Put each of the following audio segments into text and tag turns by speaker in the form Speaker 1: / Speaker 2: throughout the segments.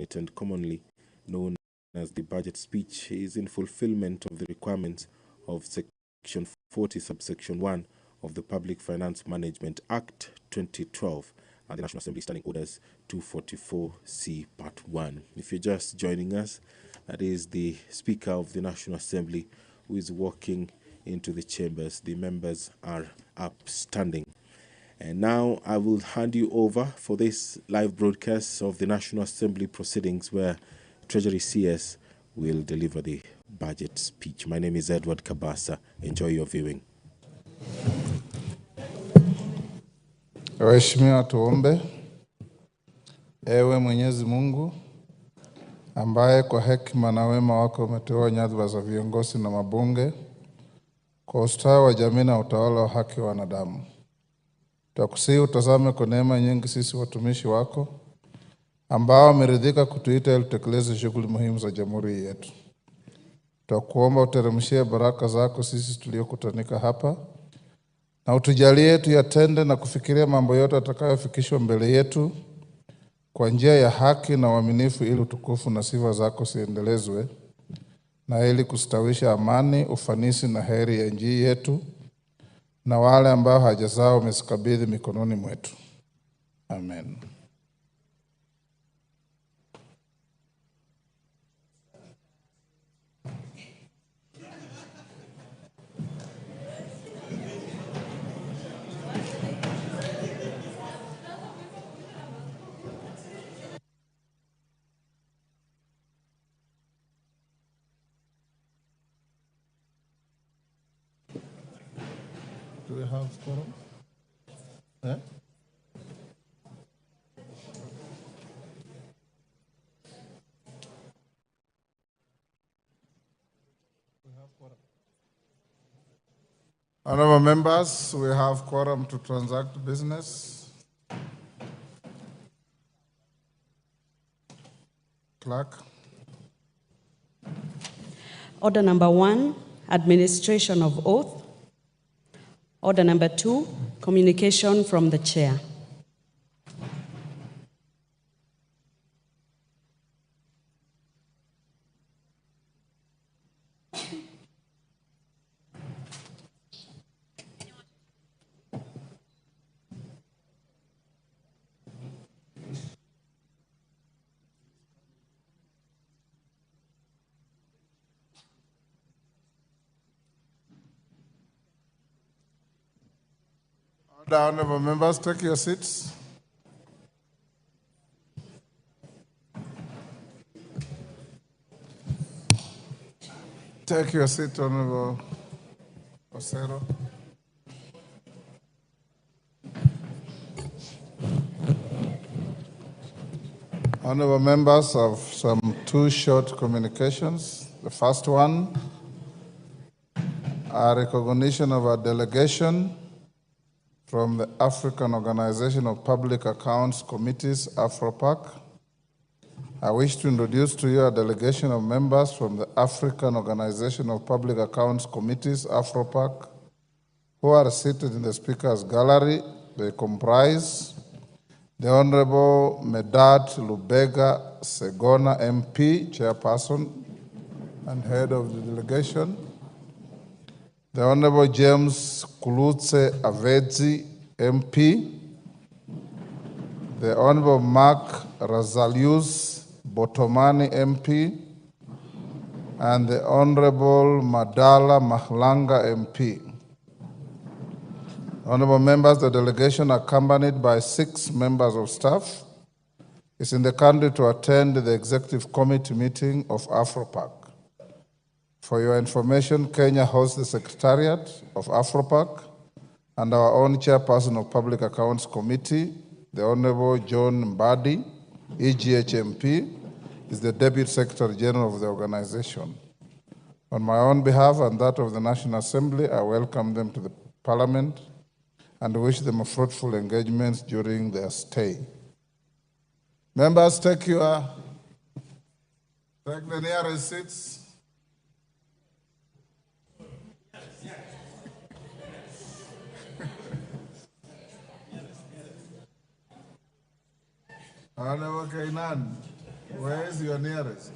Speaker 1: and commonly known as the budget speech, is in fulfillment of the requirements of Section 40, subsection 1 of the Public Finance Management Act 2012 and the National Assembly Standing Orders 244C Part 1. If you're just joining us, that is the Speaker of the National Assembly who is walking into the chambers. The members are upstanding. And now I will hand you over for this live broadcast of the National Assembly proceedings where Treasury CS will deliver the budget speech. My name is Edward Kabasa. Enjoy your viewing.
Speaker 2: Waheshimiwa, tuombe. Ewe Mwenyezi Mungu ambaye kwa hekima na wema wako umeteua nyadhifa za viongozi na mabunge kwa ustawi wa jamii na utawala wa haki wa wanadamu, tunakusihi utazame kwa neema nyingi sisi watumishi wako ambao wameridhika kutuita ili tutekeleze shughuli muhimu za jamhuri yetu. Tunakuomba uteremshie baraka zako sisi tuliokutanika hapa na utujalie tuyatende na kufikiria mambo yote atakayofikishwa mbele yetu kwa njia ya haki na uaminifu, ili utukufu na sifa zako ziendelezwe na ili kustawisha amani, ufanisi na heri ya nchi yetu na wale ambao haja zao umezikabidhi mikononi mwetu. Amen. Do we have quorum? Eh? Honorable members, we have quorum to transact business. Clerk.
Speaker 3: Order number 1, administration of oath. Order number 2, communication from the chair.
Speaker 2: The honorable members, take your seats. Take your seat, Honorable Osero. Honorable members, of some 2 short communications. The first one, a recognition of a delegation from the African Organization of Public Accounts Committees, AFROPAC. I wish to introduce to you a delegation of members from the African Organization of Public Accounts Committees, AFROPAC, who are seated in the Speaker's Gallery. They comprise the Honorable Medad Lubega Segona, MP, Chairperson and Head of the delegation. The Honorable James Kulutse Avedzi, MP. The Honorable Mark Razalius Botomani, MP. And the Honorable Madala Mahlanga, MP. Honorable members, the delegation, accompanied by 6 members of staff, is in the country to attend the Executive Committee meeting of AFROPAC. For your information, Kenya hosts the Secretariat of AFROPAC, and our own Chairperson of Public Accounts Committee, the Honorable John Mbadi, EGHMP, is the Deputy Secretary General of the organization. On my own behalf and that of the National Assembly, I welcome them to the Parliament and wish them a fruitful engagement during their stay. Members, take the nearest seats. Honorable Kainan. Where is your nearest?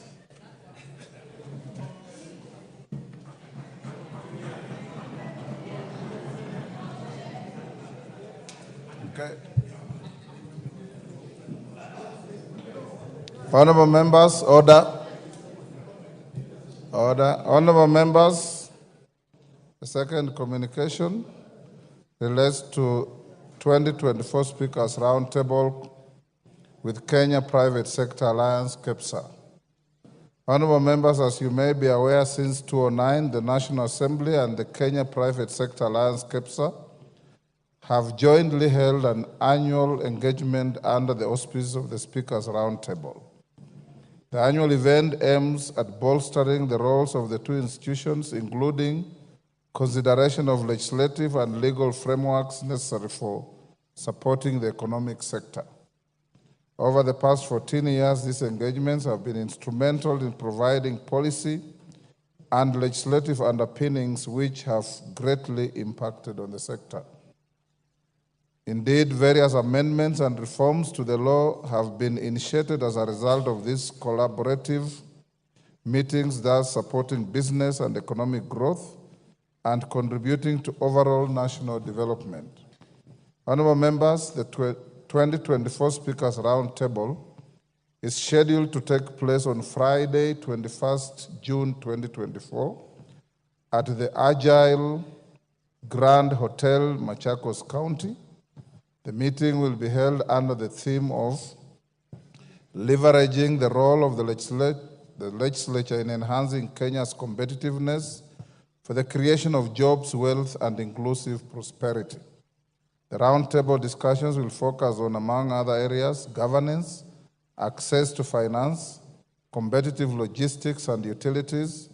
Speaker 2: Okay. Honorable members, order. Order. Honorable members, the second communication relates to 2024 Speakers Roundtable with Kenya Private Sector Alliance, KEPSA. Honorable members, as you may be aware, since 2009, the National Assembly and the Kenya Private Sector Alliance, KEPSA, have jointly held an annual engagement under the auspices of the Speakers Roundtable. The annual event aims at bolstering the roles of the two institutions, including consideration of legislative and legal frameworks necessary for supporting the economic sector. Over the past 14 years, these engagements have been instrumental in providing policy and legislative underpinnings which have greatly impacted on the sector. Indeed, various amendments and reforms to the law have been initiated as a result of these collaborative meetings, thus supporting business and economic growth and contributing to overall national development. Honorable members, the 2024 Speakers Roundtable is scheduled to take place on Friday, 21st June 2024 at the Agile Grand Hotel, Machakos County. The meeting will be held under the theme of leveraging the role of the legislature in enhancing Kenya's competitiveness for the creation of jobs, wealth, and inclusive prosperity. The roundtable discussions will focus on, among other areas, governance, access to finance, competitive logistics and utilities,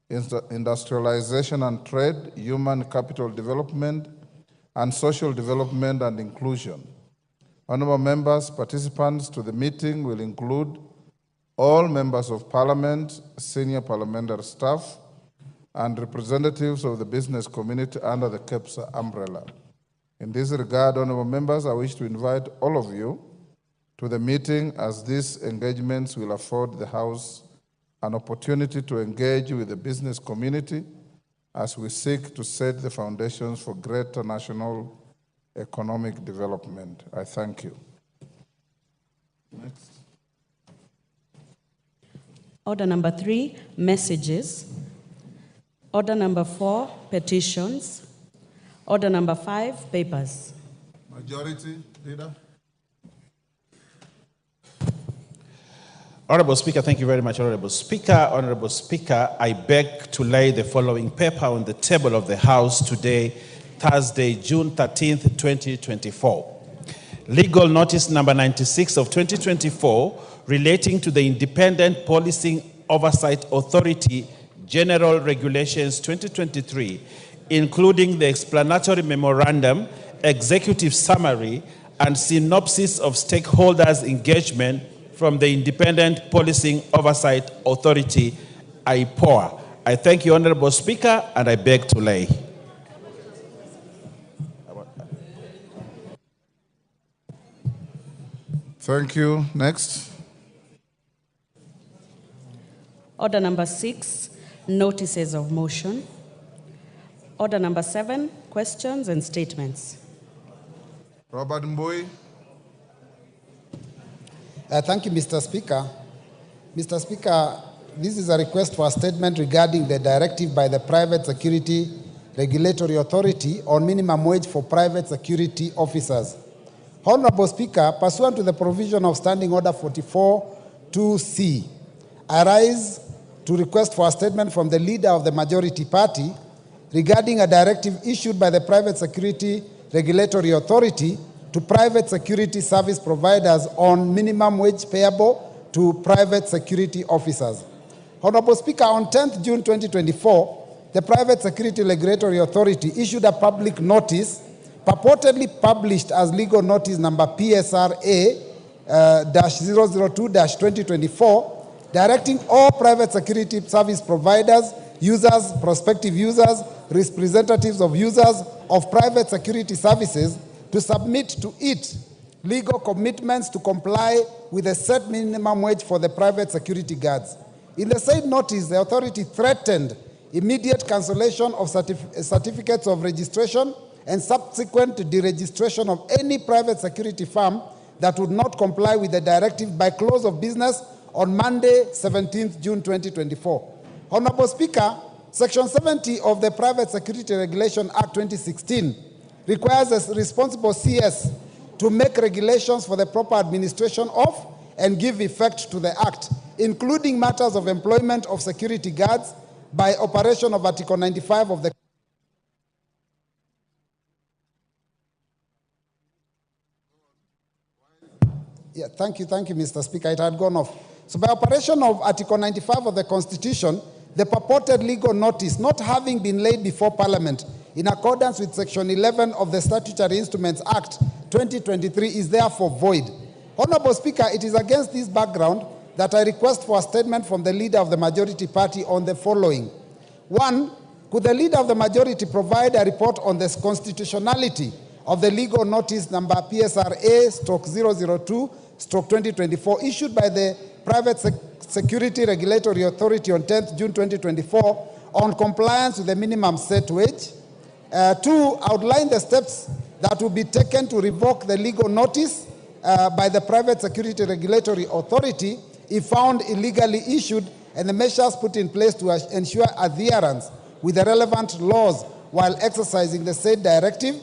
Speaker 2: industrialization and trade, human capital development, and social development and inclusion. Honorable members, participants to the meeting will include all members of Parliament, senior parliamentary staff, and representatives of the business community under the KEPSA umbrella. In this regard, honorable members, I wish to invite all of you to the meeting, as these engagements will afford the House an opportunity to engage with the business community as we seek to set the foundations for greater national economic development. I thank you. Next.
Speaker 3: Order number 3, messages. Order number 4, petitions. Order number 5, papers.
Speaker 2: Majority Leader.
Speaker 4: Honorable Speaker, thank you very much, Honorable Speaker. Honorable Speaker, I beg to lay the following paper on the table of the House today, Thursday, June 13th, 2024. Legal notice number 96 of 2024 relating to the Independent Policing Oversight Authority General Regulations 2023, including the explanatory memorandum, executive summary, and synopsis of stakeholders' engagement from the Independent Policing Oversight Authority, IPOA. I thank you, Honorable Speaker, and I beg to lay.
Speaker 2: Thank you. Next.
Speaker 3: Order number 6, notices of motion. Order number 7, questions and statements.
Speaker 2: Robert Mbui.
Speaker 5: Thank you, Mr. Speaker. Mr. Speaker, this is a request for a statement regarding the directive by the Private Security Regulatory Authority on minimum wage for private security officers. Honorable Speaker, pursuant to the provision of Standing Order 44-2C, I rise to request for a statement from the leader of the majority party regarding a directive issued by the Private Security Regulatory Authority to private security service providers on minimum wage payable to private security officers. Honorable Speaker, on 10th June 2024, the Private Security Regulatory Authority issued a public notice purportedly published as legal notice number PSRA-002-2024, directing all private security service providers, users, prospective users, representatives of users of private security services to submit to it legal commitments to comply with a set minimum wage for the private security guards. In the said notice, the authority threatened immediate cancellation of certificates of registration and subsequent deregistration of any private security firm that would not comply with the directive by close of business on Monday, 17th June 2024. Honorable Speaker, Section 70 of the Private Security Regulation Act 2016 requires a responsible CS to make regulations for the proper administration of and give effect to the Act, including matters of employment of security guards by operation of Article 95 of the Thank you, Mr. Speaker. It had gone off. So by operation of Article 95 of the Constitution, the purported legal notice not having been laid before Parliament in accordance with Section 11 of the Statutory Instruments Act 2023 is therefore void. Honorable Speaker, it is against this background that I request for a statement from the Leader of the Majority Party on the following. 1, could the Leader of the Majority provide a report on the constitutionality of the legal notice number PSRA/002/2024 issued by the Private Security Regulatory Authority on 10th June 2024 on compliance with the minimum set wage? 2, outline the steps that will be taken to revoke the legal notice by the Private Security Regulatory Authority if found illegally issued, and the measures put in place to ensure adherence with the relevant laws while exercising the said directive.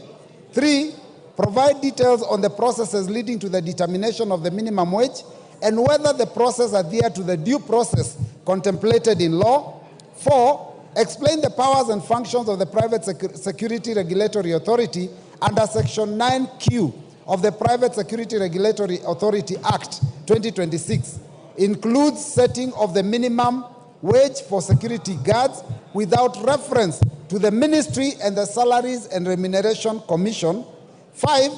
Speaker 5: 3, provide details on the processes leading to the determination of the minimum wage and whether the process adhered to the due process contemplated in law. 4, explain the powers and functions of the Private Security Regulatory Authority under Section 9Q of the Private Security Regulatory Authority Act 2026. Includes setting of the minimum wage for security guards without reference to the Ministry and the Salaries and Remuneration Commission. 5,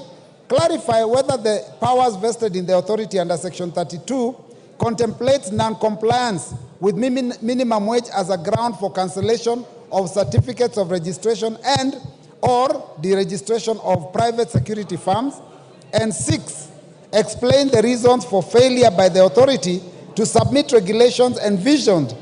Speaker 5: clarify whether the powers vested in the authority under Section 32 contemplates non-compliance with minimum wage as a ground for cancellation of certificates of registration and or deregistration of private security firms. And 6, explain the reasons for failure by the authority to submit regulations envisaged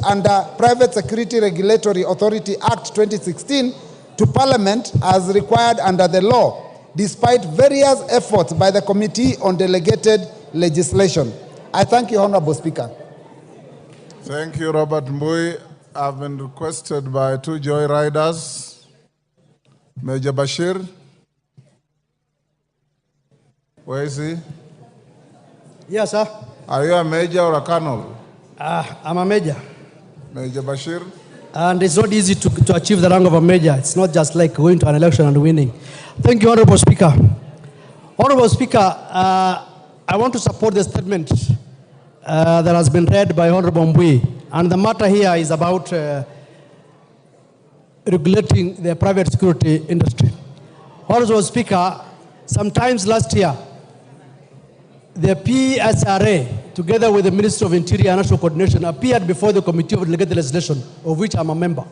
Speaker 5: under Private Security Regulatory Authority Act 2016 to Parliament as required under the law, despite various efforts by the Committee on Delegated Legislation. I thank you, Honorable Speaker.
Speaker 2: Thank you, Robert Mbui. I've been requested by 2 joyriders. Major Bashir. Where is he?
Speaker 6: Yes, sir.
Speaker 2: Are you a major or a colonel?
Speaker 6: I'm a major.
Speaker 2: Major Bashir.
Speaker 6: And it's not easy to achieve the rank of a major. It's not just like going to an election and winning. Thank you, Honorable Speaker. Honorable Speaker, I want to support the statement that has been read by Honorable Mbui. And the matter here is about regulating the private security industry. Honorable Speaker, sometimes last year, the PSRA, together with the Ministry of Interior and National Coordination, appeared before the Committee of Delegated Legislation, of which I'm a member.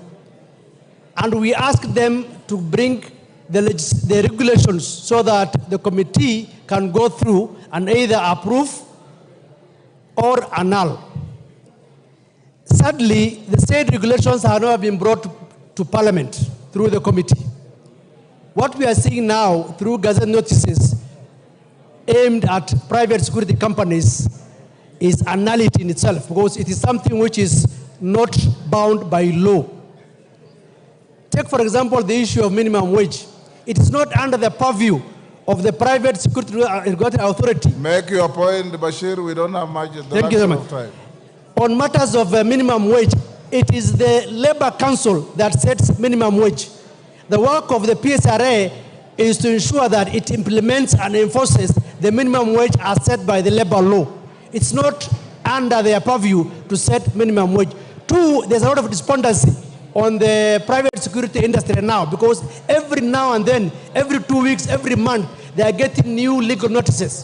Speaker 6: And we asked them to bring the regulations so that the committee can go through and either approve or annul. Sadly, the said regulations have not been brought to Parliament through the committee. What we are seeing now through gazette notices aimed at private security companies is a nullity in itself, because it is something which is not bound by law. Take, for example, the issue of minimum wage. It is not under the purview of the Private Security Regulatory Authority.
Speaker 2: Make your point, Bashir. We don't have much
Speaker 6: Thank you so much.
Speaker 2: time.
Speaker 6: On matters of minimum wage, it is the Labor Council that sets minimum wage. The work of the PSRA is to ensure that it implements and enforces the minimum wage as set by the labor law. It's not under their purview to set minimum wage. 2, there's a lot of despondency on the private security industry now, because every now and then, every 2 weeks, every month, they are getting new legal notices,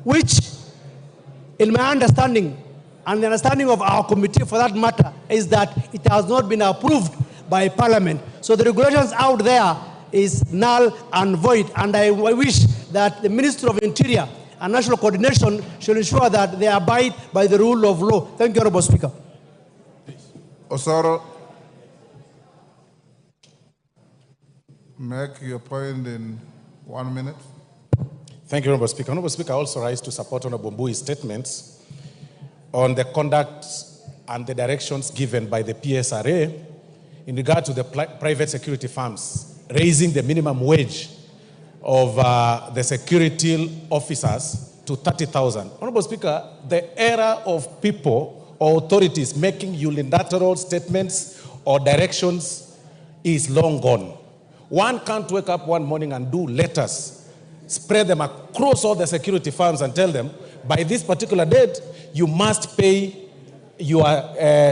Speaker 6: which, in my understanding, and the understanding of our committee for that matter, is that it has not been approved by Parliament. So the regulations out there is null and void, and I wish that the Ministry of Interior and National Coordination should ensure that they abide by the rule of law. Thank you, Honorable Speaker.
Speaker 2: Osoro, make your point in 1 minute.
Speaker 4: Thank you, Honorable Speaker. Honorable Speaker, I also rise to support Honorable Mbui's statements on the conduct and the directions given by the PSRA in regard to the private security firms raising the minimum wage of the security officers to 30,000. Honorable Speaker, the era of people or authorities making unilateral statements or directions is long gone. One can't wake up one morning and do letters, spread them across all the security firms and tell them, by this particular date, you must pay your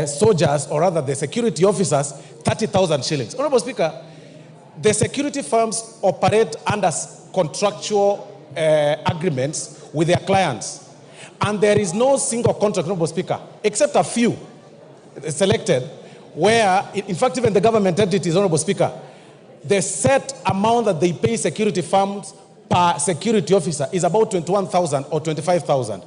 Speaker 4: soldiers, or rather the security officers, 30,000 shillings. Honorable Speaker, the security firms operate under contractual agreements with their clients. And there is no single contract, Honorable Speaker, except a few selected, where, in fact, even the government entities, Honorable Speaker, the set amount that they pay security firms per security officer is about 21,000 or 25,000.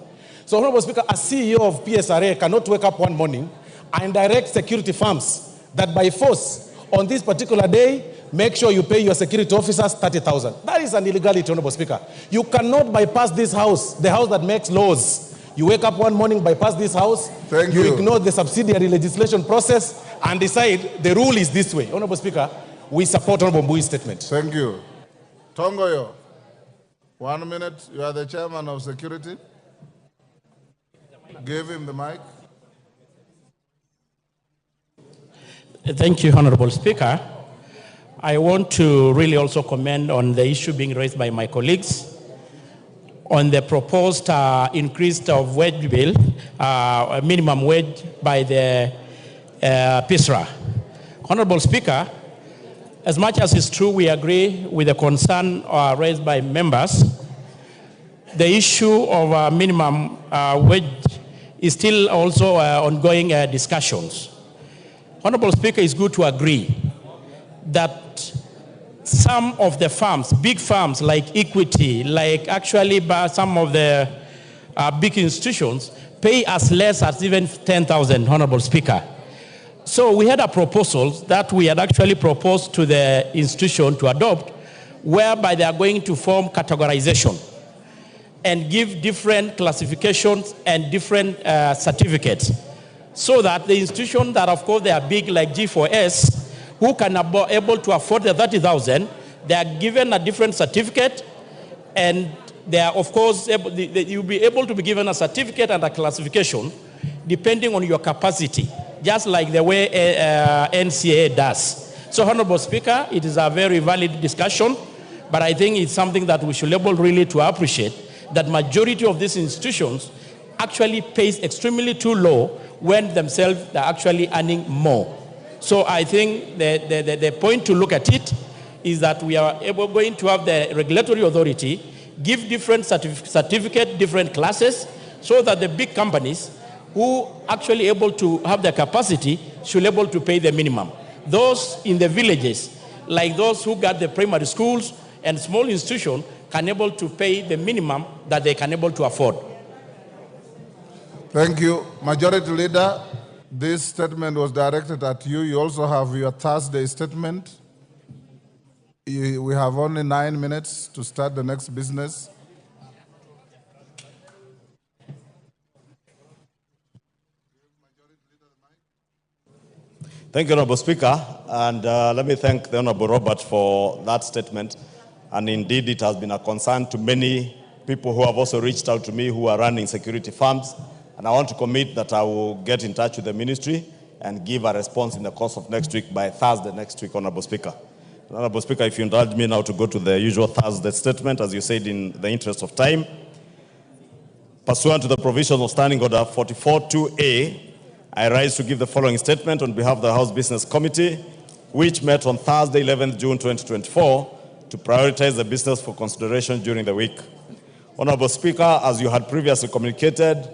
Speaker 4: So, Honorable Speaker, a CEO of PSRA cannot wake up one morning and direct security firms that by force, on this particular day, make sure you pay your security officers 30,000. That is an illegality, Honorable Speaker. You cannot bypass this house, the house that makes laws. You wake up one morning, bypass this house, you ignore the subsidiary legislation process, and decide the rule is this way. Honorable Speaker, we support Honorable Mbui's statement.
Speaker 2: Thank you. Tongoyo, 1 minute. You are the chairman of security. Give him the mic.
Speaker 7: Thank you, Honorable Speaker. I want to really also comment on the issue being raised by my colleagues on the proposed increase of wage bill, minimum wage by the PSRA. Honorable Speaker, as much as it's true we agree with the concern raised by members, the issue of minimum wage is still also ongoing discussions. Honorable Speaker, it's good to agree that some of the firms, big firms like Equity, like actually some of the big institutions, pay as less as even 10,000, Honorable Speaker. So we had a proposal that we had actually proposed to the institution to adopt, whereby they are going to form categorization and give different classifications and different certificates, so that the institution that, of course, they are big like G4S, who can be able to afford the 30,000, they are given a different certificate, and they are, of course, you'll be able to be given a certificate and a classification depending on your capacity, just like the way NCAA does. So, Honorable Speaker, it is a very valid discussion, but I think it's something that we should be able really to appreciate, that majority of these institutions actually pays extremely too low when themselves are actually earning more. So I think the point to look at it is that we are going to have the regulatory authority give different certificate, different classes, so that the big companies who actually able to have the capacity should be able to pay the minimum. Those in the villages, like those who got the primary schools and small institutions, can able to pay the minimum that they can able to afford.
Speaker 2: Thank you. Majority Leader, this statement was directed at you. You also have your Thursday statement. We have only 9 minutes to start the next business.
Speaker 8: Thank you, Honorable Speaker. And let me thank the Honorable Robert for that statement. And indeed, it has been a concern to many people who have also reached out to me who are running security firms. And I want to commit that I will get in touch with the ministry and give a response in the course of next week, by Thursday next week, Honorable Speaker. Honorable Speaker, if you indulge me now to go to the usual Thursday statement, as you said, in the interest of time. Pursuant to the provisions of Standing Order 44.2a, I rise to give the following statement on behalf of the House Business Committee, which met on Thursday, 11th June 2024, to prioritize the business for consideration during the week. Honorable Speaker, as you had previously communicated,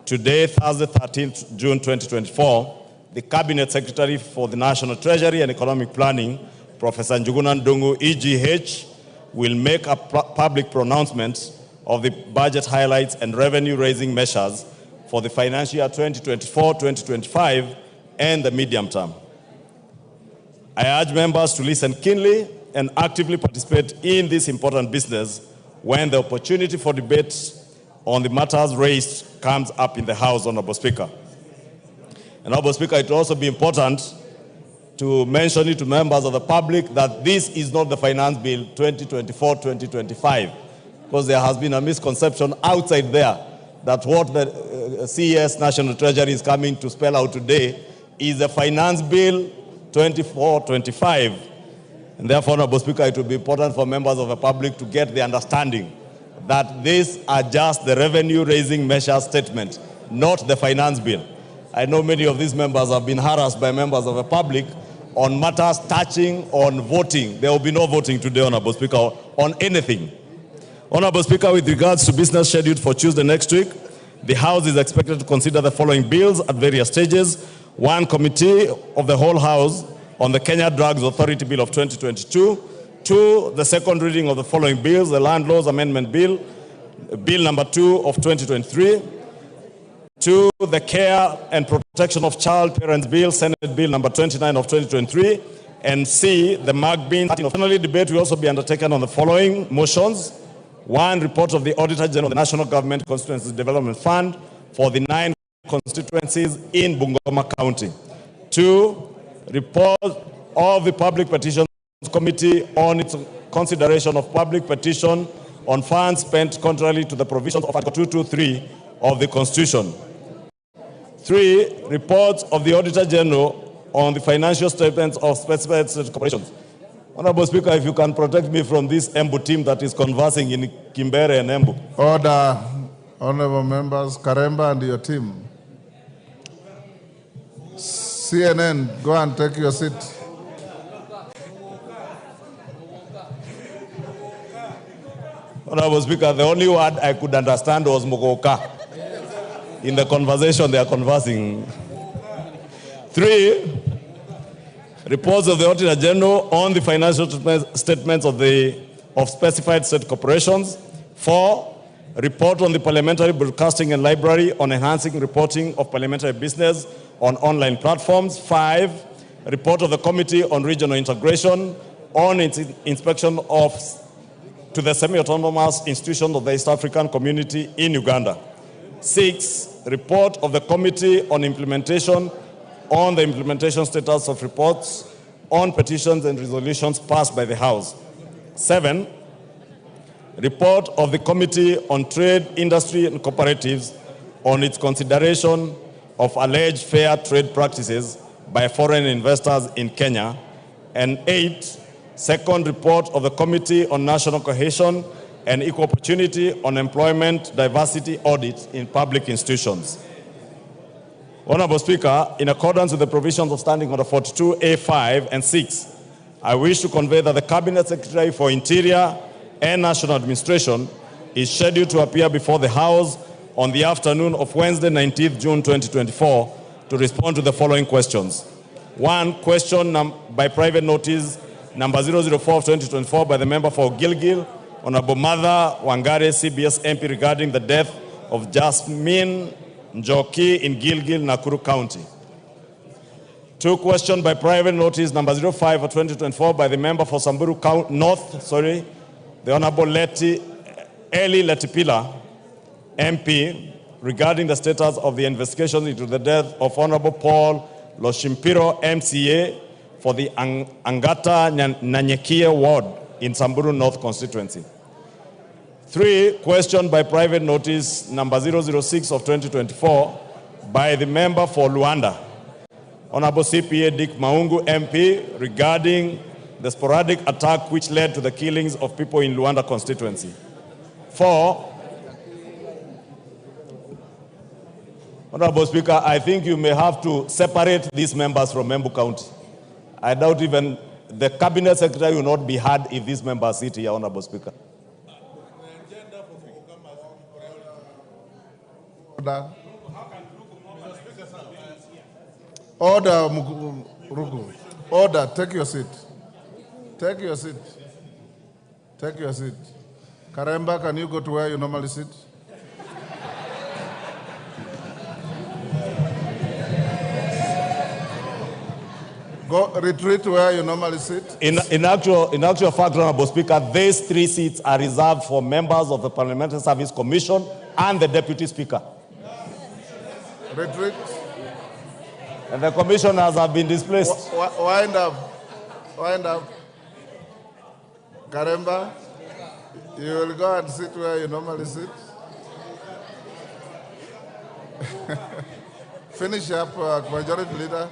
Speaker 8: today, Thursday, 13th June 2024, the Cabinet Secretary for the National Treasury and Economic Planning, Professor Njuguna Ndung'u, EGH, will make a public pronouncement of the budget highlights and revenue-raising measures for the financial year 2024-2025 and the medium term. I urge members to listen keenly and actively participate in this important business when the opportunity for debate on the matters raised comes up in the House, Honorable Speaker. And Honorable Speaker, it will also be important to mention it to members of the public that this is not the Finance Bill 2024-2025, because there has been a misconception outside there that what the CES National Treasury is coming to spell out today is the Finance Bill 24-25. And therefore, Honorable Speaker, it will be important for members of the public to get the understanding that these are just the revenue-raising measure statement, not the Finance Bill. I know many of these members have been harassed by members of the public on matters touching on voting. There will be no voting today, Honorable Speaker, on anything. Honorable Speaker, with regards to business scheduled for Tuesday next week, the House is expected to consider the following bills at various stages. 1, Committee of the whole House on the Kenya Drugs Authority Bill of 2022. 2, the second reading of the following bills: the Land Laws Amendment Bill, Bill number 2 of 2023. 2, the Care and Protection of Child Parents Bill, Senate Bill number 29 of 2023. And C, the MAG-BIN. Finally, debate will also be undertaken on the following motions. 1, report of the Auditor General of the National Government Constituencies Development Fund for the 9 constituencies in Bungoma County. 2, report of the Public Petitions Committee on its consideration of public petition on funds spent contrary to the provisions of Article 223 of the Constitution. 3, reports of the Auditor General on the financial statements of specified state corporations. Honorable Speaker, if you can protect me from this Embu team that is conversing in Kimbere and Embu.
Speaker 2: Order, honorable members, Karemba and your team. CNN, go and take your seat.
Speaker 8: Honorable Speaker, the only word I could understand was Mokoka. In the conversation they are conversing. 3, reports of the Auditor General on the financial statements of specified state corporations. 4, report on the Parliamentary Broadcasting and Library on enhancing reporting of parliamentary business on online platforms. 5, report of the Committee on Regional Integration on its inspection to the semi-autonomous institutions of the East African Community in Uganda. 6, report of the Committee on Implementation on the implementation status of reports on petitions and resolutions passed by the House. 7, report of the Committee on Trade, Industry and Cooperatives on its consideration of alleged fair trade practices by foreign investors in Kenya. And 8, second report of the Committee on National Cohesion and Equal Opportunity on Employment Diversity Audit in Public Institutions. Honorable Speaker, in accordance with the provisions of Standing Order 42A5 and 6, I wish to convey that the Cabinet Secretary for Interior and National Administration is scheduled to appear before the House on the afternoon of Wednesday, 19th June 2024, to respond to the following questions. 1, question by private notice number 004 of 2024 by the member for Gilgil, Honorable Mother Wangare, CBS MP, regarding the death of Jasmine Njoki in Gilgil, Nakuru County. 2, question by private notice number 05 of 2024 by the member for Samburu North, the Honorable Eli Letipila, MP, regarding the status of the investigation into the death of Honorable Paul Loshimpiro, MCA, for the Angata Nanyekie ward in Samburu North constituency. 3, question by private notice number 006 of 2024 by the member for Luanda, Honorable CPA Dick Maungu, MP, regarding the sporadic attack which led to the killings of people in Luanda constituency. 4, Honorable Speaker, I think you may have to separate these members from Embu County. I doubt even the Cabinet Secretary will not be heard if these members sit here, Honorable Speaker.
Speaker 2: Order. Order, Rugu. Order, take your seat. Take your seat. Take your seat. Karemba, can you go to where you normally sit? Go retreat to where you normally sit.
Speaker 8: In actual fact, Honorable Speaker, these 3 seats are reserved for members of the Parliamentary Service Commission and the Deputy Speaker.
Speaker 2: Retreat.
Speaker 8: And the commissioners have been displaced.
Speaker 2: Wind up. Wind up. Karemba, you will go and sit where you normally sit. Finish up, Majority Leader.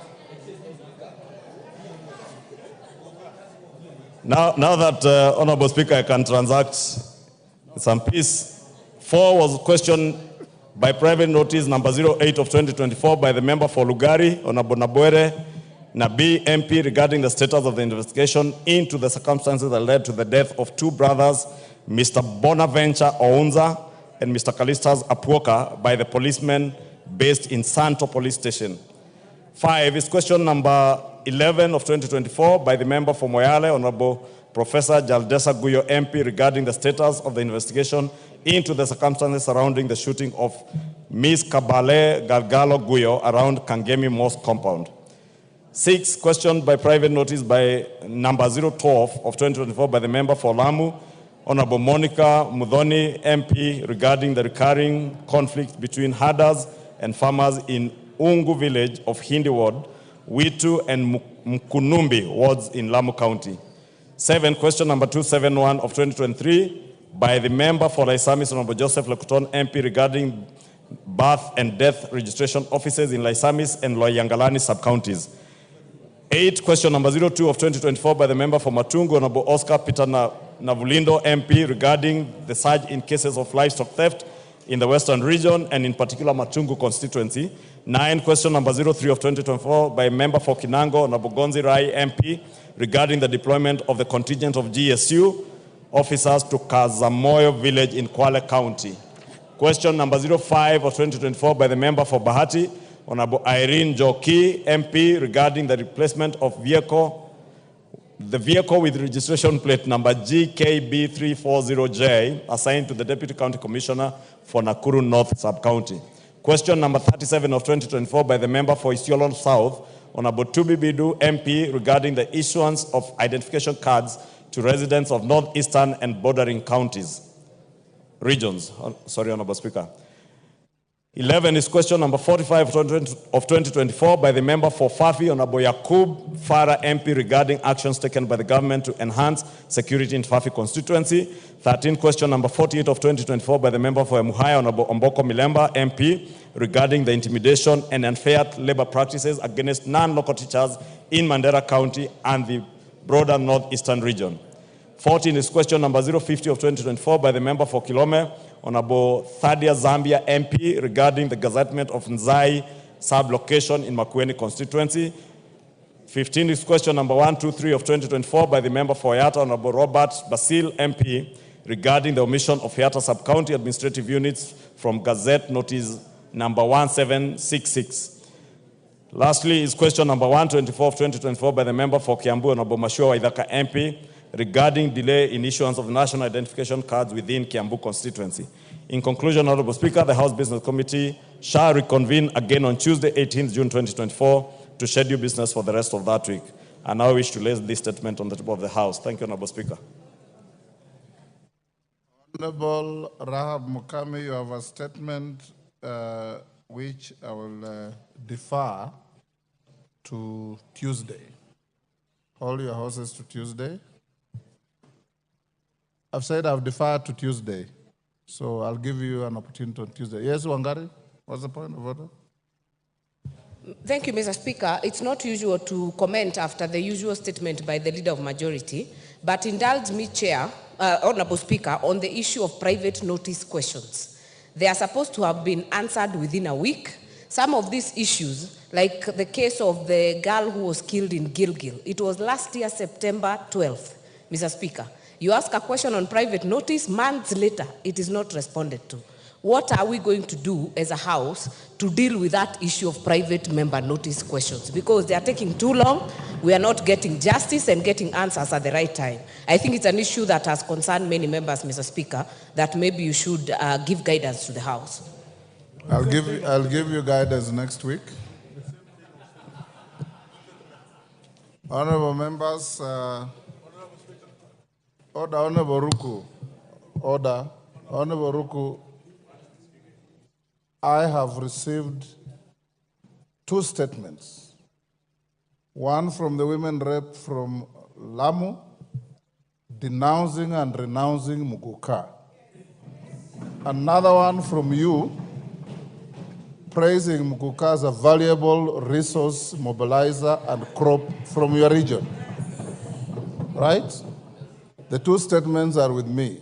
Speaker 8: Now that, Honorable Speaker, I can transact some peace. 4 was questioned by private notice number 08 of 2024 by the member for Lugari, Honorable Nabwere Nabi MP, regarding the status of the investigation into the circumstances that led to the death of 2 brothers, Mr. Bonaventure Ounza and Mr. Kalistas Apuoka, by the policemen based in Santo Police Station. 5 is question number 11 of 2024 by the member for Moyale, Honorable Professor Jaldesa Guyo MP, regarding the status of the investigation into the circumstances surrounding the shooting of Ms. Kabale Galgalo Guyo around Kangemi Mosque compound. 6, questioned by private notice by number 012 of 2024 by the member for Lamu, Honorable Monica Mudhoni MP, regarding the recurring conflict between herders and farmers in Ungu village of Hindi Ward, Witu and Mkunumbi wards in Lamu County. 7, question number 271 of 2023 by the member for Laisamis, Honorable Joseph Lekuton MP, regarding birth and death registration offices in Laisamis and Loyangalani sub-counties. 8, question number 02 of 2024 by the member for Matungu, Honorable Oscar Peter Navulindo MP, regarding the surge in cases of livestock theft in the Western region and in particular Matungu constituency. 9, question number 03 of 2024 by member for Kinango, Honorable Gonzi Rai MP, regarding the deployment of the contingent of GSU officers to Kazamoyo village in Kwale County. Question number 05 of 2024 by the member for Bahati, Honorable Irene Joki MP, regarding the replacement of the vehicle with registration plate number GKB340J assigned to the Deputy County Commissioner for Nakuru North Sub-County. Question number 37 of 2024 by the member for Isiolo South, Honorable Tubi Bidu MP, regarding the issuance of identification cards to residents of northeastern and bordering regions. Sorry, Honorable Speaker. 11 is question number 45 of 2024 by the member for Fafi, Honorable Yakub Farah MP, regarding actions taken by the government to enhance security in Fafi constituency. 13, question number 48 of 2024 by the member for Emuhaya, Honorable Omboko Milemba MP, regarding the intimidation and unfair labor practices against non-local teachers in Mandera County and the broader northeastern region. 14 is question number 050 of 2024 by the member for Kilome, Honorable Thadia Zambia MP, regarding the gazettement of Nzai sub-location in Makwiny constituency. 15 is question number 123 of 2024 by the member for Yatta, Honorable Robert Basil MP, regarding the omission of Yatta sub-county administrative units from Gazette Notice number 1766. Lastly is question number 124 of 2024 by the member for Kiambu, Honorable Mashua Waithaka MP, regarding delay in issuance of national identification cards within Kiambu constituency. In conclusion, Honorable Speaker, the House Business Committee shall reconvene again on Tuesday, 18th June 2024 to schedule business for the rest of that week. I now wish to lay this statement on the table of the House. Thank you, Honorable Speaker.
Speaker 2: Honorable Rahab Mukami, you have a statement which I will defer to Tuesday. Hold your horses to Tuesday. I've said I've deferred to Tuesday, so I'll give you an opportunity on Tuesday. Yes, Wangari, what's the point of order?
Speaker 9: Thank you, Mr. Speaker. It's not usual to comment after the usual statement by the Leader of Majority, but indulge me, Chair, Honorable Speaker, on the issue of private notice questions. They are supposed to have been answered within a week. Some of these issues, like the case of the girl who was killed in Gilgil, it was last year, September 12th, Mr. Speaker. You ask a question on private notice, months later, it is not responded to. What are we going to do as a House to deal with that issue of private member notice questions? Because they are taking too long. we are not getting justice and getting answers at the right time. I think it's an issue that has concerned many members, Mr. Speaker, that maybe you should give guidance to the House.
Speaker 2: I'll give you guidance next week. Honorable members, order, Honorable Ruku, order, Honorable Ruku, I have received 2 statements. One from the women rep from Lamu, denouncing and renouncing Muguka. Another one from you, praising Muguka as a valuable resource mobilizer and crop from your region. Right? The 2 statements are with me.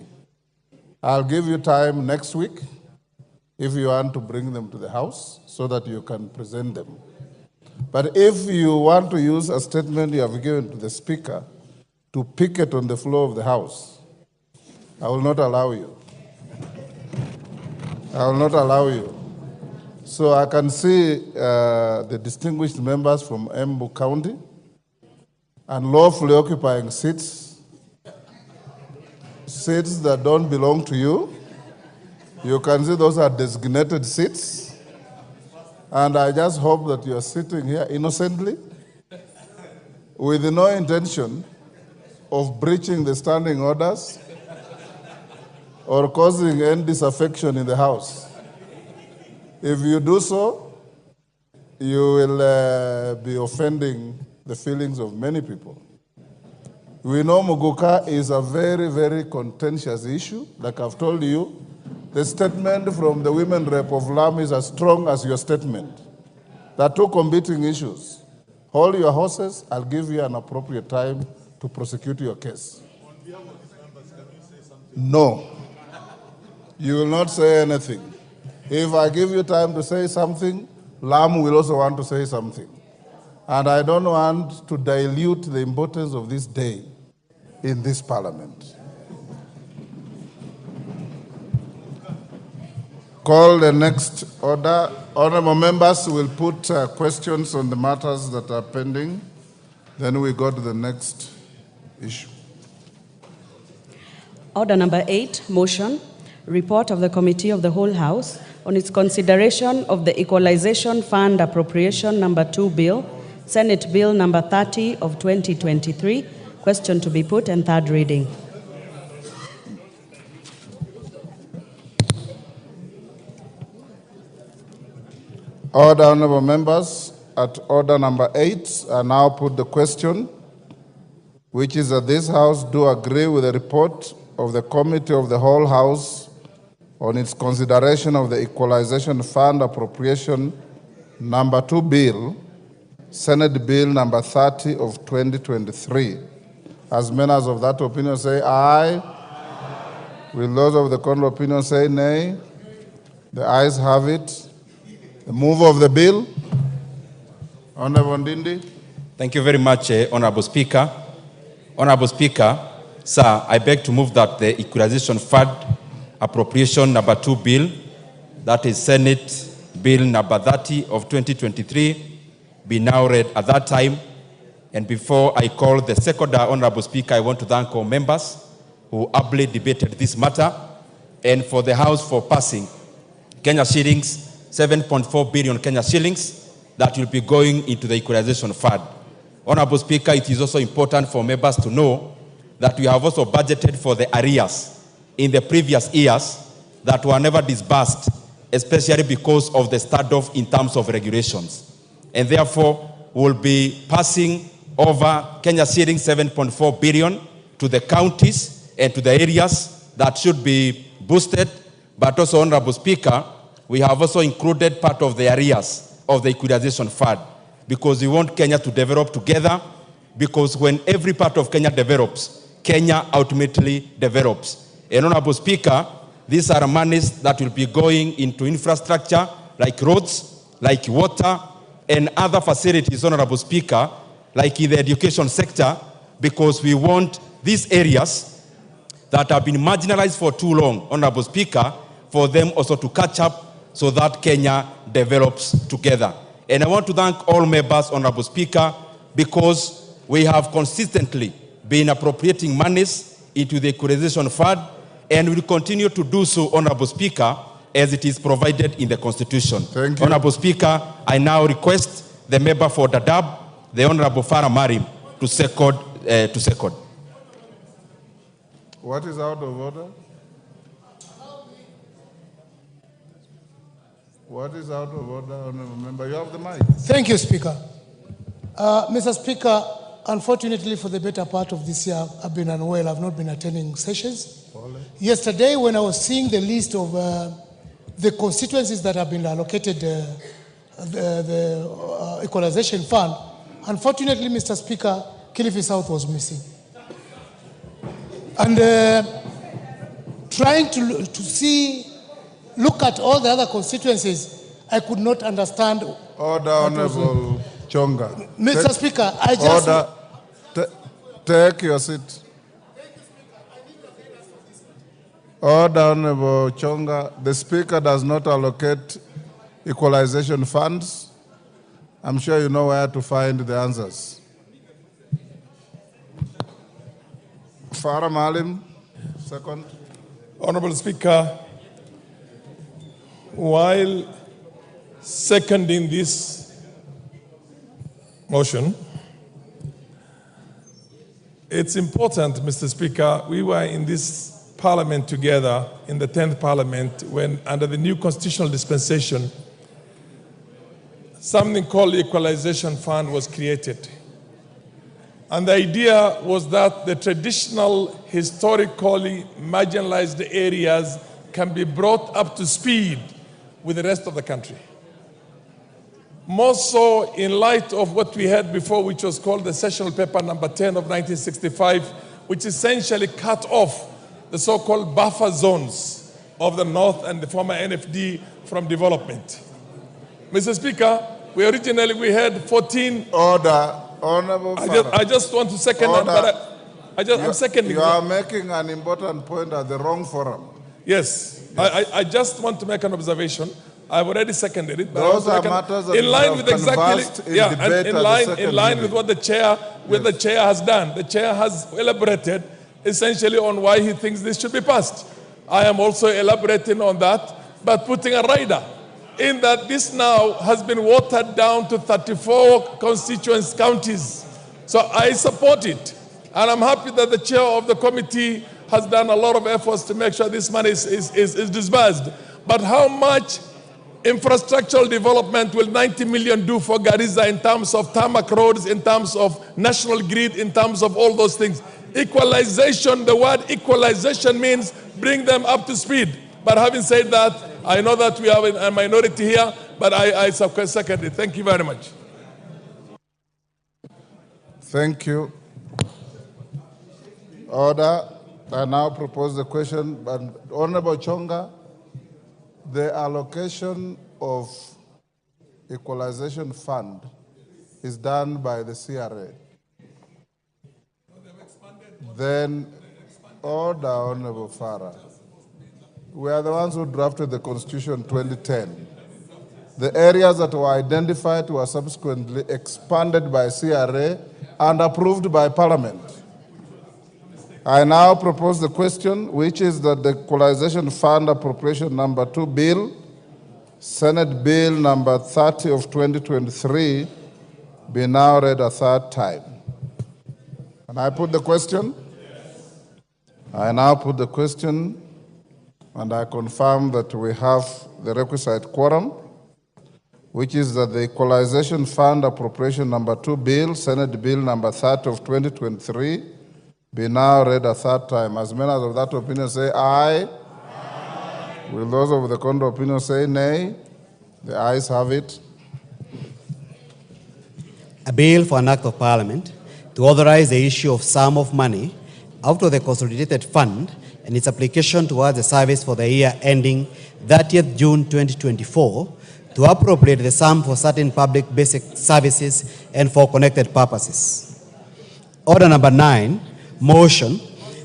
Speaker 2: I'll give you time next week if you want to bring them to the House so that you can present them. But if you want to use a statement you have given to the Speaker to picket on the floor of the House, I will not allow you. I will not allow you. So I can see the distinguished members from Embu County and lawfully occupying seats that don't belong to you. You can see those are designated seats. And I just hope that you are sitting here innocently with no intention of breaching the standing orders or causing any disaffection in the House. If you do so, you will be offending the feelings of many people. We know Muguka is a very, very contentious issue. Like I've told you, the statement from the women rep of Lamu is as strong as your statement. There are 2 competing issues. Hold your horses. I'll give you an appropriate time to prosecute your case. On behalf of these members, can you say something? No. You will not say anything. If I give you time to say something, Lamu will also want to say something. And I don't want to dilute the importance of this day in this Parliament. Call the next order. Honorable members will put questions on the matters that are pending. Then we go to the next issue.
Speaker 3: Order number 8, motion, report of the Committee of the Whole House on its consideration of the Equalization Fund Appropriation Number 2 Bill, Senate Bill Number 30 of 2023, question to be put and 3rd reading.
Speaker 2: Order, honorable members. At order number 8, I now put the question, which is that this House do agree with the report of the Committee of the Whole House on its consideration of the Equalization Fund Appropriation Number 2 Bill, Senate Bill Number 30 of 2023. As members of that opinion say aye. Aye. Will those of the contrary opinion say nay? The ayes have it. The move of the bill. Honorable Ndindi.
Speaker 10: Thank you very much, Honorable Speaker. Honorable Speaker, sir, I beg to move that the Equalization Fund Appropriation Number 2 Bill, that is Senate Bill Number 30 of 2023, be now read at that time. And before I call the second Honorable Speaker, I want to thank all members who ably debated this matter and for the House for passing Kenya shillings, 7.4 billion Kenya shillings that will be going into the Equalization Fund. Honorable Speaker, it is also important for members to know that we have also budgeted for the arrears in the previous years that were never disbursed, especially because of the standoff in terms of regulations. And therefore, we'll be passing over Kenya shillings 7.4 billion to the counties and to the areas that should be boosted. But also, Honorable Speaker, we have also included part of the arrears of the Equalization Fund because we want Kenya to develop together, because when every part of Kenya develops, Kenya ultimately develops. And Honorable Speaker, these are monies that will be going into infrastructure like roads, like water, and other facilities, Honorable Speaker, like in the education sector, because we want these areas that have been marginalized for too long, Honorable Speaker, for them also to catch up so that Kenya develops together. And I want to thank all members, Honorable Speaker, because we have consistently been appropriating monies into the equalization fund, and will continue to do so, Honorable Speaker, as it is provided in the Constitution.
Speaker 2: Thank you.
Speaker 10: Honorable Speaker, I now request the member for Dadaab, the Honorable Farah Marim, to second.
Speaker 2: What is out of order? What is out of order, Honorable Member? You have the mic.
Speaker 11: Thank you, Speaker. Mr. Speaker, unfortunately for the better part of this year, I've been unwell. I've not been attending sessions. Yesterday, when I was seeing the list of the constituencies that have been allocated the equalization fund, unfortunately, Mr. Speaker, Kilifi South was missing. And trying to look at all the other constituencies, I could not understand.
Speaker 2: Order, Honorable Chonga.
Speaker 11: Mr. Speaker, I just...
Speaker 2: Order. Take your seat. Order, Honorable Chonga. The Speaker does not allocate equalization funds. I'm sure you know where to find the answers. Farah Malim, second.
Speaker 12: Honorable Speaker, while seconding this motion, it's important, Mr. Speaker, we were in this Parliament together in the 10th Parliament when, under the new constitutional dispensation, something called the Equalization Fund was created. And the idea was that the traditional, historically marginalized areas can be brought up to speed with the rest of the country. More so in light of what we had before, which was called the Sessional Paper number 10 of 1965, which essentially cut off the so-called buffer zones of the North and the former NFD from development. Mr. Speaker, we had 14...
Speaker 2: Order. Honorable
Speaker 12: I just want to second that, but I'm seconding.
Speaker 2: You are making an important point at the wrong forum.
Speaker 12: Yes, I just want to make an observation. I've already seconded it. But
Speaker 2: those are matters that
Speaker 12: in line with exactly, and in line with what the chair, the chair has done. The chair has elaborated essentially on why he thinks this should be passed. I am also elaborating on that, but putting a rider in that this now has been watered down to 34 constituent counties. So I support it. And I'm happy that the chair of the committee has done a lot of efforts to make sure this money is disbursed. But how much infrastructural development will 90 million do for Garissa in terms of tarmac roads, in terms of national grid, in terms of all those things? Equalization, the word equalization means bring them up to speed. But having said that, I know that we have a minority here, but I second it. Thank you very much.
Speaker 2: Thank you. Order. I now propose the question, but Honorable Chonga, the allocation of equalization fund is done by the CRA. Then, order, Honorable Farah. We are the ones who drafted the Constitution 2010. The areas that were identified were subsequently expanded by CRA and approved by Parliament. I now propose the question, which is that the Equalization Fund Appropriation Number 2 Bill, Senate Bill Number 30 of 2023, be now read a third time. Can I put the question? I now put the question, and I confirm that we have the requisite quorum, which is that the Equalization Fund Appropriation Number 2 Bill, Senate Bill Number 30 of 2023, be now read a third time. As many as of that opinion say aye. Aye. Will those of the contrary opinion say nay? The ayes have it.
Speaker 13: A bill for an act of Parliament to authorize the issue of sum of money out of the consolidated fund and its application towards the service for the year ending 30th June 2024 to appropriate the sum for certain public basic services and for connected purposes. Order number 9, motion,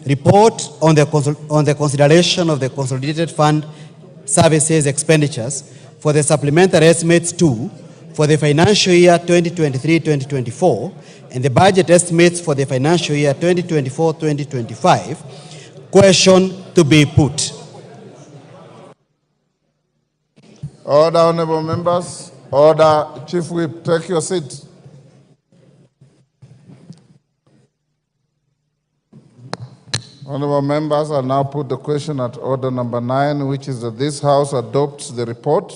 Speaker 13: report on the consideration of the consolidated fund services expenditures for the supplementary estimates 2 for the financial year 2023-2024 and the budget estimates for the financial year 2024-2025. Question to be put.
Speaker 2: Order, honorable members. Order. Chief Whip, take your seat. Honorable members, I now put the question at order number 9, which is that this House adopts the report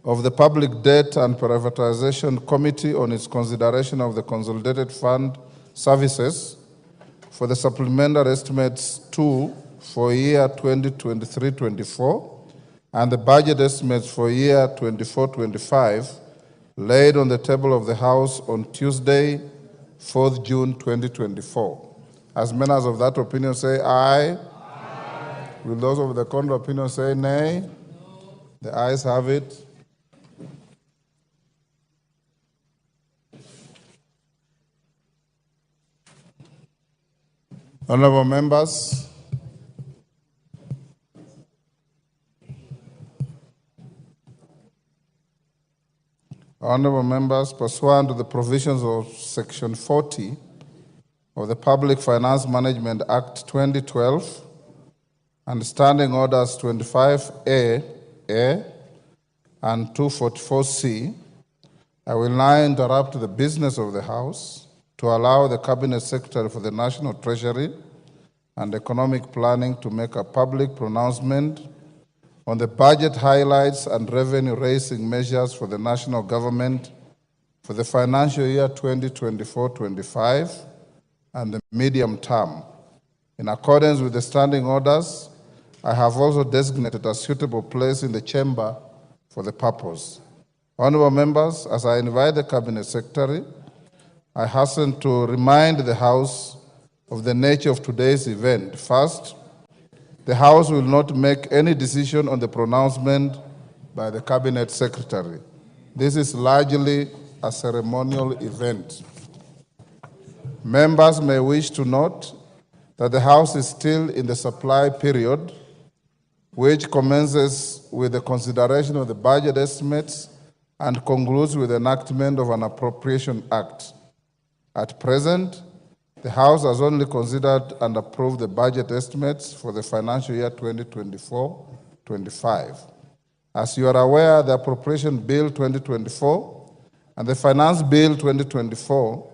Speaker 2: of the Public Debt and Privatization Committee on its consideration of the Consolidated Fund Services for the Supplementary Estimates 2 for year 2023-24 and the budget estimates for year 24-25 laid on the table of the House on Tuesday, 4th June 2024. As many as of that opinion say aye. Aye. Will those of the contrary opinion say nay? The ayes have it. Honorable members, pursuant to the provisions of Section 40 of the Public Finance Management Act 2012 and Standing Orders 25A and 244C, I will now interrupt the business of the House to allow the Cabinet Secretary for the National Treasury and Economic Planning to make a public pronouncement on the budget highlights and revenue-raising measures for the national government for the financial year 2024-25 and the medium term. In accordance with the standing orders, I have also designated a suitable place in the chamber for the purpose. Honorable members, as I invite the Cabinet Secretary, I hasten to remind the House of the nature of today's event. First, the House will not make any decision on the pronouncement by the Cabinet Secretary. This is largely a ceremonial event. Members may wish to note that the House is still in the supply period, which commences with the consideration of the budget estimates and concludes with the enactment of an appropriation act. At present, the House has only considered and approved the budget estimates for the financial year 2024-25. As you are aware, the Appropriation Bill 2024 and the Finance Bill 2024,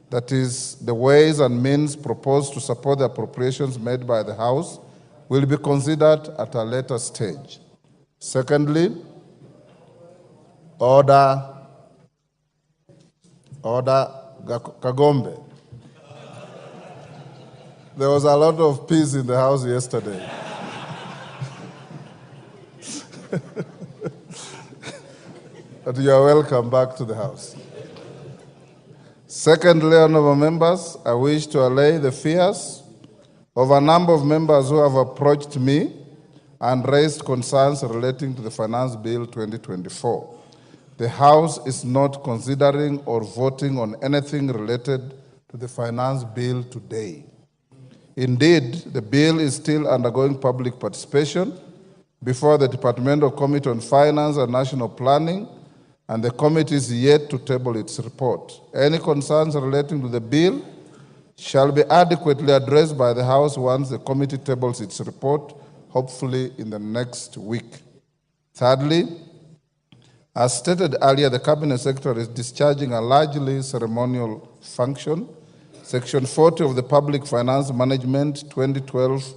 Speaker 2: that is, the ways and means proposed to support the appropriations made by the House, will be considered at a later stage. Secondly, Order Kagombe. There was a lot of peace in the House yesterday. But you are welcome back to the House. Secondly, honorable members, I wish to allay the fears of a number of members who have approached me and raised concerns relating to the Finance Bill 2024. The House is not considering or voting on anything related to the Finance Bill today. Indeed, the bill is still undergoing public participation before the Departmental Committee on Finance and National Planning, and the committee is yet to table its report. Any concerns relating to the bill shall be adequately addressed by the House once the committee tables its report, hopefully in the next week. Thirdly, as stated earlier, the Cabinet Secretary is discharging a largely ceremonial function. Section 40 of the Public Finance Management 2012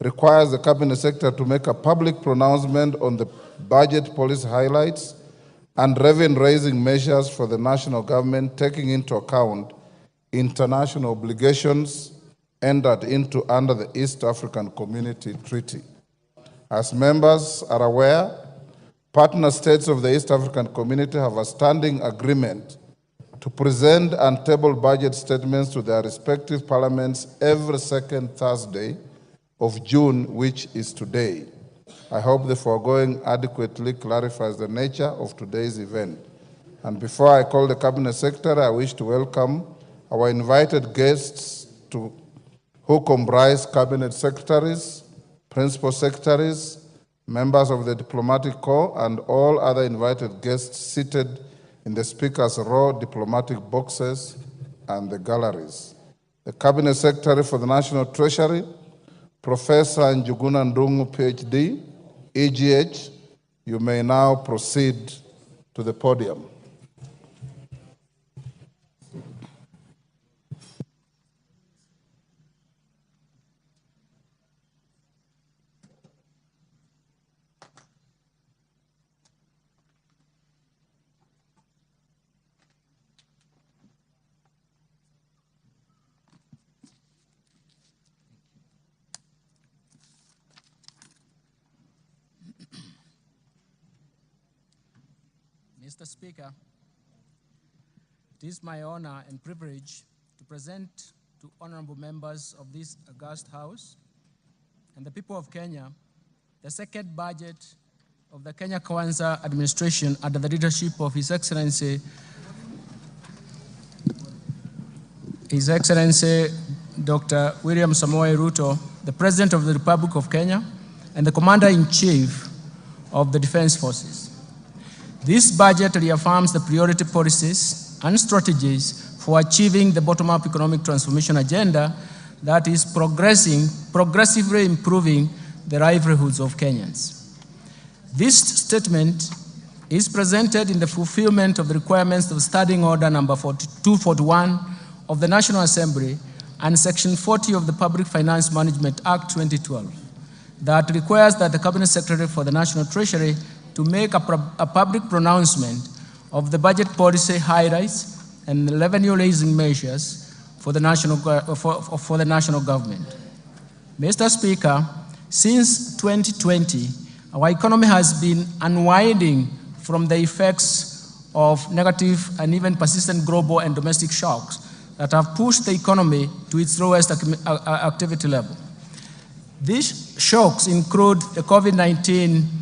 Speaker 2: requires the Cabinet Secretary to make a public pronouncement on the budget policy highlights and revenue-raising measures for the national government, taking into account international obligations entered into under the East African Community Treaty. As members are aware, partner states of the East African Community have a standing agreement to present and table budget statements to their respective parliaments every second Thursday of June, which is today. I hope the foregoing adequately clarifies the nature of today's event. And before I call the Cabinet Secretary, I wish to welcome our invited guests who comprise Cabinet Secretaries, Principal Secretaries, members of the diplomatic corps, and all other invited guests seated in the Speaker's row diplomatic boxes and the galleries. The Cabinet Secretary for the National Treasury, Professor Njuguna Ndungu, PhD, EGH, you may now proceed to the podium.
Speaker 14: Mr. Speaker, it is my honor and privilege to present to honorable members of this august House and the people of Kenya the second budget of the Kenya Kwanza administration under the leadership of His Excellency Dr. William Samoei Ruto, the President of the Republic of Kenya and the Commander-in-Chief of the Defense Forces. This budget reaffirms the priority policies and strategies for achieving the bottom-up economic transformation agenda that is progressively improving the livelihoods of Kenyans. This statement is presented in the fulfillment of the requirements of Standing Order number 241 of the National Assembly and Section 40 of the Public Finance Management Act 2012 that requires that the Cabinet Secretary for the National Treasury to make a public pronouncement of the budget policy highlights and revenue-raising measures for the national government. Mr. Speaker, since 2020, our economy has been unwinding from the effects of negative and even persistent global and domestic shocks that have pushed the economy to its lowest activity level. These shocks include the COVID-19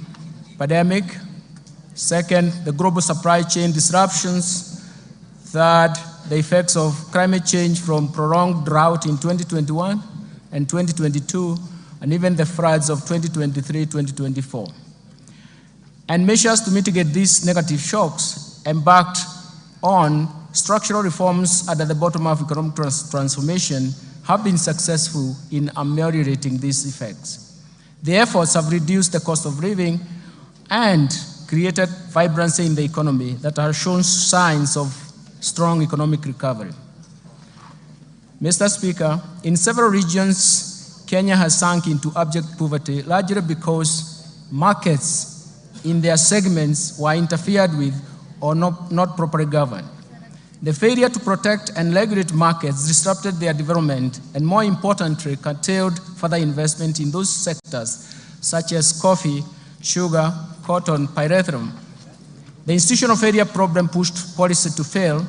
Speaker 14: pandemic, second, the global supply chain disruptions, third, the effects of climate change from prolonged drought in 2021 and 2022, and even the floods of 2023-2024. And measures to mitigate these negative shocks embarked on structural reforms under the bottom-up economic transformation have been successful in ameliorating these effects. The efforts have reduced the cost of living and created vibrancy in the economy that have shown signs of strong economic recovery. Mr. Speaker, in several regions, Kenya has sunk into abject poverty, largely because markets in their segments were interfered with or not properly governed. The failure to protect and regulate markets disrupted their development and, more importantly, curtailed further investment in those sectors such as coffee, sugar, cotton, pyrethrum. The institutional failure problem pushed policy to fail.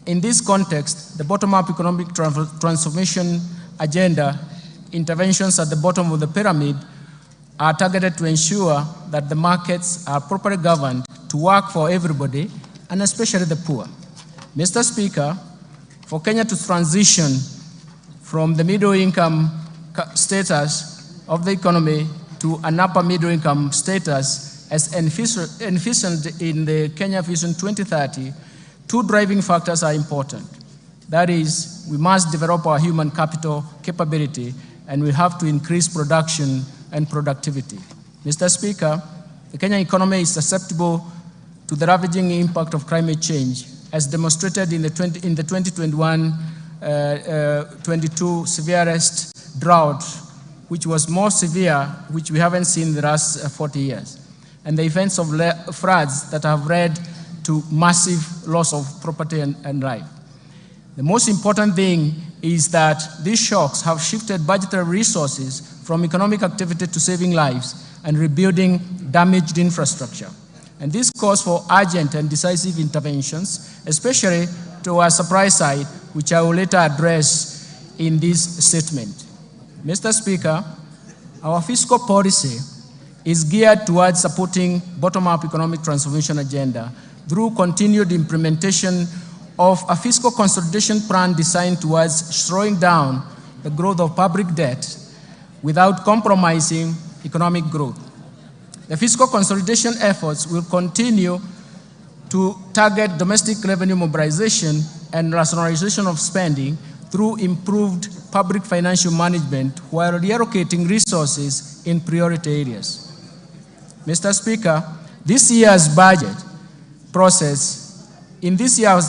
Speaker 14: In this context, the bottom-up economic transformation agenda interventions at the bottom of the pyramid are targeted to ensure that the markets are properly governed to work for everybody, and especially the poor. Mr. Speaker, for Kenya to transition from the middle-income status of the economy to an upper middle-income status as envisioned in the Kenya Vision 2030, two driving factors are important. That is, we must develop our human capital capability, and we have to increase production and productivity. Mr. Speaker, the Kenyan economy is susceptible to the ravaging impact of climate change, as demonstrated in the 2021-22 severest drought, which was more severe, which we haven't seen in the last 40 years, and the events of floods that have led to massive loss of property and life. The most important thing is that these shocks have shifted budgetary resources from economic activity to saving lives and rebuilding damaged infrastructure. And this calls for urgent and decisive interventions, especially to our supply side, which I will later address in this statement. Mr. Speaker, our fiscal policy is geared towards supporting bottom-up economic transformation agenda through continued implementation of a fiscal consolidation plan designed towards slowing down the growth of public debt without compromising economic growth. The fiscal consolidation efforts will continue to target domestic revenue mobilization and rationalization of spending through improved public financial management while reallocating resources in priority areas. Mr. Speaker, in this year's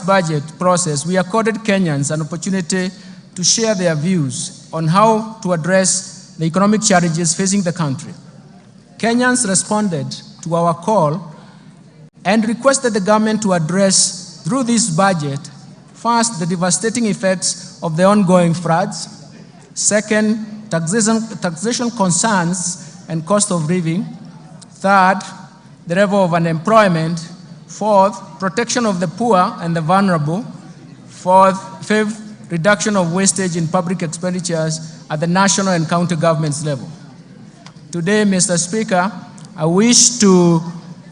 Speaker 14: budget process, we accorded Kenyans an opportunity to share their views on how to address the economic challenges facing the country. Kenyans responded to our call and requested the government to address, through this budget, first, the devastating effects of the ongoing floods; second, taxation concerns and cost of living; third, the level of unemployment; fourth, protection of the poor and the vulnerable; fifth, reduction of wastage in public expenditures at the national and county governments level. Today, Mr. Speaker, I wish to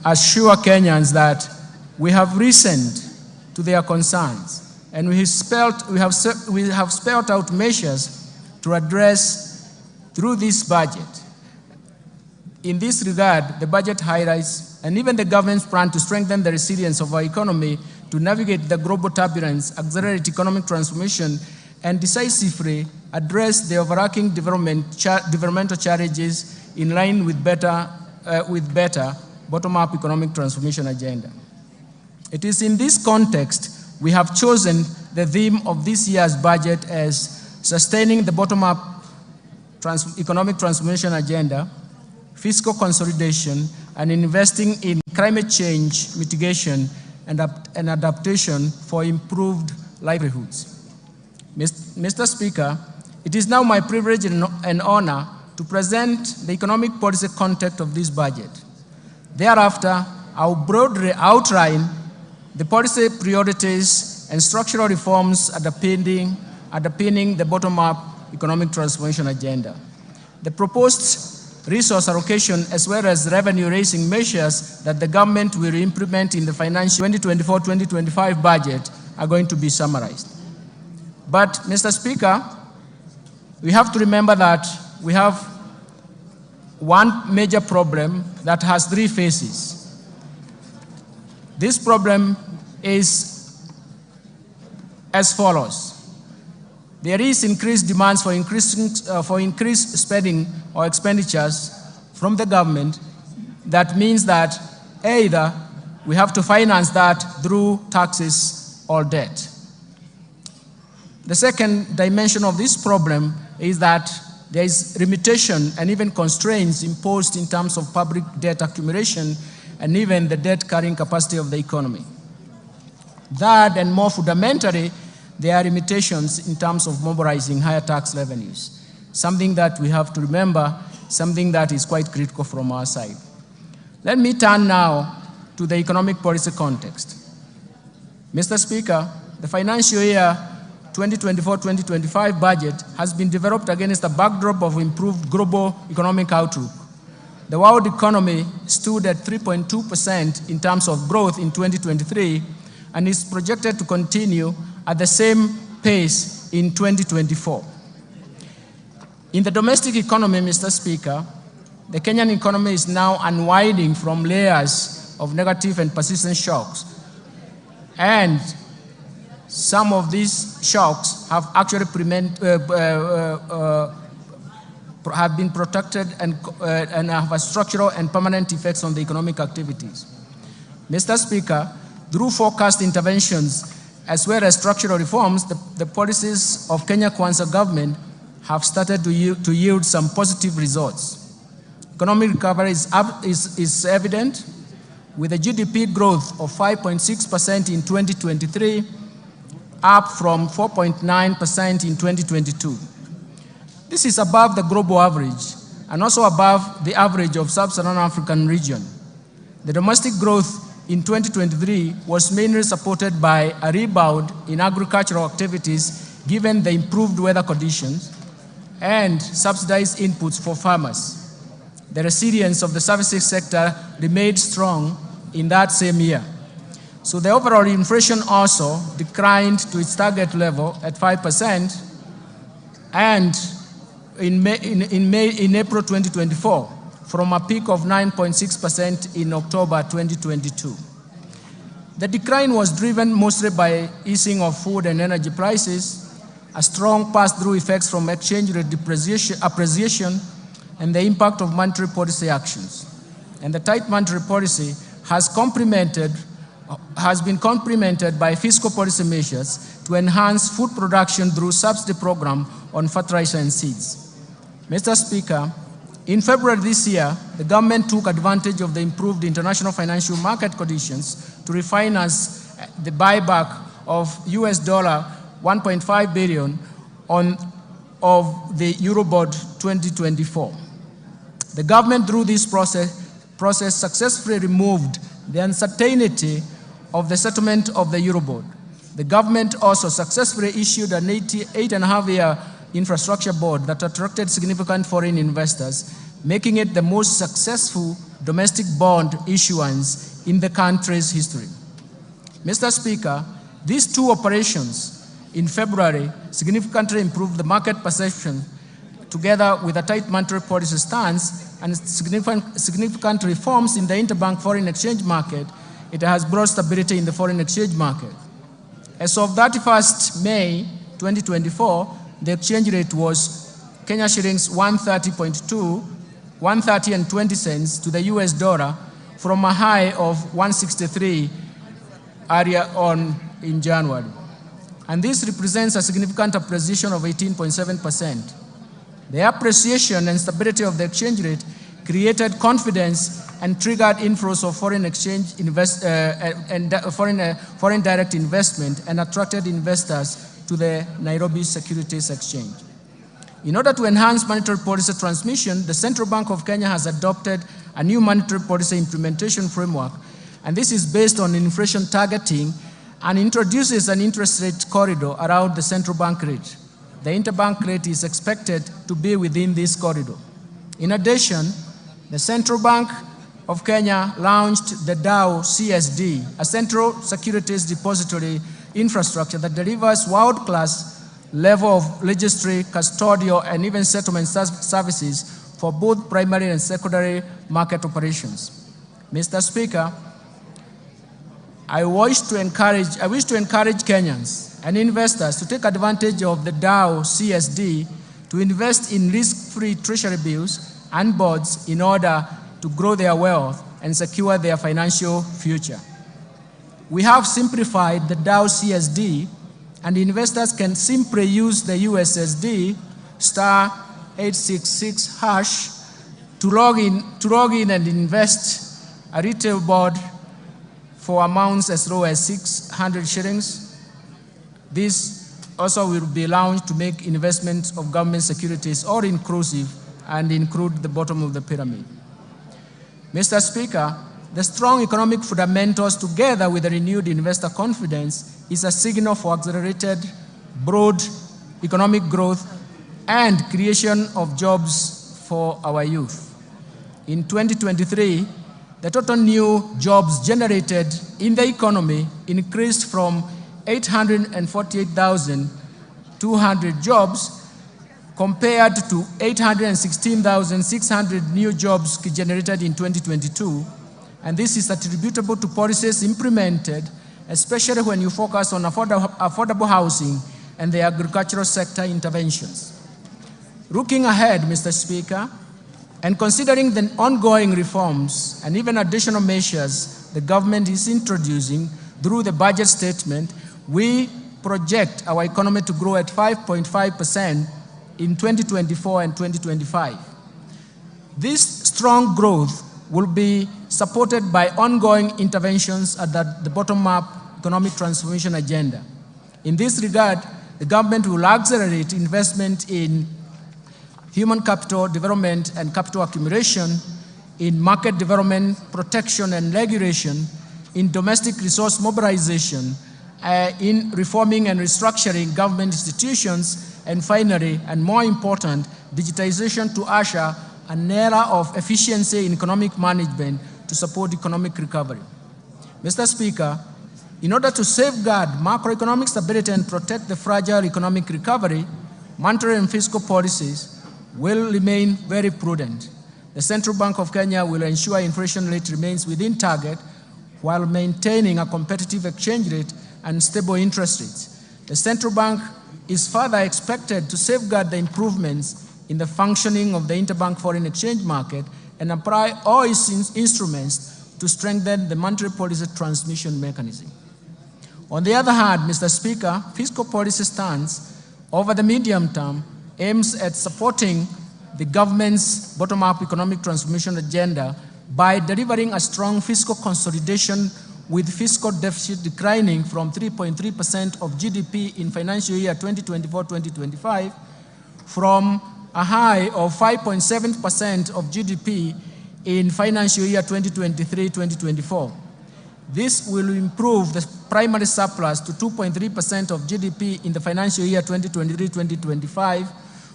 Speaker 14: assure Kenyans that we have listened to their concerns and we have spelled out measures to address through this budget. In this regard, the budget highlights and even the government's plan to strengthen the resilience of our economy to navigate the global turbulence, accelerate economic transformation, and decisively address the overarching developmental challenges in line with better bottom-up economic transformation agenda. It is in this context we have chosen the theme of this year's budget as sustaining the bottom-up economic transformation agenda, fiscal consolidation, and investing in climate change mitigation and adaptation for improved livelihoods. Mr. Speaker, it is now my privilege and honor to present the economic policy context of this budget. Thereafter, I will broadly outline the policy priorities and structural reforms underpinning the bottom-up economic transformation agenda. The proposed resource allocation as well as revenue-raising measures that the government will implement in the financial 2024-2025 budget are going to be summarized. But, Mr. Speaker, we have to remember that we have one major problem that has three phases. This problem is as follows. There is increased demands for increased spending or expenditures from the government. That means that either we have to finance that through taxes or debt. The second dimension of this problem is that there is limitation and even constraints imposed in terms of public debt accumulation and even the debt carrying capacity of the economy. Third, and more fundamentally, there are limitations in terms of mobilizing higher tax revenues, something that we have to remember, something that is quite critical from our side. Let me turn now to the economic policy context. Mr. Speaker, the financial year 2024-2025 budget has been developed against a backdrop of improved global economic outlook. The world economy stood at 3.2% in terms of growth in 2023 and is projected to continue at the same pace in 2024. In the domestic economy, Mr. Speaker, the Kenyan economy is now unwinding from layers of negative and persistent shocks. And some of these shocks have actually have been protected and have a structural and permanent effects on the economic activities. Mr. Speaker, through forecast interventions as well as structural reforms, the policies of Kenya Kwanza government have started to yield some positive results. Economic recovery is evident, with a GDP growth of 5.6% in 2023, up from 4.9% in 2022. This is above the global average and also above the average of sub-Saharan African region. The domestic growth in 2023 was mainly supported by a rebound in agricultural activities given the improved weather conditions and subsidized inputs for farmers. The resilience of the services sector remained strong in that same year. So the overall inflation also declined to its target level at 5%, and in April 2024, from a peak of 9.6% in October 2022. The decline was driven mostly by easing of food and energy prices, a strong pass-through effects from exchange rate appreciation, and the impact of monetary policy actions. And the tight monetary policy has been complemented by fiscal policy measures to enhance food production through subsidy program on fertilizer and seeds. Mr. Speaker, in February this year, the government took advantage of the improved international financial market conditions to refinance the buyback of US $1.5 billion of the Eurobond 2024. The government, through this process successfully removed the uncertainty of the settlement of the Eurobond. The government also successfully issued an 8.5-year infrastructure bond that attracted significant foreign investors, making it the most successful domestic bond issuance in the country's history. Mr. Speaker, these two operations in February significantly improved the market perception, together with a tight monetary policy stance and significant reforms in the interbank foreign exchange market. It has brought stability in the foreign exchange market. As of 31st May 2024, the exchange rate was Kenya shillings 130.20 to the US dollar, from a high of 163 earlier on in January. And this represents a significant appreciation of 18.7%. The appreciation and stability of the exchange rate created confidence and triggered inflows of foreign exchange foreign direct investment, and attracted investors to the Nairobi Securities Exchange. In order to enhance monetary policy transmission, the Central Bank of Kenya has adopted a new monetary policy implementation framework, and this is based on inflation targeting and introduces an interest rate corridor around the central bank rate. The interbank rate is expected to be within this corridor. In addition, the Central Bank of Kenya launched the DAO CSD, a central securities depository infrastructure that delivers world-class level of registry, custodial, and even settlement services for both primary and secondary market operations. Mr. Speaker, I wish to encourage Kenyans and investors to take advantage of the DAO CSD to invest in risk-free treasury bills and bonds in order to grow their wealth and secure their financial future. We have simplified the DAO CSD, and investors can simply use the USSD *866# to log in and invest a retail bond for amounts as low as 600 shillings. This also will be launched to make investments of government securities all inclusive and include the bottom of the pyramid. Mr. Speaker, the strong economic fundamentals, together with the renewed investor confidence, is a signal for accelerated, broad economic growth and creation of jobs for our youth. In 2023, the total new jobs generated in the economy increased from 848,200 jobs compared to 816,600 new jobs generated in 2022. And this is attributable to policies implemented, especially when you focus on affordable housing and the agricultural sector interventions. Looking ahead, Mr. Speaker, and considering the ongoing reforms and even additional measures the government is introducing through the budget statement, we project our economy to grow at 5.5% in 2024 and 2025. This strong growth will be supported by ongoing interventions at the bottom-up economic transformation agenda. In this regard, the government will accelerate investment in human capital development and capital accumulation, in market development, protection and regulation, in domestic resource mobilization, in reforming and restructuring government institutions, and finally, and more important, digitization to usher an era of efficiency in economic management to support economic recovery. Mr. Speaker, in order to safeguard macroeconomic stability and protect the fragile economic recovery, monetary and fiscal policies will remain very prudent. The Central Bank of Kenya will ensure inflation rate remains within target while maintaining a competitive exchange rate and stable interest rates. The Central Bank is further expected to safeguard the improvements in the functioning of the interbank foreign exchange market and apply all its instruments to strengthen the monetary policy transmission mechanism. On the other hand, Mr. Speaker, fiscal policy stance over the medium term aims at supporting the government's bottom-up economic transformation agenda by delivering a strong fiscal consolidation with fiscal deficit declining from 3.3% of GDP in financial year 2024-2025 from a high of 5.7% of GDP in financial year 2023-2024. This will improve the primary surplus to 2.3% of GDP in the financial year 2023-2025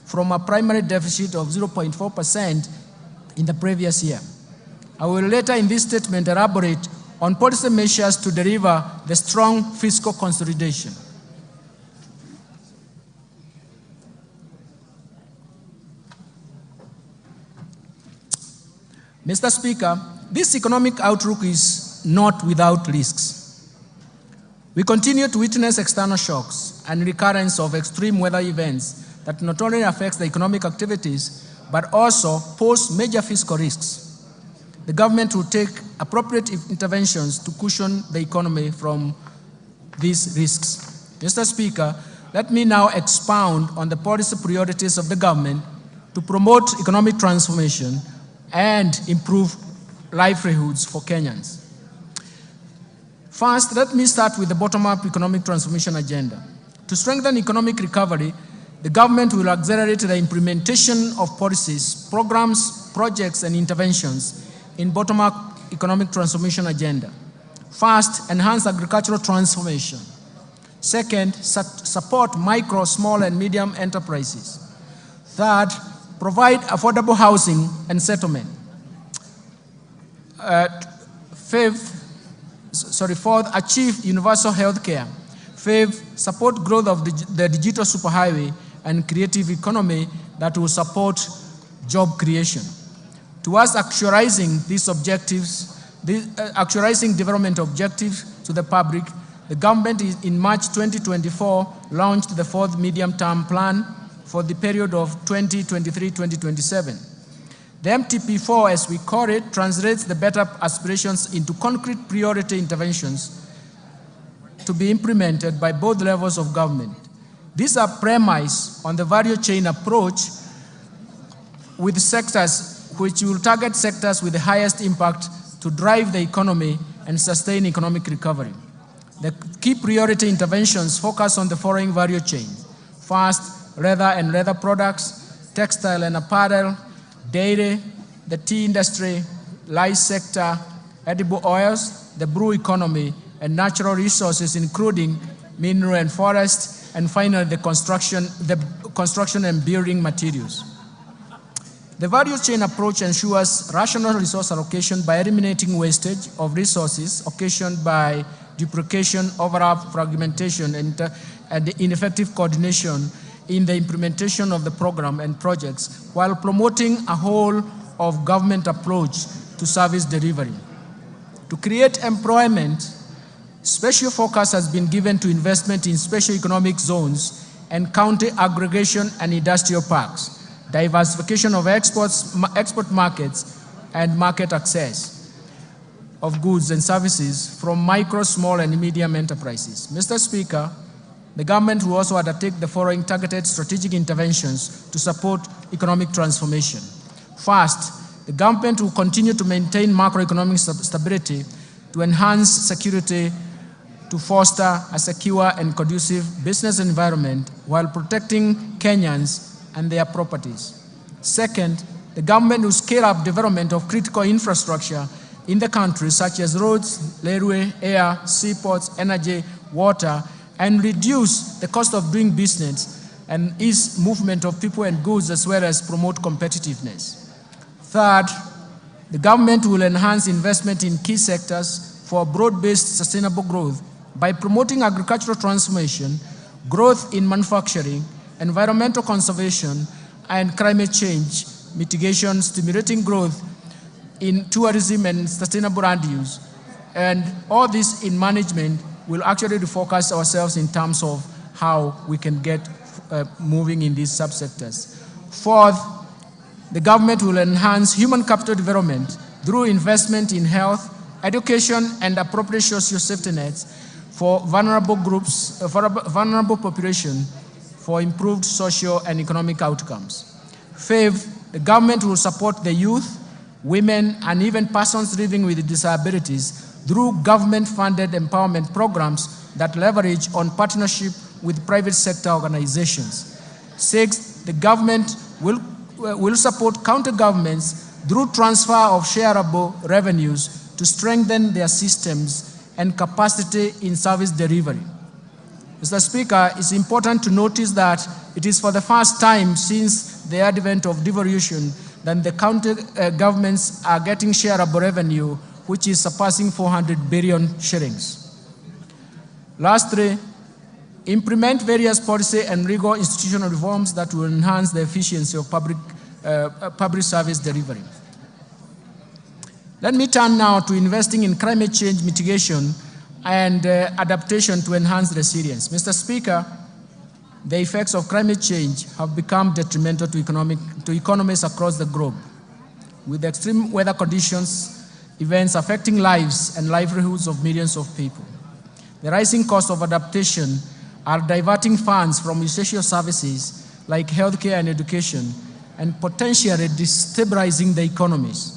Speaker 14: from a primary deficit of 0.4% in the previous year. I will later in this statement elaborate on policy measures to deliver the strong fiscal consolidation. Mr. Speaker, this economic outlook is not without risks. We continue to witness external shocks and recurrence of extreme weather events that not only affects the economic activities, but also pose major fiscal risks. The government will take appropriate interventions to cushion the economy from these risks. Mr. Speaker, let me now expound on the policy priorities of the government to promote economic transformation and improve livelihoods for Kenyans. First, let me start with the bottom-up economic transformation agenda. To strengthen economic recovery, the government will accelerate the implementation of policies, programs, projects, and interventions in bottom-up economic transformation agenda. First, enhance agricultural transformation. Second, support micro, small, and medium enterprises. Third, provide affordable housing and settlement. Fourth, achieve universal health care. Fifth, support growth of the digital superhighway and creative economy that will support job creation. Towards actualizing these objectives, actualizing development objectives to the public, the government in March 2024 launched the fourth medium-term plan for the period of 2023-2027. The MTP4, as we call it, translates the better aspirations into concrete priority interventions to be implemented by both levels of government. These are premised on the value chain approach with sectors which will target sectors with the highest impact to drive the economy and sustain economic recovery. The key priority interventions focus on the following value chains. First, leather and leather products, textile and apparel, dairy, the tea industry, rice sector, edible oils, the brew economy, and natural resources including mineral and forest, and finally the construction and building materials. The value chain approach ensures rational resource allocation by eliminating wastage of resources occasioned by duplication, overlap, fragmentation, and ineffective coordination in the implementation of the program and projects, while promoting a whole of government approach to service delivery. To create employment, special focus has been given to investment in special economic zones and county aggregation and industrial parks, diversification of export markets, and market access of goods and services from micro, small, and medium enterprises. Mr. Speaker, the government will also undertake the following targeted strategic interventions to support economic transformation. First, the government will continue to maintain macroeconomic stability to enhance security, to foster a secure and conducive business environment while protecting Kenyans and their properties. Second, the government will scale up development of critical infrastructure in the country, such as roads, railway, air, seaports, energy, water, and reduce the cost of doing business and ease movement of people and goods, as well as promote competitiveness. Third, the government will enhance investment in key sectors for broad-based sustainable growth by promoting agricultural transformation, growth in manufacturing, environmental conservation, and climate change mitigation, stimulating growth in tourism and sustainable land use. And all this in management will actually refocus ourselves in terms of how we can get moving in these subsectors. Fourth, the government will enhance human capital development through investment in health, education, and appropriate social safety nets for vulnerable groups, vulnerable population, for improved social and economic outcomes. Fifth, the government will support the youth, women, and even persons living with disabilities through government-funded empowerment programs that leverage on partnership with private sector organizations. Sixth, the government will support county governments through transfer of shareable revenues to strengthen their systems and capacity in service delivery. Mr. Speaker, it's important to notice that it is for the first time since the advent of devolution that the county governments are getting shareable revenue, which is surpassing 400 billion shillings. Lastly, implement various policy and legal institutional reforms that will enhance the efficiency of public service delivery. Let me turn now to investing in climate change mitigation and adaptation to enhance resilience. Mr. Speaker, the effects of climate change have become detrimental to economies across the globe, with extreme weather conditions, events affecting lives and livelihoods of millions of people. The rising cost of adaptation are diverting funds from essential services like healthcare and education, and potentially destabilizing the economies.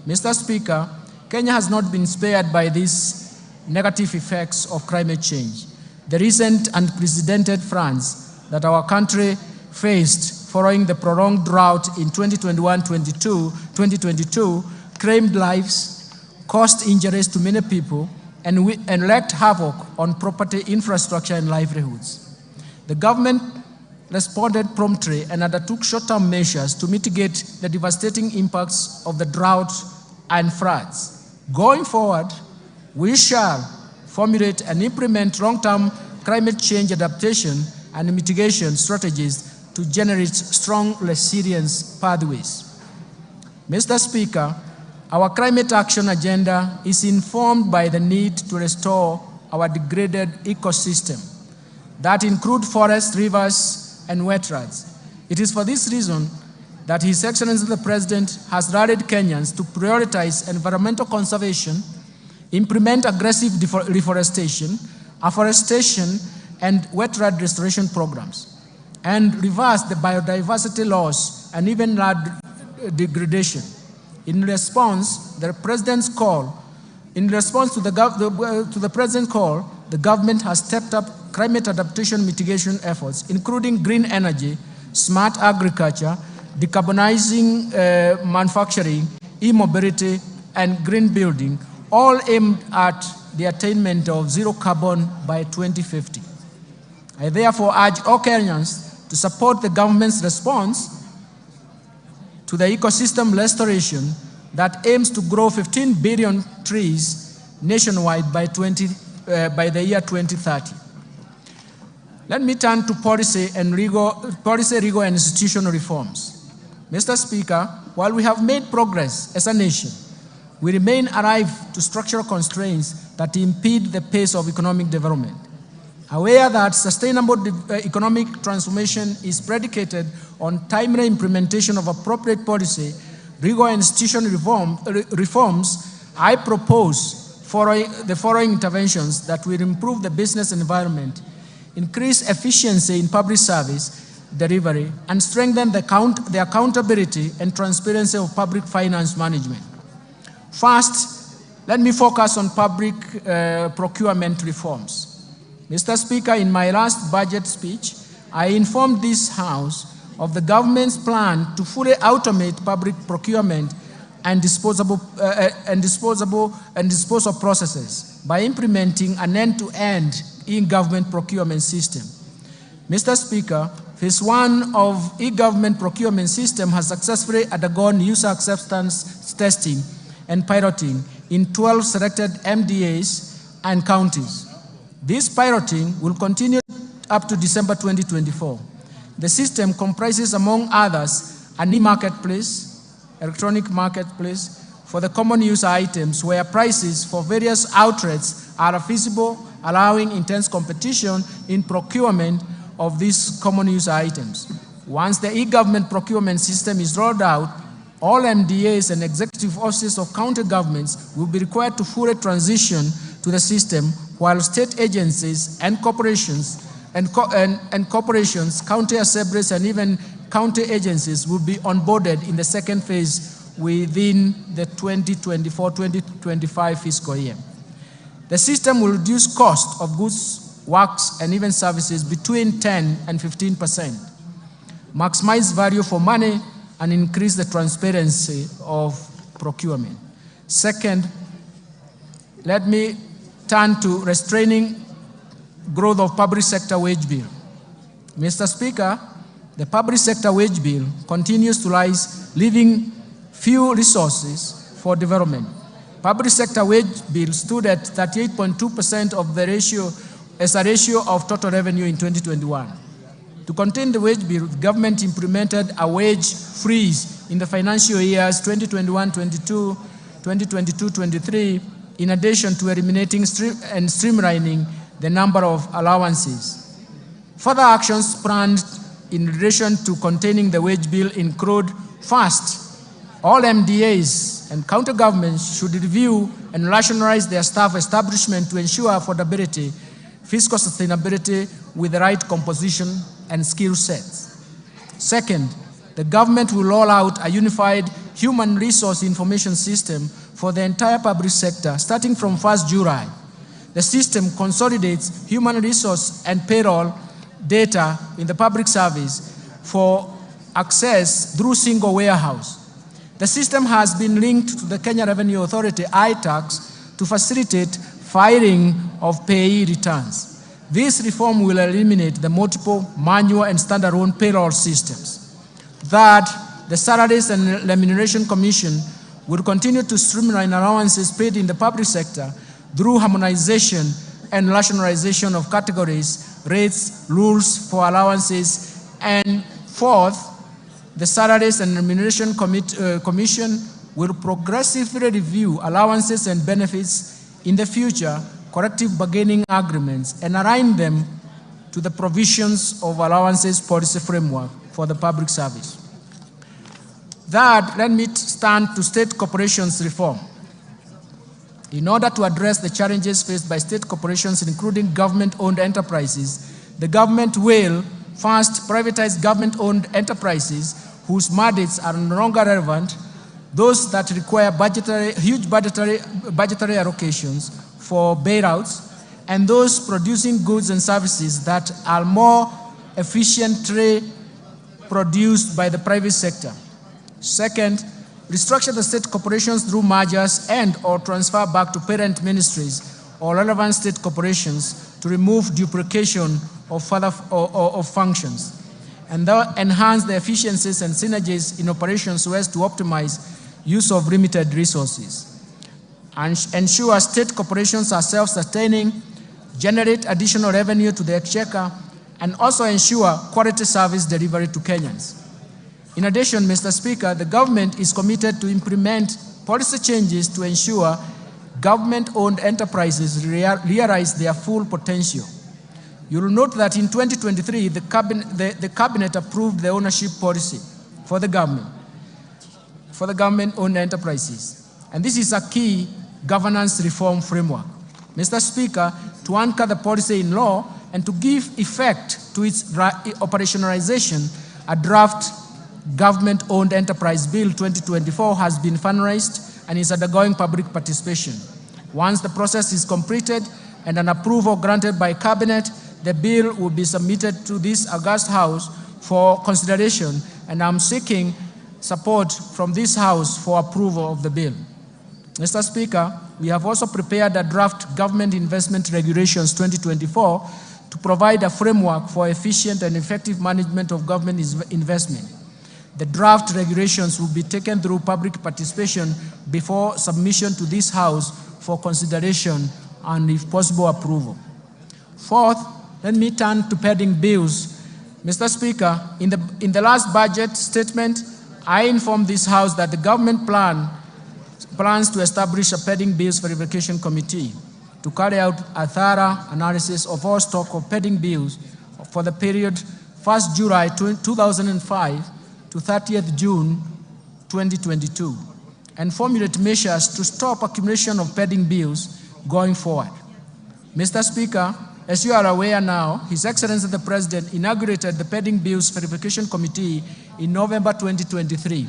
Speaker 14: Mr. Speaker, Kenya has not been spared by these negative effects of climate change. The recent unprecedented floods that our country faced following the prolonged drought in 2021-2022 claimed lives, caused injuries to many people, and wreaked havoc on property, infrastructure, and livelihoods. The government responded promptly and undertook short-term measures to mitigate the devastating impacts of the drought and floods. Going forward, we shall formulate and implement long-term climate change adaptation and mitigation strategies to generate strong resilience pathways. Mr. Speaker, our climate action agenda is informed by the need to restore our degraded ecosystem that include forests, rivers, and wetlands. It is for this reason that His Excellency the President has rallied Kenyans to prioritize environmental conservation, implement aggressive reforestation, afforestation, and wetland restoration programs, and reverse the biodiversity loss and even land degradation. In response to the President's call, the government has stepped up climate adaptation mitigation efforts, including green energy, smart agriculture, decarbonizing manufacturing, e-mobility, and green building, all aimed at the attainment of zero carbon by 2050. I therefore urge all Kenyans to support the government's response to the ecosystem restoration that aims to grow 15 billion trees nationwide by the year 2030. Let me turn to policy, legal, and institutional reforms. Mr. Speaker, while we have made progress as a nation, we remain alive to structural constraints that impede the pace of economic development. Aware that sustainable economic transformation is predicated on timely implementation of appropriate policy, legal, and institutional reforms, I propose the following interventions that will improve the business environment, increase efficiency in public service delivery, and strengthen the accountability and transparency of public finance management. First, let me focus on public procurement reforms. Mr. Speaker, in my last budget speech, I informed this House of the government's plan to fully automate public procurement and disposal processes by implementing an end-to-end e-government procurement system. Mr. Speaker, phase 1 of e-government procurement system has successfully undergone user acceptance testing and piloting in 12 selected MDAs and counties. This piloting will continue up to December 2024. The system comprises, among others, an e-marketplace, electronic marketplace for the common use items where prices for various outlets are feasible, allowing intense competition in procurement of these common use items. Once the e-government procurement system is rolled out, all MDAs and executive offices of county governments will be required to fully transition to the system, while state agencies and corporations, county assemblies, and even county agencies will be onboarded in the second phase within the 2024-2025 fiscal year. The system will reduce cost of goods, works, and even services between 10 and 15%, maximize value for money, and increase the transparency of procurement. Second, let me turn to restraining growth of public sector wage bill. Mr. Speaker, the public sector wage bill continues to rise, leaving few resources for development. Public sector wage bill stood at 38.2% of the ratio as a ratio of total revenue in 2021. To contain the wage bill, the government implemented a wage freeze in the financial years 2021-22, 2022-23, in addition to eliminating and streamlining the number of allowances. Further actions planned in relation to containing the wage bill include: first, all MDAs and county governments should review and rationalize their staff establishment to ensure affordability, fiscal sustainability with the right composition and skill sets. Second, the government will roll out a unified human resource information system for the entire public sector starting from 1st July. The system consolidates human resource and payroll data in the public service for access through single warehouse. The system has been linked to the Kenya Revenue Authority iTax to facilitate filing of payee returns. This reform will eliminate the multiple manual and standalone payroll systems. Third, the Salaries and Remuneration Commission will continue to streamline allowances paid in the public sector through harmonization and rationalization of categories, rates, rules for allowances. And fourth, the Salaries and Remuneration Commission will progressively review allowances and benefits in the future, collective bargaining agreements, and align them to the provisions of allowances policy framework for the public service. Third, let me turn to state corporations reform. In order to address the challenges faced by state corporations, including government-owned enterprises, the government will first privatize government-owned enterprises whose mandates are no longer relevant, those that require huge budgetary allocations for bailouts, and those producing goods and services that are more efficiently produced by the private sector. Second, restructure the state corporations through mergers and or transfer back to parent ministries or relevant state corporations to remove duplication of functions, and enhance the efficiencies and synergies in operations so as to optimize use of limited resources. And ensure state corporations are self-sustaining, generate additional revenue to the exchequer, and also ensure quality service delivery to Kenyans. In addition, Mr. Speaker, the government is committed to implement policy changes to ensure government-owned enterprises realize their full potential. You will note that in 2023, the cabinet approved the ownership policy for the government-owned enterprises. And this is a key governance reform framework. Mr. Speaker, to anchor the policy in law and to give effect to its operationalization, a draft Government-Owned Enterprise Bill 2024 has been finalized and is undergoing public participation. Once the process is completed and an approval granted by Cabinet, the bill will be submitted to this august House for consideration, and I'm seeking support from this House for approval of the bill. Mr. Speaker, we have also prepared a draft Government Investment Regulations 2024 to provide a framework for efficient and effective management of government investment. The draft regulations will be taken through public participation before submission to this House for consideration and, if possible, approval. Fourth, let me turn to pending bills. Mr. Speaker, in the last budget statement, I inform this House that the government plans to establish a pending bills verification committee to carry out a thorough analysis of all stock of pending bills for the period 1st July 2005 to 30th June 2022 and formulate measures to stop accumulation of pending bills going forward. Mr. Speaker, as you are aware now, His Excellency the President inaugurated the pending bills verification committee in November 2023.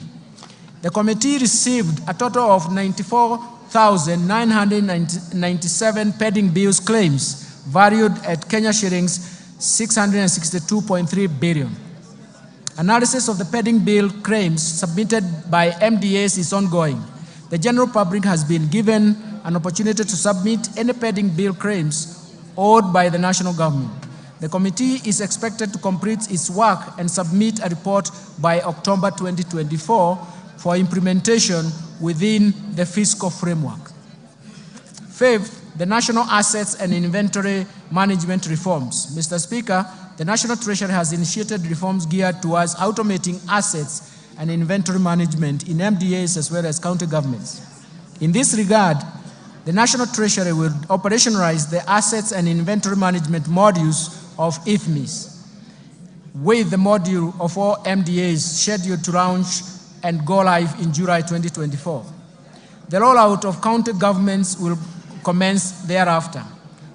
Speaker 14: The committee received a total of 94,997 pending bills claims valued at Kenya shillings 662.3 billion. Analysis of the pending bill claims submitted by MDAs is ongoing. The general public has been given an opportunity to submit any pending bill claims owed by the national government. The committee is expected to complete its work and submit a report by October 2024 for implementation within the fiscal framework. Fifth, the national assets and inventory management reforms. Mr. Speaker, the National Treasury has initiated reforms geared towards automating assets and inventory management in MDAs as well as county governments. In this regard, the National Treasury will operationalize the assets and inventory management modules of IFMIS, with the module of all MDAs scheduled to launch and go live in July 2024. The rollout of county governments will commence thereafter.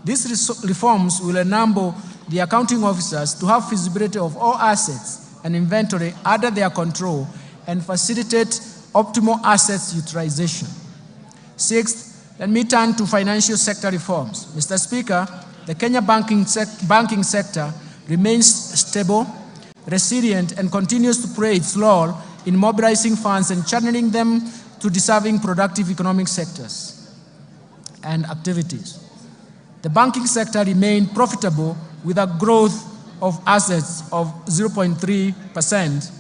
Speaker 14: These reforms will enable the accounting officers to have feasibility of all assets and inventory under their control and facilitate optimal assets utilization. Sixth, let me turn to financial sector reforms. Mr. Speaker, the Kenya banking sector remains stable, resilient, and continues to play its role in mobilizing funds and channeling them to deserving productive economic sectors and activities. The banking sector remained profitable with a growth of assets of 0.3%.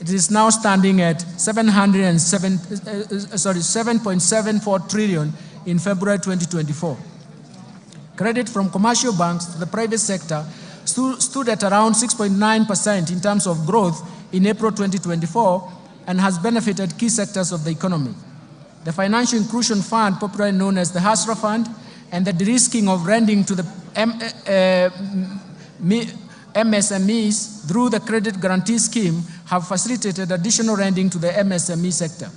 Speaker 14: It is now standing at 7.74 trillion in February 2024. Credit from commercial banks to the private sector stood at around 6.9% in terms of growth in April 2024 and has benefited key sectors of the economy. The Financial Inclusion Fund, popularly known as the HASRA Fund, and the de-risking of lending to the MSMEs through the Credit Guarantee Scheme have facilitated additional lending to the MSME sector.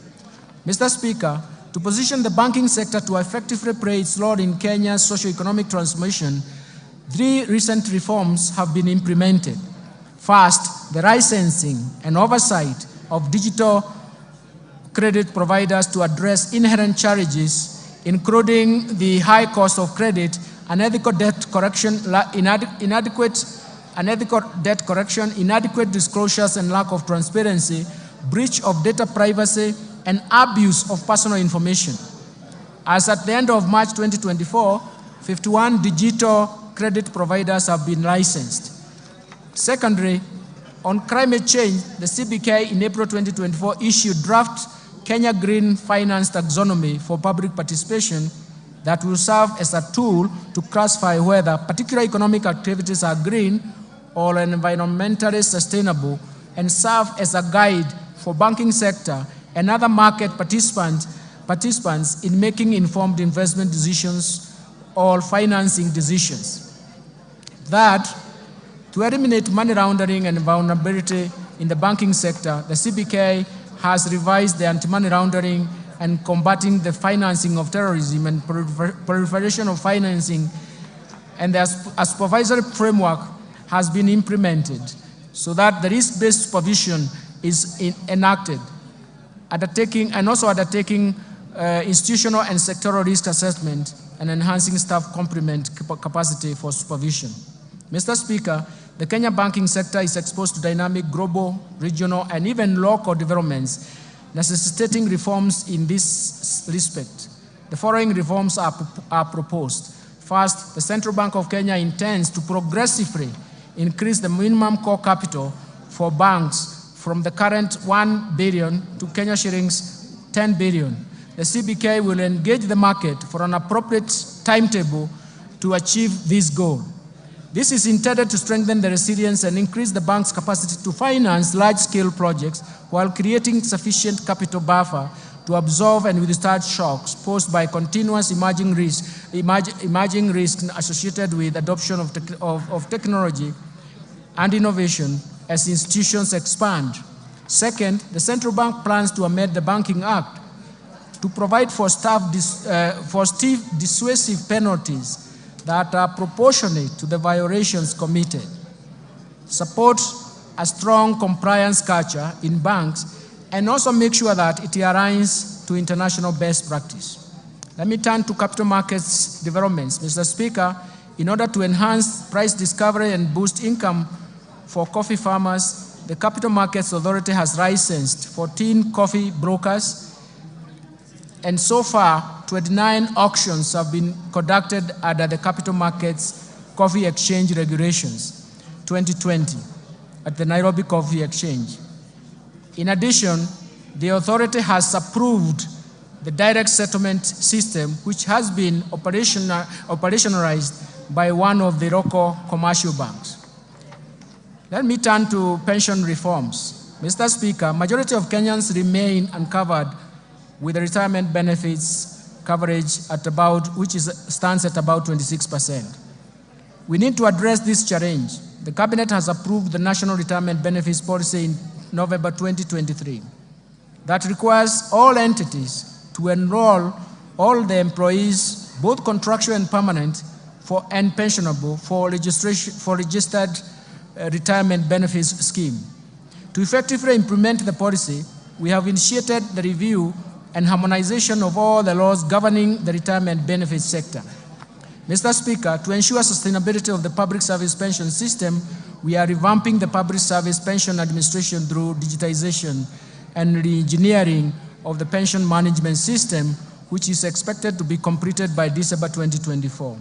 Speaker 14: Mr. Speaker, to position the banking sector to effectively play its role in Kenya's socio-economic transformation, 3 recent reforms have been implemented. First, the licensing and oversight of digital credit providers to address inherent challenges, including the high cost of credit, unethical debt collection, inadequate disclosures and lack of transparency, breach of data privacy, and abuse of personal information. As at the end of March 2024, 51 digital credit providers have been licensed. Secondly, on climate change, the CBK in April 2024 issued draft Kenya Green Finance Taxonomy for public participation that will serve as a tool to classify whether particular economic activities are green or environmentally sustainable and serve as a guide for banking sector and other market participants in making informed investment decisions or financing decisions. Third, to eliminate money laundering and vulnerability in the banking sector, the CBK has revised the anti-money laundering and combating the financing of terrorism and proliferation of financing, and the supervisory framework has been implemented so that the risk-based supervision is enacted, undertaking institutional and sectoral risk assessment and enhancing staff complement capacity for supervision. Mr. Speaker, the Kenya banking sector is exposed to dynamic global, regional, and even local developments, necessitating reforms in this respect. The following reforms are proposed. First, the Central Bank of Kenya intends to progressively increase the minimum core capital for banks from the current 1 billion to Kenya shillings 10 billion. The CBK will engage the market for an appropriate timetable to achieve this goal. This is intended to strengthen the resilience and increase the bank's capacity to finance large-scale projects while creating sufficient capital buffer to absorb and withstand shocks posed by continuous emerging risks associated with adoption of technology and innovation as institutions expand. Second, the central bank plans to amend the Banking Act to provide for stiff dissuasive penalties that are proportionate to the violations committed, support a strong compliance culture in banks, and also make sure that it aligns to international best practice. Let me turn to capital markets developments. Mr. Speaker, in order to enhance price discovery and boost income for coffee farmers, the Capital Markets Authority has licensed 14 coffee brokers, and so far, 29 auctions have been conducted under the Capital Markets Coffee Exchange Regulations 2020 at the Nairobi Coffee Exchange. In addition, the authority has approved the direct settlement system, which has been operationalized by one of the local commercial banks. Let me turn to pension reforms. Mr. Speaker, majority of Kenyans remain uncovered with the retirement benefits coverage at stands at about 26%. We need to address this challenge. The Cabinet has approved the National Retirement Benefits Policy in November 2023 that requires all entities to enroll all the employees, both contractual and permanent, and pensionable for registered retirement benefits scheme. To effectively implement the policy, we have initiated the review and harmonization of all the laws governing the retirement benefits sector. Mr. Speaker, to ensure sustainability of the public service pension system, we are revamping the public service pension administration through digitization and re-engineering of the pension management system, which is expected to be completed by December 2024.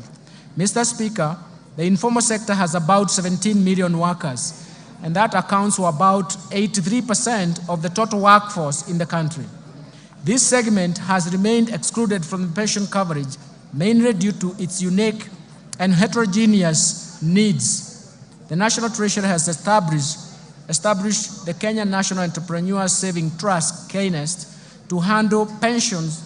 Speaker 14: Mr. Speaker, the informal sector has about 17 million workers, and that accounts for about 83% of the total workforce in the country. This segment has remained excluded from the pension coverage, mainly due to its unique and heterogeneous needs. The National Treasury has established the Kenya National Entrepreneur Saving Trust, KNEST, to handle pensions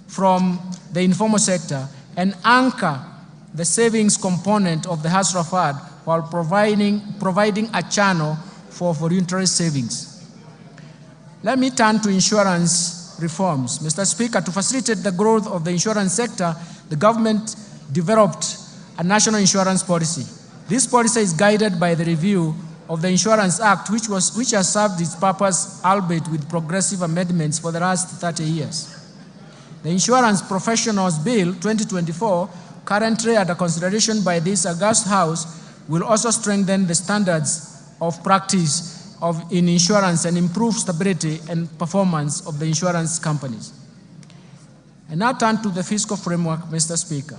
Speaker 14: from the informal sector and anchor the savings component of the hustler fund while providing a channel for voluntary savings. Let me turn to insurance reforms. Mr. Speaker, to facilitate the growth of the insurance sector, the government developed a national insurance policy. This policy is guided by the review of the Insurance Act, which has served its purpose, albeit with progressive amendments, for the last 30 years. The Insurance Professionals Bill 2024, currently under consideration by this august House, will also strengthen the standards of practice in insurance and improve stability and performance of the insurance companies. I now turn to the fiscal framework, Mr. Speaker.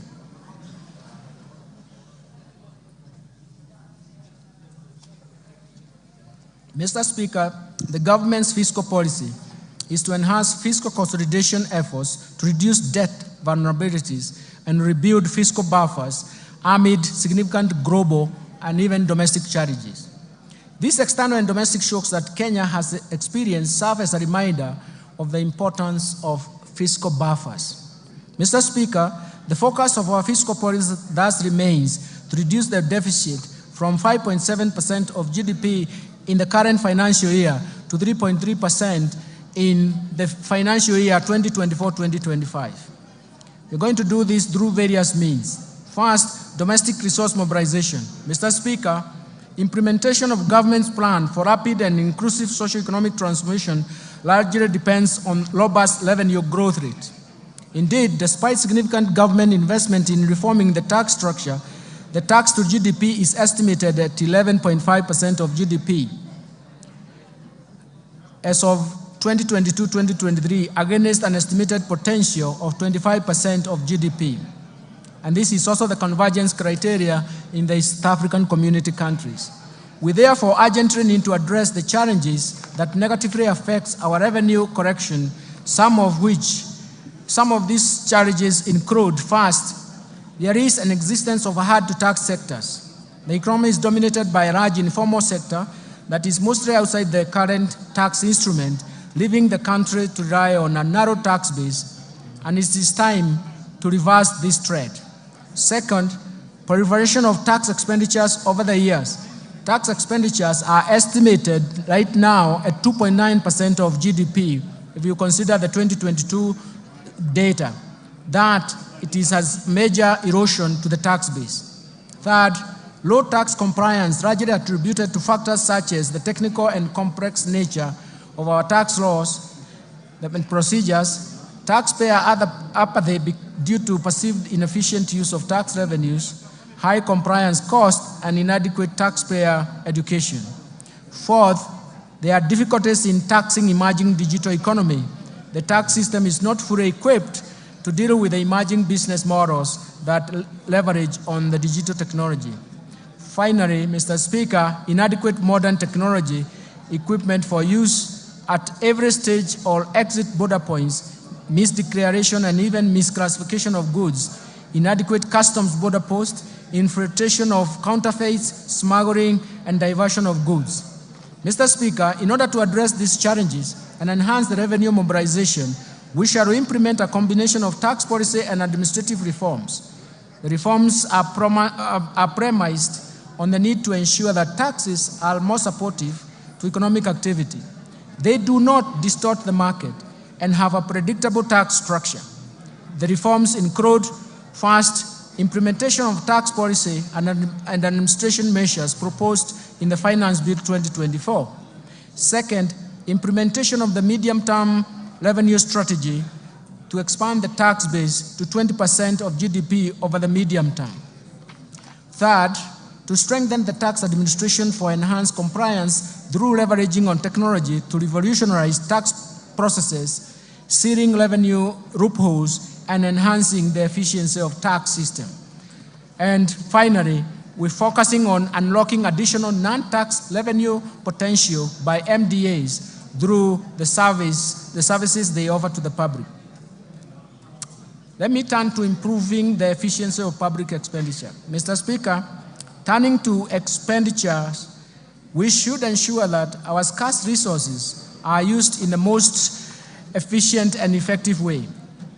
Speaker 14: Mr. Speaker, the government's fiscal policy is to enhance fiscal consolidation efforts to reduce debt vulnerabilities and rebuild fiscal buffers amid significant global and even domestic challenges. These external and domestic shocks that Kenya has experienced serve as a reminder of the importance of fiscal buffers. Mr. Speaker, the focus of our fiscal policy thus remains to reduce the deficit from 5.7% of GDP in the current financial year to 3.3% in the financial year 2024-2025. We're going to do this through various means. First, domestic resource mobilization. Mr. Speaker, implementation of government's plan for rapid and inclusive socio-economic transformation largely depends on robust revenue growth rate. Indeed, despite significant government investment in reforming the tax structure, the tax to GDP is estimated at 11.5% of GDP as of 2022-2023, against an estimated potential of 25% of GDP. And this is also the convergence criteria in the East African community countries. We therefore urgently need to address the challenges that negatively affects our revenue correction, some of these challenges include: first, there is an existence of hard-to-tax sectors. The economy is dominated by a large informal sector that is mostly outside the current tax instrument, leaving the country to rely on a narrow tax base, and it is time to reverse this trend. Second, proliferation of tax expenditures over the years. Tax expenditures are estimated right now at 2.9% of GDP if you consider the 2022 data. That it has major erosion to the tax base. Third, low tax compliance largely attributed to factors such as the technical and complex nature of our tax laws and procedures, taxpayer apathy due to perceived inefficient use of tax revenues, high compliance costs, and inadequate taxpayer education. Fourth, there are difficulties in taxing emerging digital economy. The tax system is not fully equipped to deal with the emerging business models that leverage on the digital technology. Finally, Mr. Speaker, inadequate modern technology equipment for use at every stage or exit border points, misdeclaration and even misclassification of goods, inadequate customs border posts, infiltration of counterfeits, smuggling, and diversion of goods. Mr. Speaker, in order to address these challenges and enhance the revenue mobilization, we shall implement a combination of tax policy and administrative reforms. The reforms are premised on the need to ensure that taxes are more supportive to economic activity. They do not distort the market and have a predictable tax structure. The reforms include, first, implementation of tax policy and administration measures proposed in the Finance Bill 2024. Second, implementation of the medium-term revenue strategy to expand the tax base to 20% of GDP over the medium term. Third, to strengthen the tax administration for enhanced compliance through leveraging on technology to revolutionize tax processes, sealing revenue loopholes, and enhancing the efficiency of tax system. And finally, we're focusing on unlocking additional non-tax revenue potential by MDAs through the services they offer to the public. Let me turn to improving the efficiency of public expenditure. Mr. Speaker, turning to expenditures, we should ensure that our scarce resources are used in the most efficient and effective way.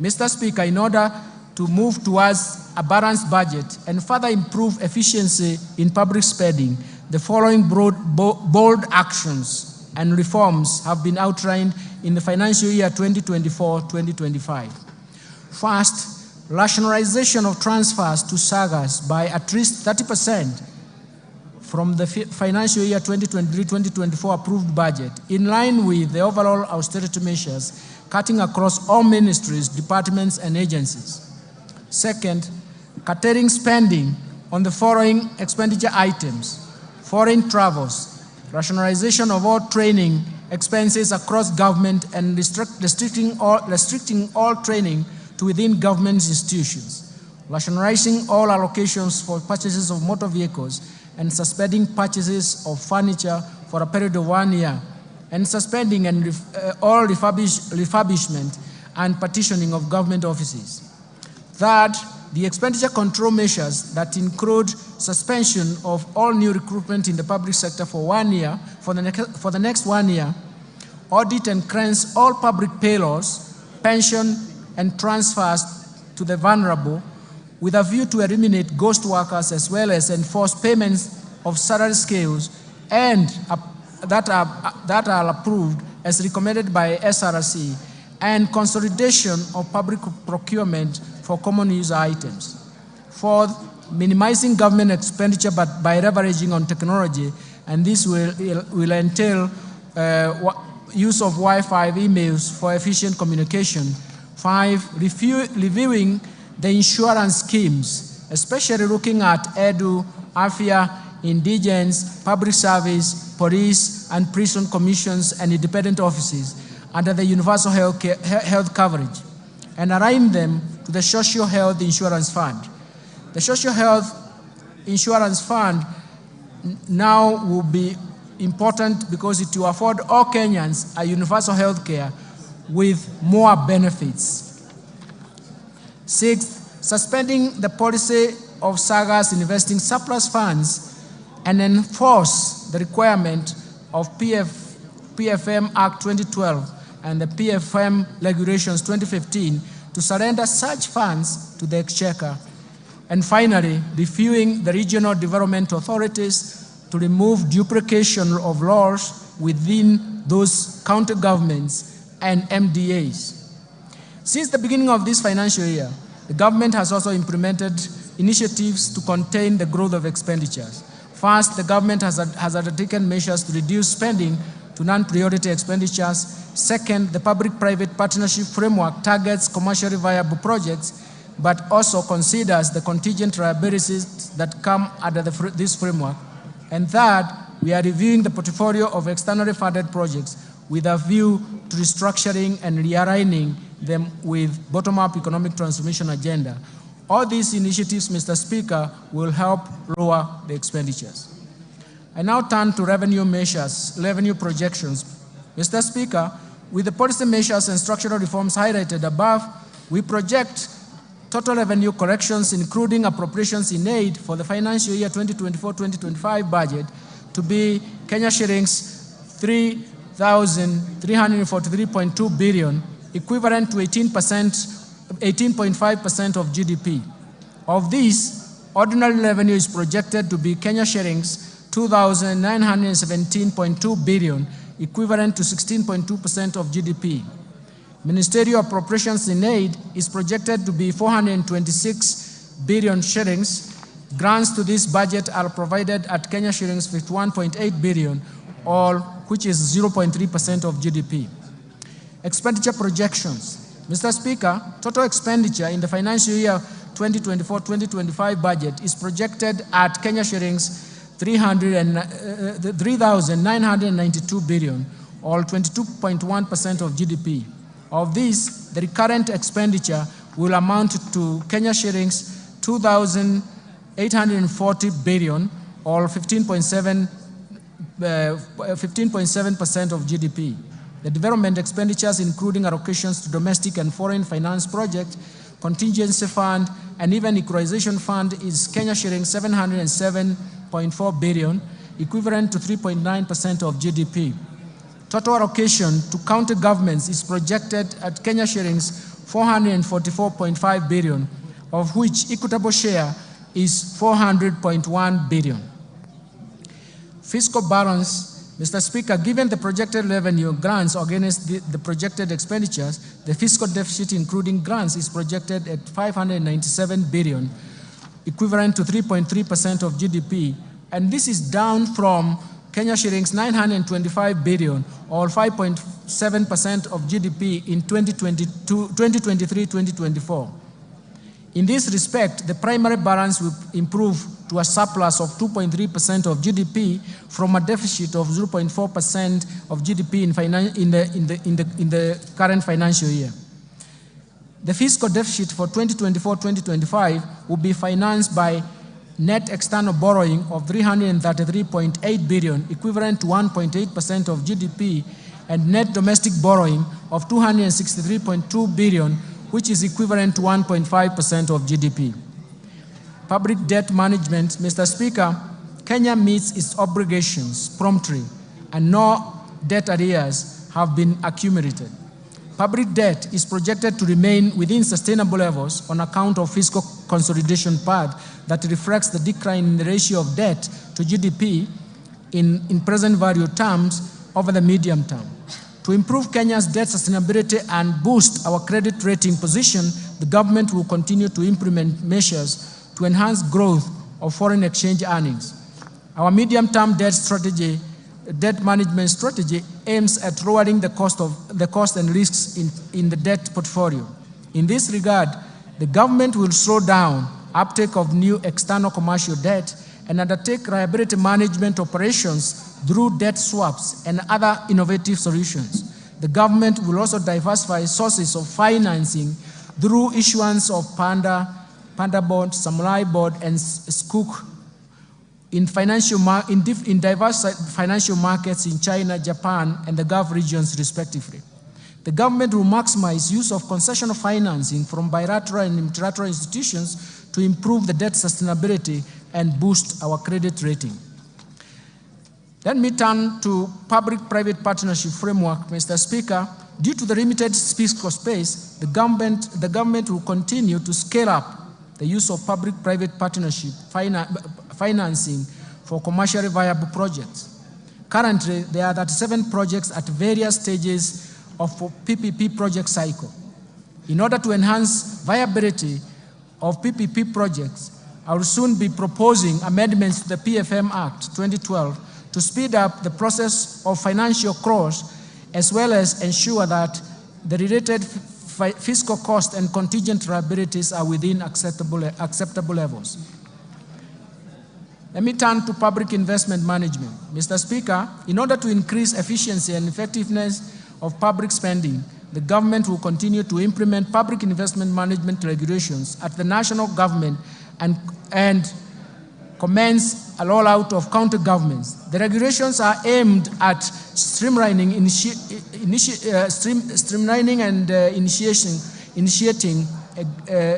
Speaker 14: Mr. Speaker, in order to move towards a balanced budget and further improve efficiency in public spending, the following bold actions and reforms have been outlined in the financial year 2024-2025. First, rationalization of transfers to SAGAs by at least 30% from the financial year 2023-2024 approved budget, in line with the overall austerity measures cutting across all ministries, departments, and agencies. Second, curtailing spending on the following expenditure items: foreign travels, rationalization of all training expenses across government, and restricting all training to within government institutions, rationalizing all allocations for purchases of motor vehicles, and suspending purchases of furniture for a period of 1 year, and suspending all refurbishment and partitioning of government offices. Third, the expenditure control measures that include suspension of all new recruitment in the public sector for 1 year, for the next 1 year, audit and cleanse all public payrolls, pension, and transfers to the vulnerable, with a view to eliminate ghost workers as well as enforce payments of salary scales and that are approved as recommended by SRC, and consolidation of public procurement for common user items. Fourth, minimizing government expenditure but by leveraging on technology, and this will entail use of Wi-Fi emails for efficient communication. 5, reviewing the insurance schemes, especially looking at EDU, AFIA, indigence, public service, police, and prison commissions and independent offices under the universal health coverage, and align them to the Social Health Insurance Fund. The Social Health Insurance Fund now will be important because it will afford all Kenyans a universal health care with more benefits. 6, suspending the policy of SAGAs investing surplus funds and enforce the requirement of PFM Act 2012 and the PFM Regulations 2015 to surrender such funds to the Exchequer. And finally, reviewing the regional development authorities to remove duplication of laws within those county governments and MDAs. Since the beginning of this financial year, the government has also implemented initiatives to contain the growth of expenditures. First, the government has undertaken measures to reduce spending to non-priority expenditures. Second, the public-private partnership framework targets commercially viable projects, but also considers the contingent liabilities that come under this framework. And third, we are reviewing the portfolio of externally funded projects with a view to restructuring and realigning them with bottom-up economic transformation agenda. All these initiatives, Mr. Speaker, will help lower the expenditures. I now turn to revenue measures, revenue projections. Mr. Speaker, with the policy measures and structural reforms highlighted above, we project total revenue corrections, including appropriations in aid for the financial year 2024-2025 budget to be Kenya shillings 3,343.2 billion, equivalent to 18.5% of GDP. Of these, ordinary revenue is projected to be Kenya shillings 2,917.2 billion, equivalent to 16.2% of GDP. Ministerial appropriations in aid is projected to be 426 billion shillings. Grants to this budget are provided at Kenya shillings 51.8 billion, all which is 0.3% of GDP. Expenditure projections. Mr. Speaker, total expenditure in the financial year 2024-2025 budget is projected at Kenya shillings 3,992 billion, or 22.1% of GDP. Of this, the recurrent expenditure will amount to Kenya shillings 2,840 billion, or 15.7% of GDP. The development expenditures, including allocations to domestic and foreign finance projects, contingency fund, and even equalization fund, is Kenya shillings 707.4 billion, equivalent to 3.9% of GDP. Total allocation to county governments is projected at Kenya shillings 444.5 billion, of which equitable share is 400.1 billion. Fiscal balance. Mr. Speaker, given the projected revenue grants against the projected expenditures, the fiscal deficit including grants is projected at 597 billion, equivalent to 3.3% of GDP, and this is down from Kenya shillings 925 billion, or 5.7% of GDP in 2023-2024. In this respect, the primary balance will improve to a surplus of 2.3% of GDP from a deficit of 0.4% of GDP in the current financial year. The fiscal deficit for 2024-2025 will be financed by net external borrowing of 333.8 billion, equivalent to 1.8% of GDP, and net domestic borrowing of 263.2 billion, which is equivalent to 1.5% of GDP. Public debt management. Mr. Speaker, Kenya meets its obligations promptly, and no debt arrears have been accumulated. Public debt is projected to remain within sustainable levels on account of fiscal consolidation path that reflects the decline in the ratio of debt to GDP in present value terms over the medium term. To improve Kenya's debt sustainability and boost our credit rating position, the government will continue to implement measures to enhance growth of foreign exchange earnings. Our medium-term debt management strategy aims at lowering the cost and risks in the debt portfolio. In this regard, the government will slow down uptake of new external commercial debt and undertake liability management operations through debt swaps and other innovative solutions. The government will also diversify sources of financing through issuance of Panda Board, Samurai Board, and Skook in diverse financial markets in China, Japan, and the Gulf regions respectively. The government will maximize use of concessional financing from bilateral and multilateral institutions to improve the debt sustainability and boost our credit rating. Let me turn to public-private partnership framework, Mr. Speaker. Due to the limited fiscal space, the government will continue to scale up the use of public-private partnership financing for commercially viable projects. Currently, there are 37 projects at various stages of PPP project cycle. In order to enhance viability of PPP projects, I will soon be proposing amendments to the PFM Act 2012 to speed up the process of financial close, as well as ensure that the related fiscal cost and contingent liabilities are within acceptable levels. Let me turn to public investment management. Mr. Speaker, in order to increase efficiency and effectiveness of public spending, the government will continue to implement public investment management regulations at the national government and commence a rollout of county governments. The regulations are aimed at streamlining and initiating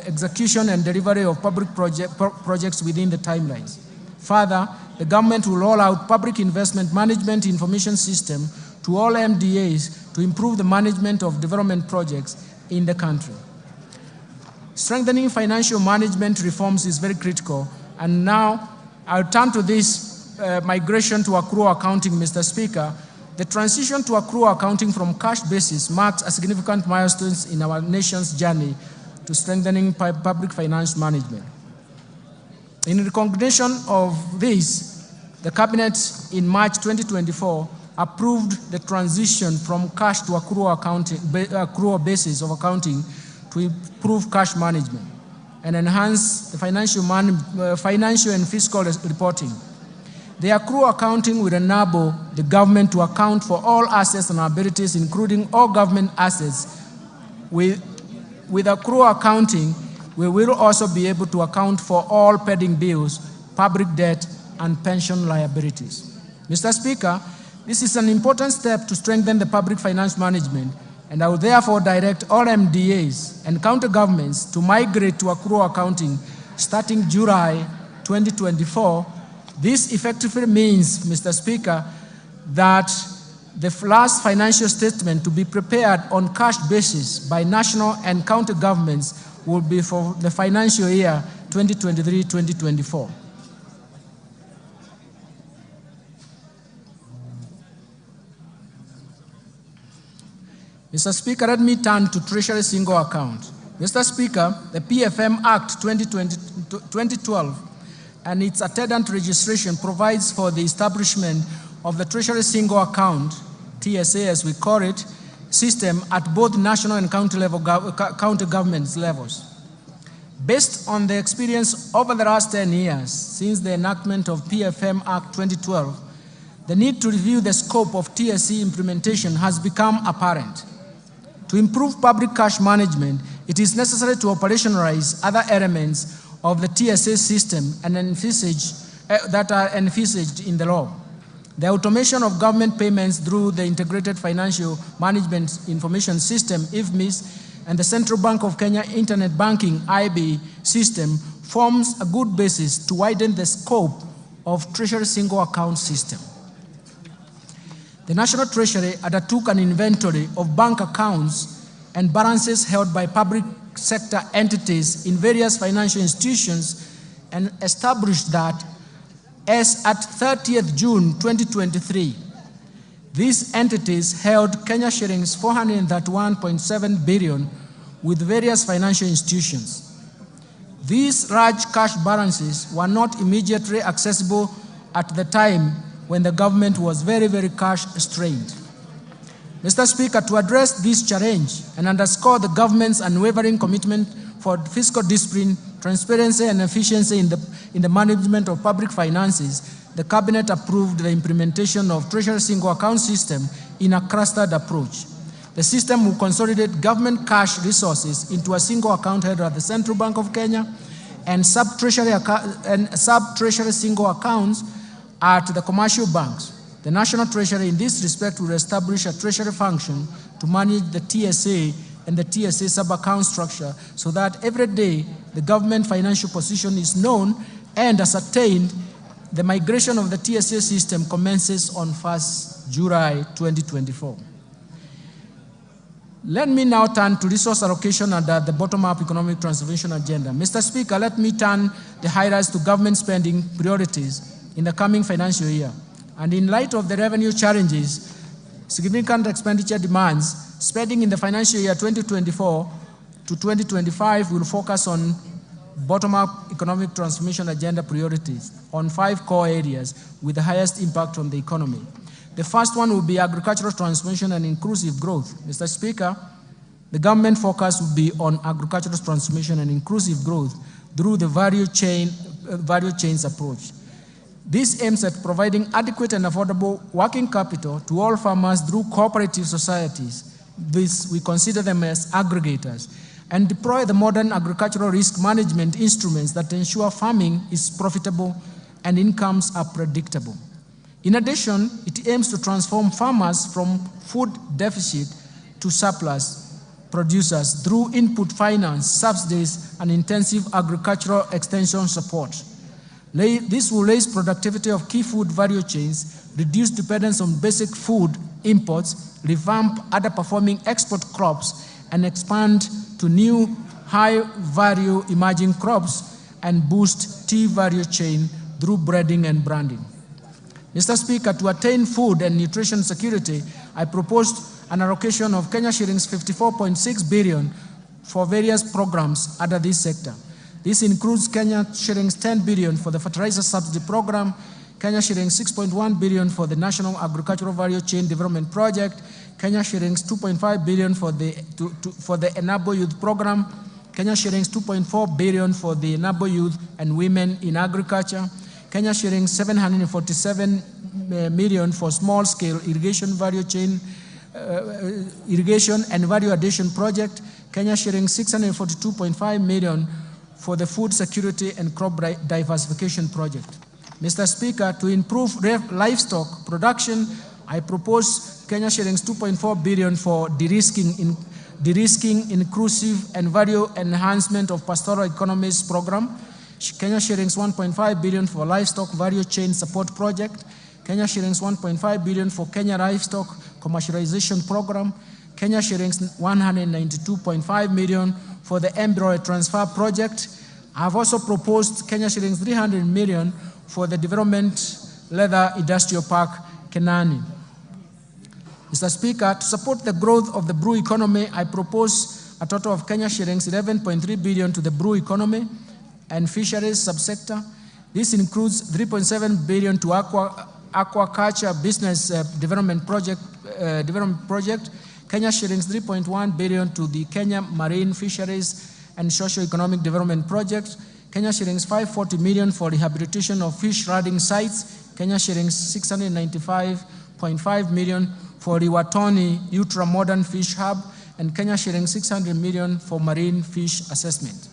Speaker 14: execution and delivery of public projects within the timelines. Further, the government will roll out public investment management information system to all MDAs to improve the management of development projects in the country. Strengthening financial management reforms is very critical, and now I'll turn to this migration to accrual accounting, Mr. Speaker. The transition to accrual accounting from cash basis marks a significant milestone in our nation's journey to strengthening public finance management. In recognition of this, the Cabinet in March 2024 approved the transition from cash to accrual basis of accounting to improve cash management and enhance the financial and fiscal reporting. The accrual accounting will enable the government to account for all assets and liabilities, including all government assets. With accrual accounting, we will also be able to account for all pending bills, public debt, and pension liabilities. Mr. Speaker, this is an important step to strengthen the public finance management, and I will therefore direct all MDAs and county governments to migrate to accrual accounting starting July 2024. This effectively means, Mr. Speaker, that the last financial statement to be prepared on cash basis by national and county governments will be for the financial year 2023-2024. Mr. Speaker, let me turn to Treasury Single Account. Mr. Speaker, the PFM Act 2012 and its attendant registration provides for the establishment of the Treasury Single Account, TSA as we call it, system at both national and county government levels. Based on the experience over the last 10 years since the enactment of PFM Act 2012, the need to review the scope of TSE implementation has become apparent. To improve public cash management, it is necessary to operationalize other elements of the TSA system and that are envisaged in the law. The automation of government payments through the Integrated Financial Management Information System, IFMIS, and the Central Bank of Kenya Internet Banking, IB, system forms a good basis to widen the scope of Treasury Single Account system. The National Treasury undertook an inventory of bank accounts and balances held by public sector entities in various financial institutions and established that as at 30th June 2023, these entities held Kenya shillings 431.7 billion with various financial institutions. These large cash balances were not immediately accessible at the time when the government was very, very cash strained. Mr. Speaker, to address this challenge and underscore the government's unwavering commitment for fiscal discipline, transparency, and efficiency in the management of public finances, the Cabinet approved the implementation of Treasury Single Account system in a clustered approach. The system will consolidate government cash resources into a single account held at the Central Bank of Kenya and sub-treasury single accounts at the commercial banks. The National Treasury in this respect will establish a treasury function to manage the TSA and the TSA sub-account structure so that every day the government financial position is known and ascertained the migration of the TSA system commences on 1st July 2024. Let me now turn to resource allocation under the bottom-up economic transformation agenda. Mr. Speaker, let me turn the highlights to government spending priorities in the coming financial year. And in light of the revenue challenges, significant expenditure demands, spending in the financial year 2024 to 2025 will focus on bottom-up economic transformation agenda priorities on 5 core areas with the highest impact on the economy. The first one will be agricultural transformation and inclusive growth. Mr. Speaker, the government focus will be on agricultural transformation and inclusive growth through the value chains approach. This aims at providing adequate and affordable working capital to all farmers through cooperative societies. This, we consider them as aggregators, and deploy the modern agricultural risk management instruments that ensure farming is profitable and incomes are predictable. In addition, it aims to transform farmers from food deficit to surplus producers through input finance, subsidies, and intensive agricultural extension support. This will raise productivity of key food value chains, reduce dependence on basic food imports, revamp underperforming export crops, and expand to new high-value emerging crops, and boost tea value chain through breeding and branding. Mr. Speaker, to attain food and nutrition security, I proposed an allocation of Kenya shillings 54.6 billion for various programs under this sector. This includes Kenya shillings 10 billion for the fertilizer subsidy program, Kenya shillings 6.1 billion for the National Agricultural Value Chain Development Project, Kenya shillings 2.5 billion for the Enable Youth Program, Kenya shillings 2.4 billion for the Enable Youth and Women in Agriculture, Kenya shillings 747 million for small-scale irrigation value chain, irrigation and value addition project, Kenya shillings 642.5 million for the food security and crop diversification project. Mr. Speaker, to improve livestock production, I propose Kenya shillings 2.4 billion for de-risking, inclusive and value enhancement of pastoral economies program, Kenya shillings 1.5 billion for livestock value chain support project, Kenya shillings 1.5 billion for Kenya livestock commercialization program, Kenya shillings 192.5 million for the embryo transfer project. I have also proposed Kenya shillings 300 million for the development leather industrial park, Kenani. Mr. Speaker, to support the growth of the brew economy, I propose a total of Kenya shillings 11.3 billion to the brew economy and fisheries subsector. This includes 3.7 billion to aquaculture business development project, Kenya shillings 3.1 billion to the Kenya Marine Fisheries and Socio-Economic Development Project, Kenya shillings 540 million for rehabilitation of fish riding sites, Kenya shillings 695.5 million for Riwatoni Ultra Modern Fish Hub, and Kenya shillings 600 million for marine fish assessment.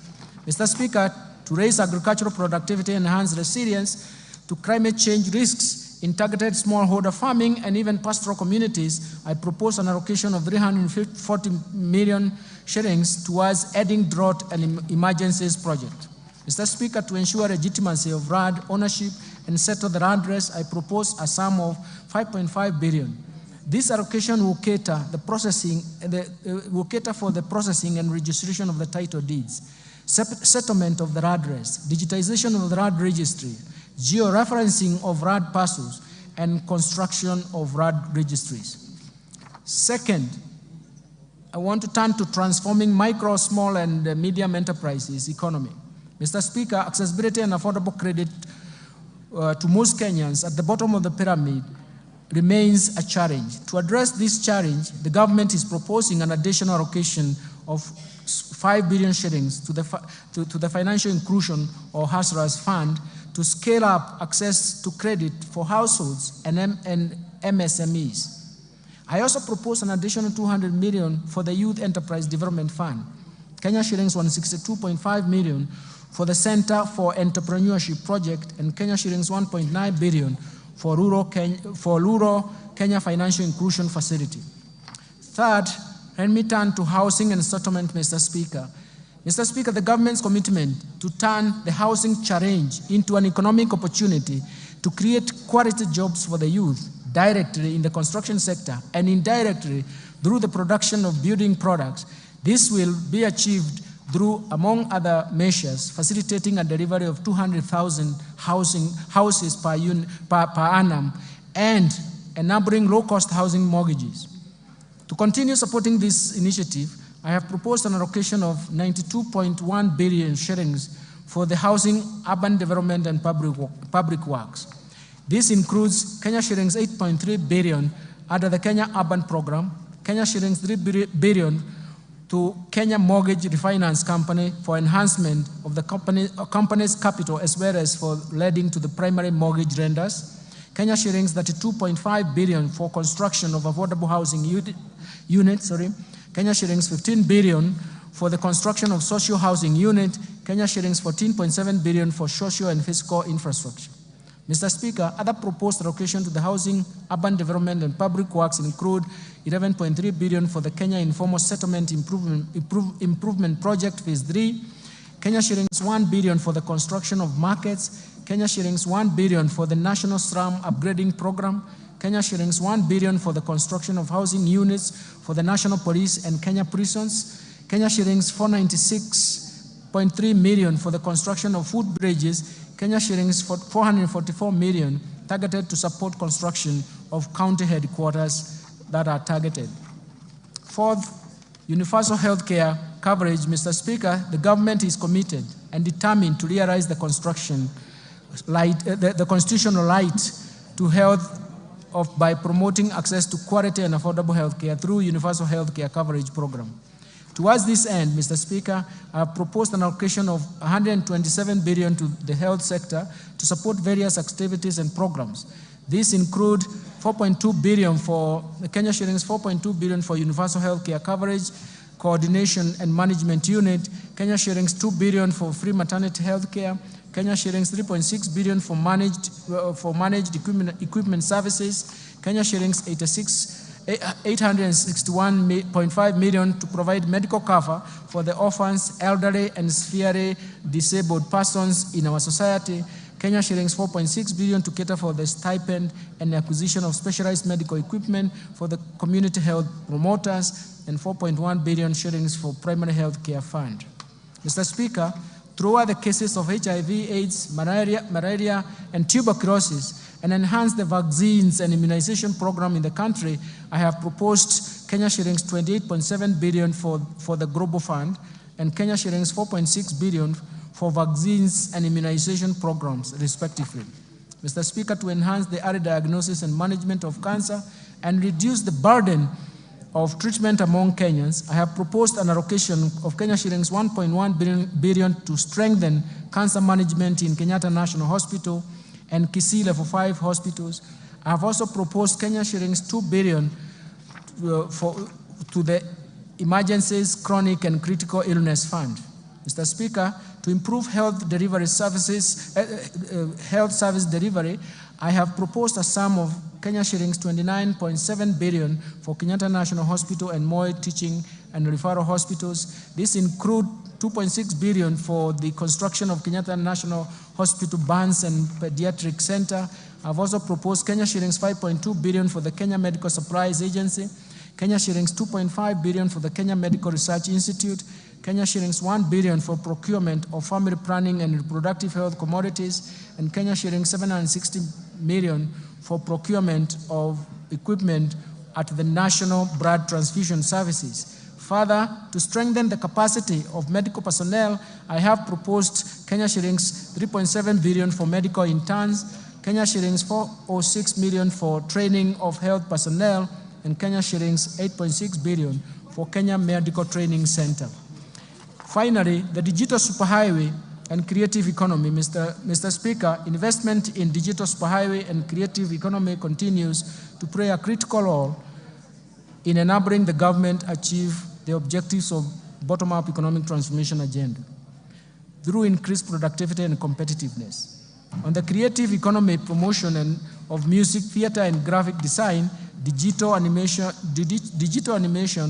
Speaker 14: Mr. Speaker, to raise agricultural productivity, enhance resilience to climate change risks in targeted smallholder farming and even pastoral communities, I propose an allocation of 340 million shillings towards adding drought and emergencies project. Mr. Speaker, to ensure legitimacy of land ownership and settle the land race, I propose a sum of 5.5 billion. This allocation will cater for the processing and registration of the title deeds, settlement of the land race, digitization of the land registry, georeferencing of land parcels, and construction of land registries. Second, I want to turn to transforming micro, small, and medium enterprises economy. Mr. Speaker, accessibility and affordable credit to most Kenyans at the bottom of the pyramid remains a challenge. To address this challenge, the government is proposing an additional allocation of 5 billion shillings to the Financial Inclusion or Hustlers Fund to scale up access to credit for households and MSMEs. I also propose an additional 200 million for the Youth Enterprise Development Fund, Kenya shillings 162.5 million for the Center for Entrepreneurship Project, and Kenya shillings 1.9 billion for rural Kenya Financial Inclusion Facility. Third, let me turn to housing and settlement, Mr. Speaker. Mr. Speaker, the government's commitment to turn the housing challenge into an economic opportunity to create quality jobs for the youth directly in the construction sector and indirectly through the production of building products. This will be achieved through, among other measures, facilitating a delivery of 200,000 houses per annum and enabling low-cost housing mortgages. To continue supporting this initiative, I have proposed an allocation of 92.1 billion shillings for the housing, urban development, and public works. This includes Kenya shillings 8.3 billion under the Kenya Urban Program, Kenya shillings 3 billion to Kenya Mortgage Refinance Company for enhancement of the company's capital as well as for lending to the primary mortgage lenders, Kenya shillings 32.5 billion for construction of affordable housing units, Kenya shillings 15 billion for the construction of social housing unit, Kenya shillings 14.7 billion for social and physical infrastructure. Mr. Speaker, other proposed allocation to the housing, urban development, and public works include 11.3 billion for the Kenya Informal Settlement Improvement Project Phase 3, Kenya shillings 1 billion for the construction of markets, Kenya shillings 1 billion for the National Slum Upgrading Program, Kenya shillings 1 billion for the construction of housing units for the National Police and Kenya prisons, Kenya shillings 496.3 million for the construction of food bridges, Kenya shillings 444 million targeted to support construction of county headquarters that are targeted. Fourth, universal health care coverage. Mr. Speaker, the government is committed and determined to realize the constitutional right to health by promoting access to quality and affordable health care through universal health care coverage program. Towards this end, Mr. Speaker, I have proposed an allocation of 127 billion to the health sector to support various activities and programs. These include 4.2 billion for Kenya shillings, 4.2 billion for universal health care coverage, coordination and management unit, Kenya shillings 2 billion for free maternity health care, Kenya shillings 3.6 billion for managed equipment services, Kenya shillings 861.5 million to provide medical cover for the orphans, elderly, and severely disabled persons in our society, Kenya shillings 4.6 billion to cater for the stipend and acquisition of specialized medical equipment for the community health promoters, and 4.1 billion shillings for primary health care fund. Mr. Speaker, throughout the cases of HIV, AIDS, malaria, and tuberculosis, and enhance the vaccines and immunization program in the country, I have proposed Kenya shillings 28.7 billion for the Global Fund and Kenya shillings 4.6 billion for vaccines and immunization programs, respectively. Mr. Speaker, to enhance the early diagnosis and management of cancer and reduce the burden of treatment among Kenyans, I have proposed an allocation of Kenya shillings 1.1 billion to strengthen cancer management in Kenyatta National Hospital and Kisii Level 5 hospitals. I have also proposed Kenya shillings 2 billion to the Emergencies, Chronic and Critical Illness Fund. Mr. Speaker, to improve health service delivery, I have proposed a sum of Kenya shillings 29.7 billion for Kenyatta National Hospital and Moi Teaching and Referral Hospitals. This includes 2.6 billion for the construction of Kenyatta National Hospital Burns and Pediatric Center. I've also proposed Kenya shillings 5.2 billion for the Kenya Medical Supplies Agency, Kenya shillings 2.5 billion for the Kenya Medical Research Institute, Kenya shillings 1 billion for procurement of family planning and reproductive health commodities, and Kenya shillings 760 million for procurement of equipment at the National Blood Transfusion Services. Further, to strengthen the capacity of medical personnel, I have proposed Kenya shillings 3.7 billion for medical interns, Kenya shillings 406 million for training of health personnel, and Kenya shillings 8.6 billion for Kenya Medical Training Center. Finally, the digital superhighway and creative economy. Mr. Speaker, investment in digital superhighway and creative economy continues to play a critical role in enabling the government achieve the objectives of bottom-up economic transformation agenda through increased productivity and competitiveness. On the creative economy promotion and of music, theater, and graphic design, digital animation,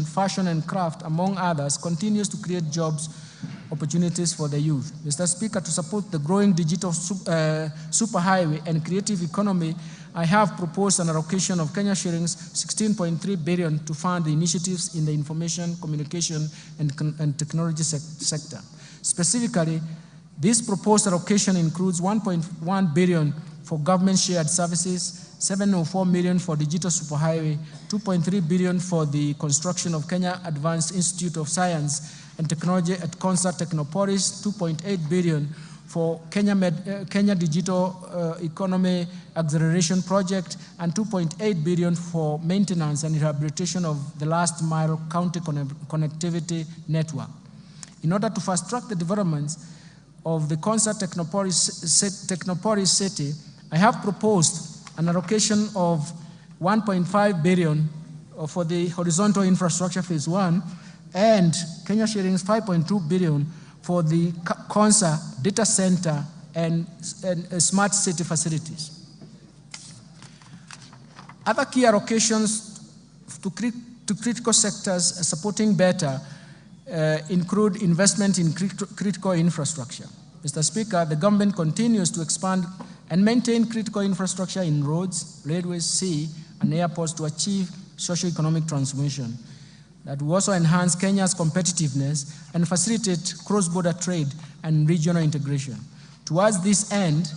Speaker 14: fashion, and craft, among others, continues to create jobs opportunities for the youth. Mr. Speaker, to support the growing digital superhighway and creative economy, I have proposed an allocation of Kenya shillings 16.3 billion to fund the initiatives in the information, communication, and technology sector. Specifically, this proposed allocation includes 1.1 billion for government shared services, 704 million for digital superhighway, 2.3 billion for the construction of Kenya Advanced Institute of Science and Technology at Concert Technopolis, 2.8 billion for Kenya Digital Economy Acceleration Project, and 2.8 billion for maintenance and rehabilitation of the last mile county connectivity network. In order to fast-track the developments of the Concert Technopolis city, I have proposed an allocation of 1.5 billion for the horizontal infrastructure phase 1 and Kenya shillings 5.2 billion for the Concert data center and smart city facilities. Other key allocations to critical sectors supporting better include investment in critical infrastructure. Mr. Speaker, the government continues to expand and maintain critical infrastructure in roads, railways, sea, and airports to achieve socio-economic transformation. That will also enhance Kenya's competitiveness and facilitate cross-border trade and regional integration. Towards this end,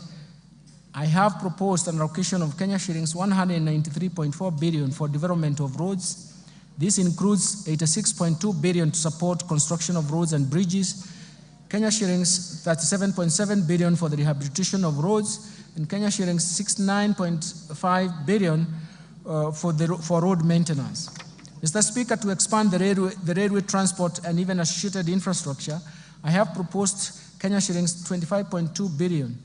Speaker 14: I have proposed an allocation of Kenya shillings 193.4 billion for development of roads. This includes 86.2 billion to support construction of roads and bridges, Kenya shillings 37.7 billion for the rehabilitation of roads, and Kenya shillings 69.5 billion for road maintenance. Mr. Speaker, to expand the railway transport and even associated infrastructure, I have proposed Kenya shillings 25.2 billion.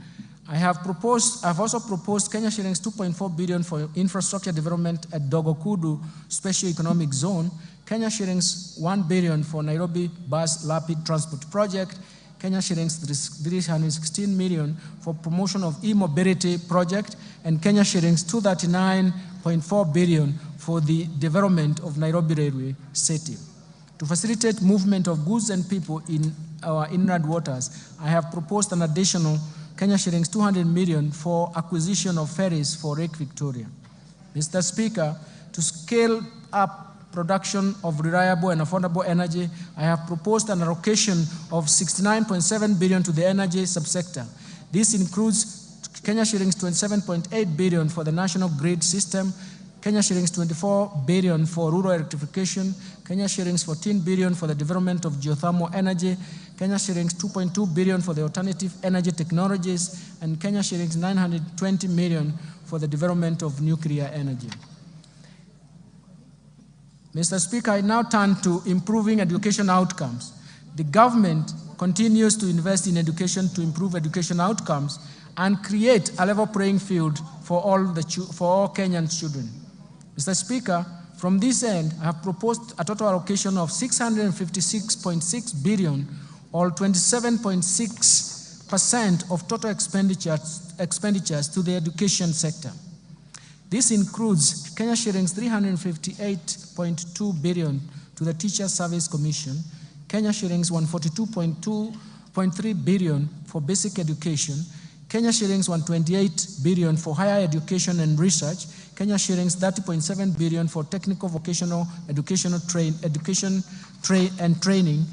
Speaker 14: I have also proposed Kenya shillings 2.4 billion for infrastructure development at Dogokudu Special Economic Zone, Kenya shillings 1 billion for Nairobi Bus Rapid Transport Project, Kenya shillings 316 million for promotion of e-mobility project, and Kenya shillings 239.4 billion for the development of Nairobi Railway City. To facilitate movement of goods and people in our inland waters, I have proposed an additional Kenya shillings 200 million for acquisition of ferries for Lake Victoria. Mr. Speaker, to scale up production of reliable and affordable energy, I have proposed an allocation of 69.7 billion to the energy subsector. This includes Kenya shillings 27.8 billion for the national grid system, Kenya shillings 24 billion for rural electrification, Kenya shillings 14 billion for the development of geothermal energy, Kenya shillings 2.2 billion for the alternative energy technologies, and Kenya shillings 920 million for the development of nuclear energy. Mr. Speaker, I now turn to improving education outcomes. The government continues to invest in education to improve education outcomes and create a level playing field for all Kenyan children. Mr. Speaker, from this end, I have proposed a total allocation of 656.6 billion, or 27.6% of total expenditures to the education sector. This includes Kenya shillings 358.2 billion to the Teacher Service Commission, Kenya shillings 142.3 billion for basic education, Kenya shillings 128 billion for higher education and research, Kenya shillings 30.7 billion for technical vocational education and training.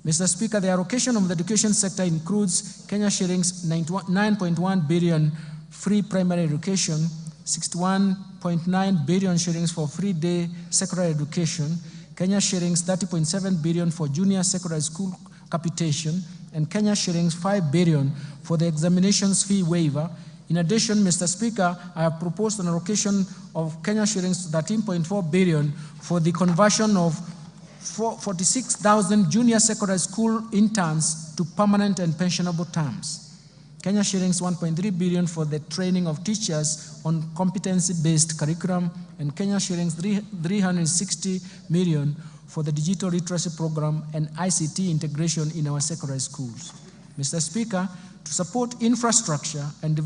Speaker 14: Mr. Speaker, the allocation of the education sector includes Kenya shillings 9.1 billion free primary education, 61.9 billion shillings for free day secondary education, Kenya shillings 30.7 billion for junior secondary school capitation, and Kenya shillings 5 billion for the examinations fee waiver. In addition, Mr. Speaker, I have proposed an allocation of Kenya shillings 13.4 billion for the conversion of 46,000 junior secondary school interns to permanent and pensionable terms. Kenya shillings 1.3 billion for the training of teachers on competency-based curriculum, and Kenya shillings 360 million for the digital literacy program and ICT integration in our secondary schools. Mr. Speaker, to support infrastructure and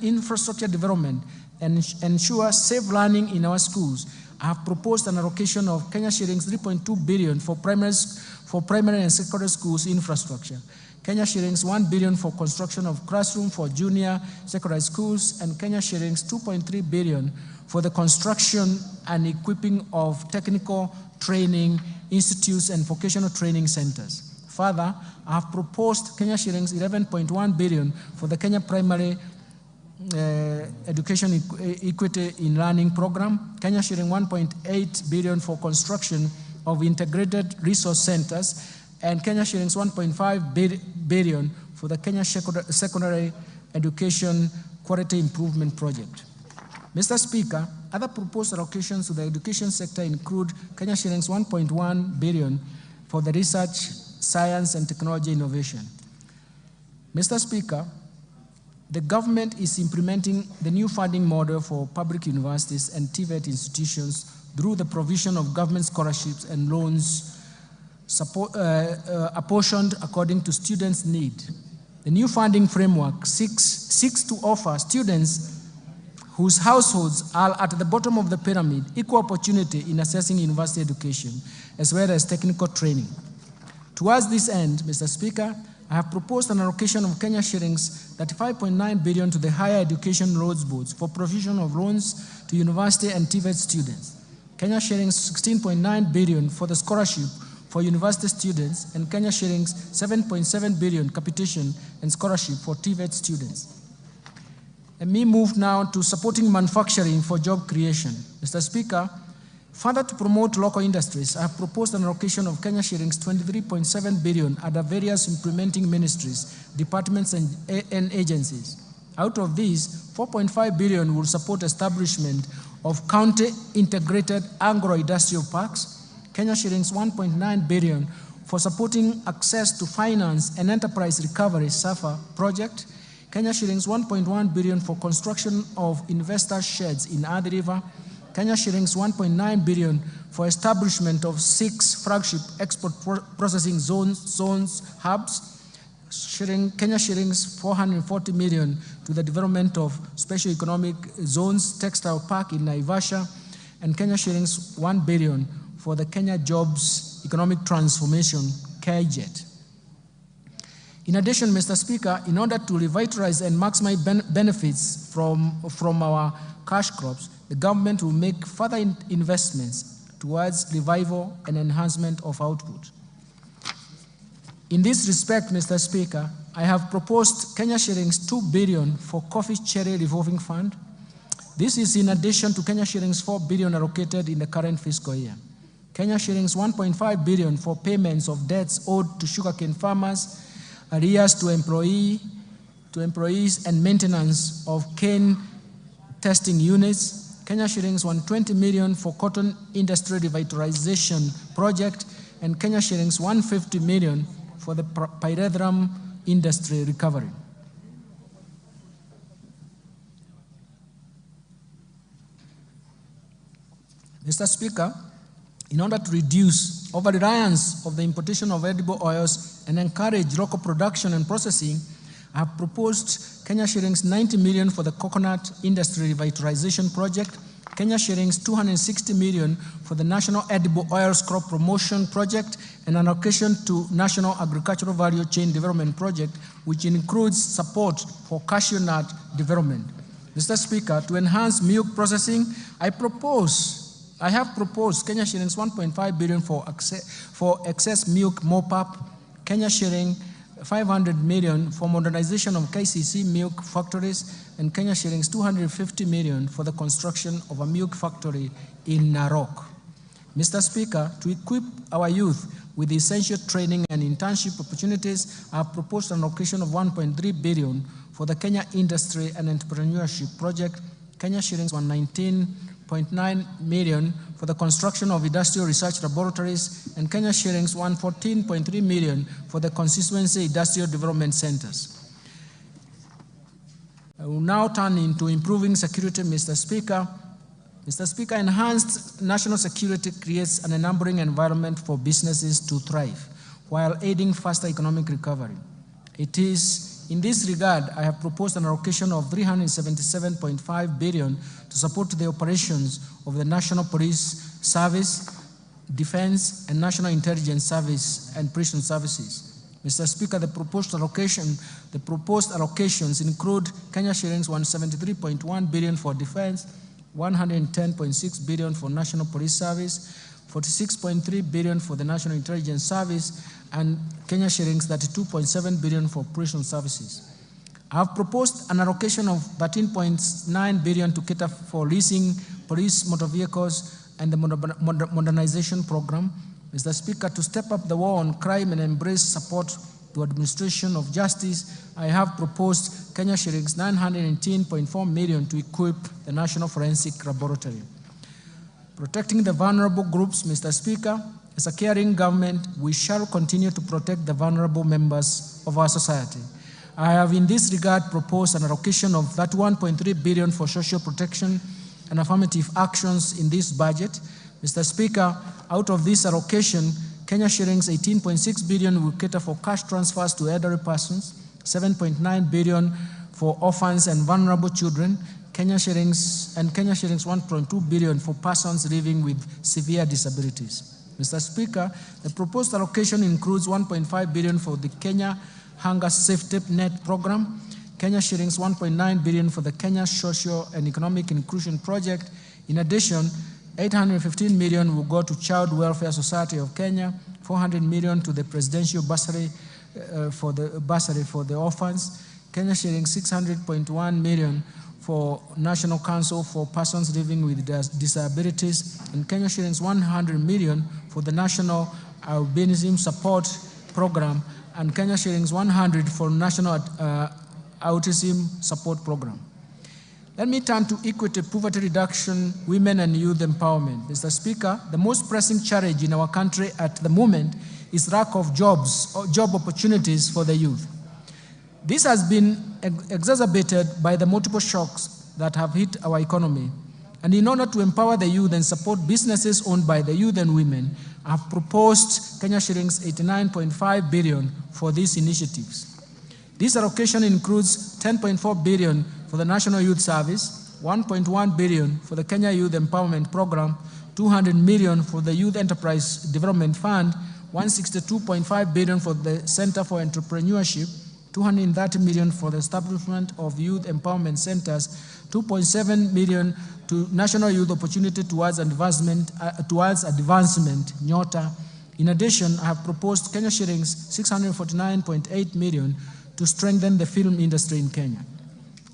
Speaker 14: infrastructure development and ensure safe learning in our schools, I have proposed an allocation of Kenya shillings 3.2 billion for for primary and secondary schools infrastructure. Kenya shillings 1 billion for construction of classroom for junior secondary schools, and Kenya shillings 2.3 billion for the construction and equipping of technical training institutes and vocational training centers. Further, I have proposed Kenya shillings 11.1 billion for the Kenya Primary Education Equity in Learning Program, Kenya shilling 1.8 billion for construction of integrated resource centers, and Kenya shillings 1.5 billion for the Kenya Secondary Education Quality Improvement Project. Mr. Speaker, other proposed allocations to the education sector include Kenya shillings 1.1 billion for the research, science, and technology innovation. Mr. Speaker, the government is implementing the new funding model for public universities and TVET institutions through the provision of government scholarships and loans apportioned according to students' need. The new funding framework seeks to offer students whose households are at the bottom of the pyramid equal opportunity in accessing university education, as well as technical training. Towards this end, Mr. Speaker, I have proposed an allocation of Kenya shillings 35.9 billion to the Higher Education Loans Boards for provision of loans to university and TVET students, Kenya shillings 16.9 billion for the scholarship for university students, and Kenya shillings 7.7 billion capitation and scholarship for TVET students. Let me move now to supporting manufacturing for job creation. Mr. Speaker, further to promote local industries, I have proposed an allocation of Kenya shillings 23.7 billion under various implementing ministries, departments, and agencies. Out of these, 4.5 billion will support establishment of county integrated agro-industrial parks, Kenya shillings 1.9 billion for supporting access to finance and enterprise recovery SAFA project, Kenya shillings 1.1 billion for construction of investor sheds in Athi River, Kenya shillings 1.9 billion for establishment of 6 flagship export processing zones hubs, Kenya shillings 440 million to the development of special economic zones textile park in Naivasha, and Kenya shillings 1 billion for the Kenya Jobs Economic Transformation KJET. In addition, Mr. Speaker, in order to revitalize and maximize benefits from our cash crops, the government will make further investments towards revival and enhancement of output. In this respect, Mr. Speaker, I have proposed Kenya shillings 2 billion for Coffee Cherry Revolving Fund. This is in addition to Kenya shillings 4 billion allocated in the current fiscal year. Kenya shillings 1.5 billion for payments of debts owed to sugarcane farmers, arrears to employees and maintenance of cane testing units, Kenya shillings 120 million for cotton industry revitalization project, and Kenya shillings 150 million for the pyrethrum industry recovery. Mr. Speaker, in order to reduce over-reliance of the importation of edible oils and encourage local production and processing, I have proposed Kenya shillings 90 million for the coconut industry revitalization project, Kenya shillings 260 million for the National Edible Oils Crop Promotion Project, and an allocation to National Agricultural Value Chain Development Project, which includes support for cashew nut development. Mr. Speaker, to enhance milk processing, I have proposed Kenya shillings 1.5 billion for excess milk mop-up, Kenya shilling 500 million for modernization of KCC milk factories, and Kenya shillings 250 million for the construction of a milk factory in Narok. Mr. Speaker, to equip our youth with essential training and internship opportunities, I have proposed an allocation of 1.3 billion for the Kenya Industry and Entrepreneurship Project, Kenya shillings 119.9 million for the construction of industrial research laboratories, and Kenya shillings 114.3 million for the constituency industrial development centers. I will now turn into improving security, Mr. Speaker. Mr. Speaker, enhanced national security creates an enabling environment for businesses to thrive while aiding faster economic recovery. It is in this regard, I have proposed an allocation of 377.5 billion to support the operations of the National Police Service, Defense, and National Intelligence Service and Prison Services. Mr. Speaker, the proposed allocations include Kenya shillings 173.1 billion for defense, 110.6 billion for National Police Service, 46.3 billion for the National Intelligence Service, and Kenya shillings 32.7 billion for prison services. I have proposed an allocation of 13.9 billion to cater for leasing police motor vehicles and the modernization program. Mr. Speaker, to step up the war on crime and embrace support to administration of justice, I have proposed Kenya shillings 918.4 million to equip the National Forensic Laboratory. Protecting the vulnerable groups, Mr. Speaker, as a caring government, we shall continue to protect the vulnerable members of our society. I have in this regard proposed an allocation of 31.3 billion for social protection and affirmative actions in this budget. Mr. Speaker, out of this allocation, Kenya shillings 18.6 billion will cater for cash transfers to elderly persons, 7.9 billion for orphans and vulnerable children, Kenya shillings 1.2 billion for persons living with severe disabilities. Mr. Speaker, the proposed allocation includes 1.5 billion for the Kenya Hunger Safety Net Program, Kenya shillings 1.9 billion for the Kenya Social and Economic Inclusion Project. In addition, 815 million will go to Child Welfare Society of Kenya, 400 million to the Presidential Bursary for the orphans, Kenya shillings 600.1 million for National Council for Persons Living with Disabilities, and Kenya shillings 100 million for the National Albinism Support Program, and Kenya shillings 100 for National Autism Support Program. Let me turn to equity, poverty reduction, women and youth empowerment. Mr. Speaker, the most pressing challenge in our country at the moment is lack of jobs or job opportunities for the youth. This has been exacerbated by the multiple shocks that have hit our economy. And in order to empower the youth and support businesses owned by the youth and women, I have proposed Kenya shillings 89.5 billion for these initiatives. This allocation includes 10.4 billion for the National Youth Service, 1.1 billion for the Kenya Youth Empowerment Program, 200 million for the Youth Enterprise Development Fund, 162.5 billion for the Center for Entrepreneurship, 230 million for the establishment of youth empowerment centers, 2.7 million to National Youth Opportunity Towards Advancement, NYOTA. In addition, I have proposed Kenya shillings 649.8 million to strengthen the film industry in Kenya.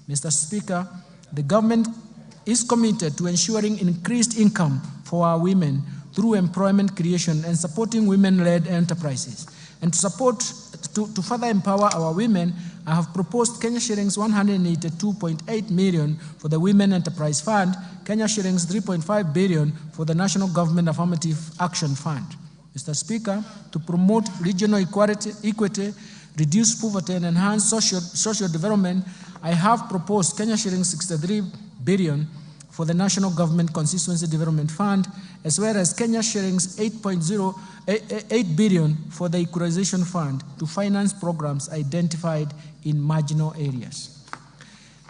Speaker 14: Mr. Speaker, the government is committed to ensuring increased income for our women through employment creation and supporting women-led enterprises. And to further empower our women, I have proposed Kenya shillings 182.8 million for the Women Enterprise Fund, Kenya shillings 3.5 billion for the National Government Affirmative Action Fund. Mr. Speaker, to promote regional equity, reduce poverty, and enhance social development, I have proposed Kenya shillings 63 billion for the National Government Constituency Development Fund, as well as Kenya shillings 8 billion for the Equalization Fund to finance programs identified in marginal areas.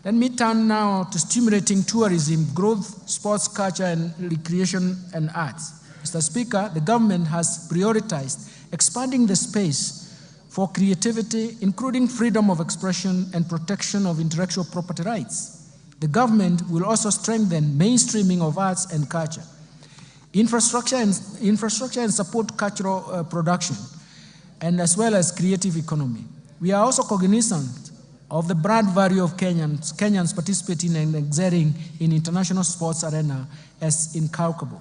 Speaker 14: Let me turn now to stimulating tourism, growth, sports, culture, and recreation and arts. Mr. Speaker, the government has prioritized expanding the space for creativity, including freedom of expression and protection of intellectual property rights. The government will also strengthen mainstreaming of arts and culture, infrastructure and support cultural production, and as well as creative economy. We are also cognizant of the brand value of Kenyans participating and excelling in international sports arena as incalculable.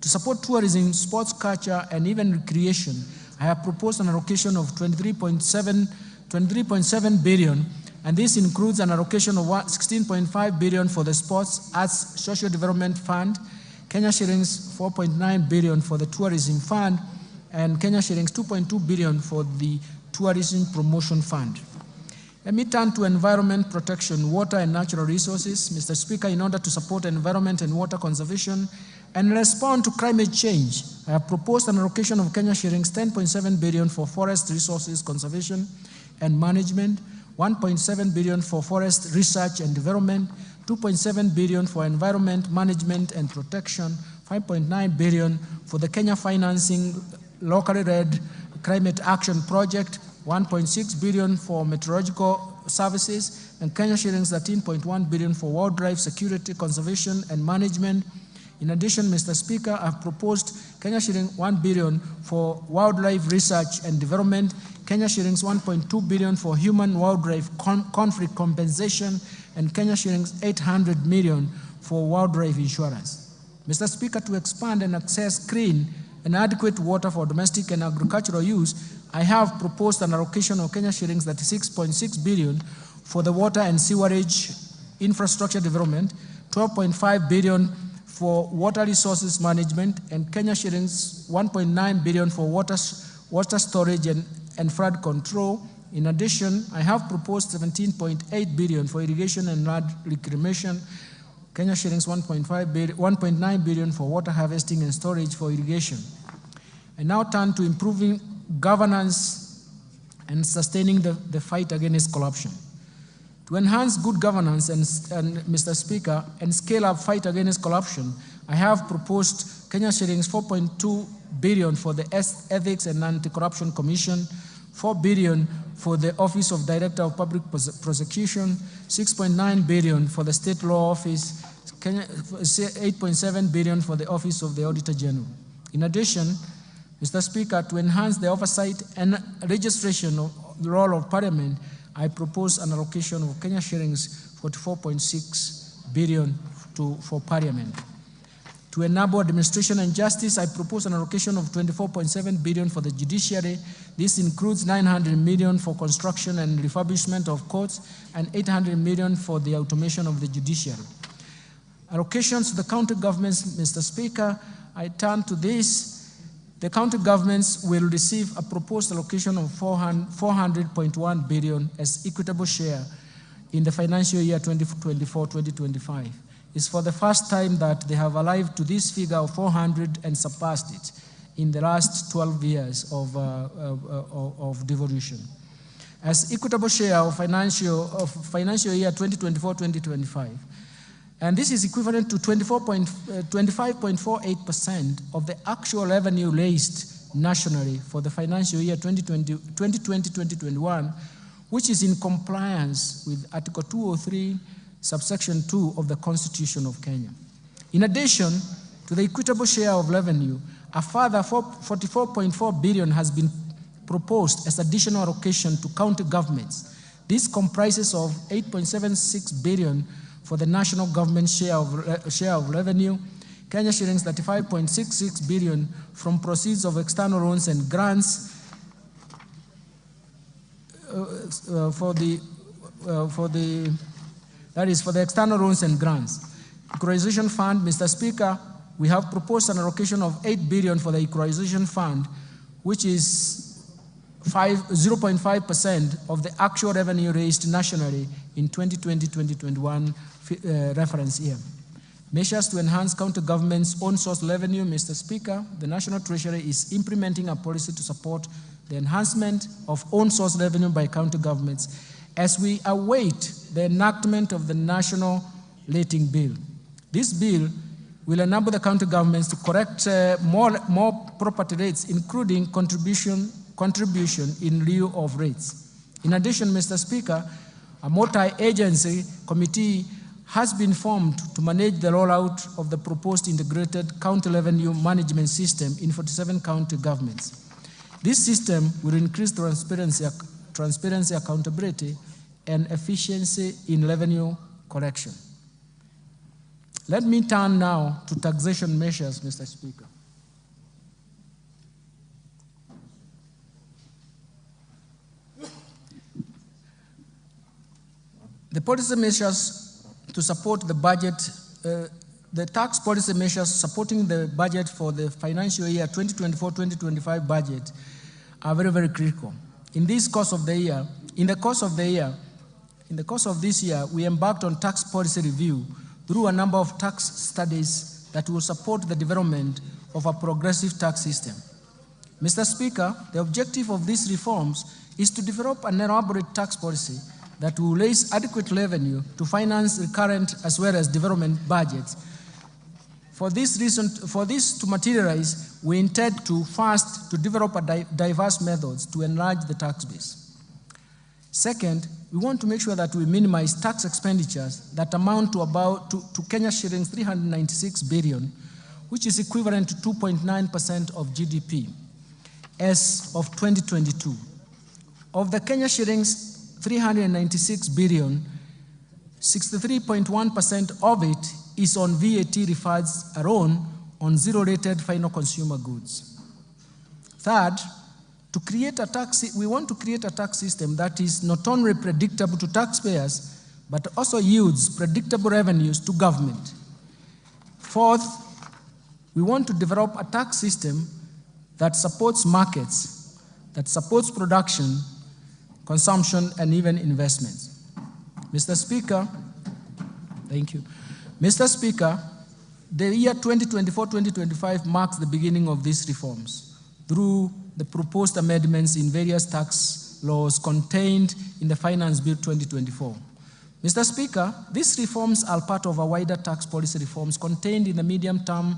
Speaker 14: To support tourism, sports, culture, and even recreation, I have proposed an allocation of 23.7 billion, and this includes an allocation of 16.5 billion for the Sports, Arts, Social Development Fund, Kenya shillings 4.9 billion for the Tourism Fund, and Kenya shillings 2.2 billion for the Tourism Promotion Fund. Let me turn to environment protection, water and natural resources. Mr. Speaker, in order to support environment and water conservation and respond to climate change, I have proposed an allocation of Kenya shillings 10.7 billion for forest resources conservation and management, 1.7 billion for forest research and development, 2.7 billion for environment management and protection, 5.9 billion for the Kenya Financing Locally Led Climate Action Project, 1.6 billion for meteorological services, and Kenya shillings 13.1 billion for wildlife security, conservation, and management. In addition, Mr. Speaker, I've proposed Kenya shillings 1 billion for wildlife research and development, Kenya shillings 1.2 billion for human-wildlife conflict compensation, and Kenya shillings 800 million for wildlife insurance. Mr. Speaker, to expand and access clean and adequate water for domestic and agricultural use, I have proposed an allocation of Kenya shillings 36.6 billion for the water and sewerage infrastructure development, 12.5 billion for water resources management, and Kenya shillings 1.9 billion for water storage and flood control. In addition, I have proposed 17.8 billion for irrigation and land reclamation, Kenya shillings 1.9 billion for water harvesting and storage for irrigation. I now turn to improving governance and sustaining the fight against corruption. To enhance good governance and Mr. Speaker, and scale up fight against corruption, I have proposed Kenya shillings 4.2 billion for the Ethics and Anti-Corruption Commission, 4 billion for the Office of Director of Public Prosecution, 6.9 billion for the State Law Office, 8.7 billion for the Office of the Auditor General. In addition, Mr. Speaker, to enhance the oversight and registration of the role of Parliament, I propose an allocation of Kenya shillings 44.6 billion for Parliament. To enable administration and justice, I propose an allocation of 24.7 billion for the judiciary. This includes 900 million for construction and refurbishment of courts and 800 million for the automation of the judiciary. Allocations to the county governments, Mr. Speaker, I turn to this. The county governments will receive a proposed allocation of 400.1 billion as equitable share in the financial year 2024-2025. It's for the first time that they have arrived to this figure of 400 and surpassed it in the last 12 years of devolution. As equitable share of financial year 2024-2025. And this is equivalent to 25.48% of the actual revenue raised nationally for the financial year 2020-2021, which is in compliance with Article 203, subsection 2 of the Constitution of Kenya. In addition to the equitable share of revenue, a further 44.4 billion has been proposed as additional allocation to county governments. This comprises of 8.76 billion for the national government share of revenue, Kenya shillings 35.66 billion from proceeds of external loans and grants for the external loans and grants. Equalization Fund, Mr. Speaker, we have proposed an allocation of 8 billion for the Equalization Fund, which is 0.5% of the actual revenue raised nationally in 2020-2021 reference year. Measures to enhance county government's own source revenue, Mr. Speaker, the National Treasury is implementing a policy to support the enhancement of own source revenue by county governments as we await the enactment of the National Rating Bill. This bill will enable the county governments to correct more property rates, including contribution in lieu of rates. In addition, Mr. Speaker, a multi-agency committee has been formed to manage the rollout of the proposed integrated county revenue management system in 47 county governments. This system will increase transparency, accountability, and efficiency in revenue collection. Let me turn now to taxation measures, Mr. Speaker. The policy measures to support the budget, the tax policy measures supporting the budget for the financial year 2024-2025 budget are very, very critical. In the course of this year, we embarked on tax policy review through a number of tax studies that will support the development of a progressive tax system. Mr. Speaker, the objective of these reforms is to develop an elaborate tax policy that will raise adequate revenue to finance recurrent as well as development budgets For this to materialize, we intend to first to develop diverse methods to enlarge the tax base. Second, we want to make sure that we minimize tax expenditures that amount to Kenya shillings 396 billion, which is equivalent to 2.9% of GDP as of 2022. Of the Kenya shillings 396 billion, 63.1% of it is on VAT refunds alone on zero-rated final consumer goods. Third, we want to create a tax system that is not only predictable to taxpayers, but also yields predictable revenues to government. Fourth, we want to develop a tax system that supports markets, that supports production, consumption, and even investments. Mr. Speaker, thank you. Mr. Speaker, the year 2024-2025 marks the beginning of these reforms through the proposed amendments in various tax laws contained in the Finance Bill 2024. Mr. Speaker, these reforms are part of a wider tax policy reforms contained in the medium-term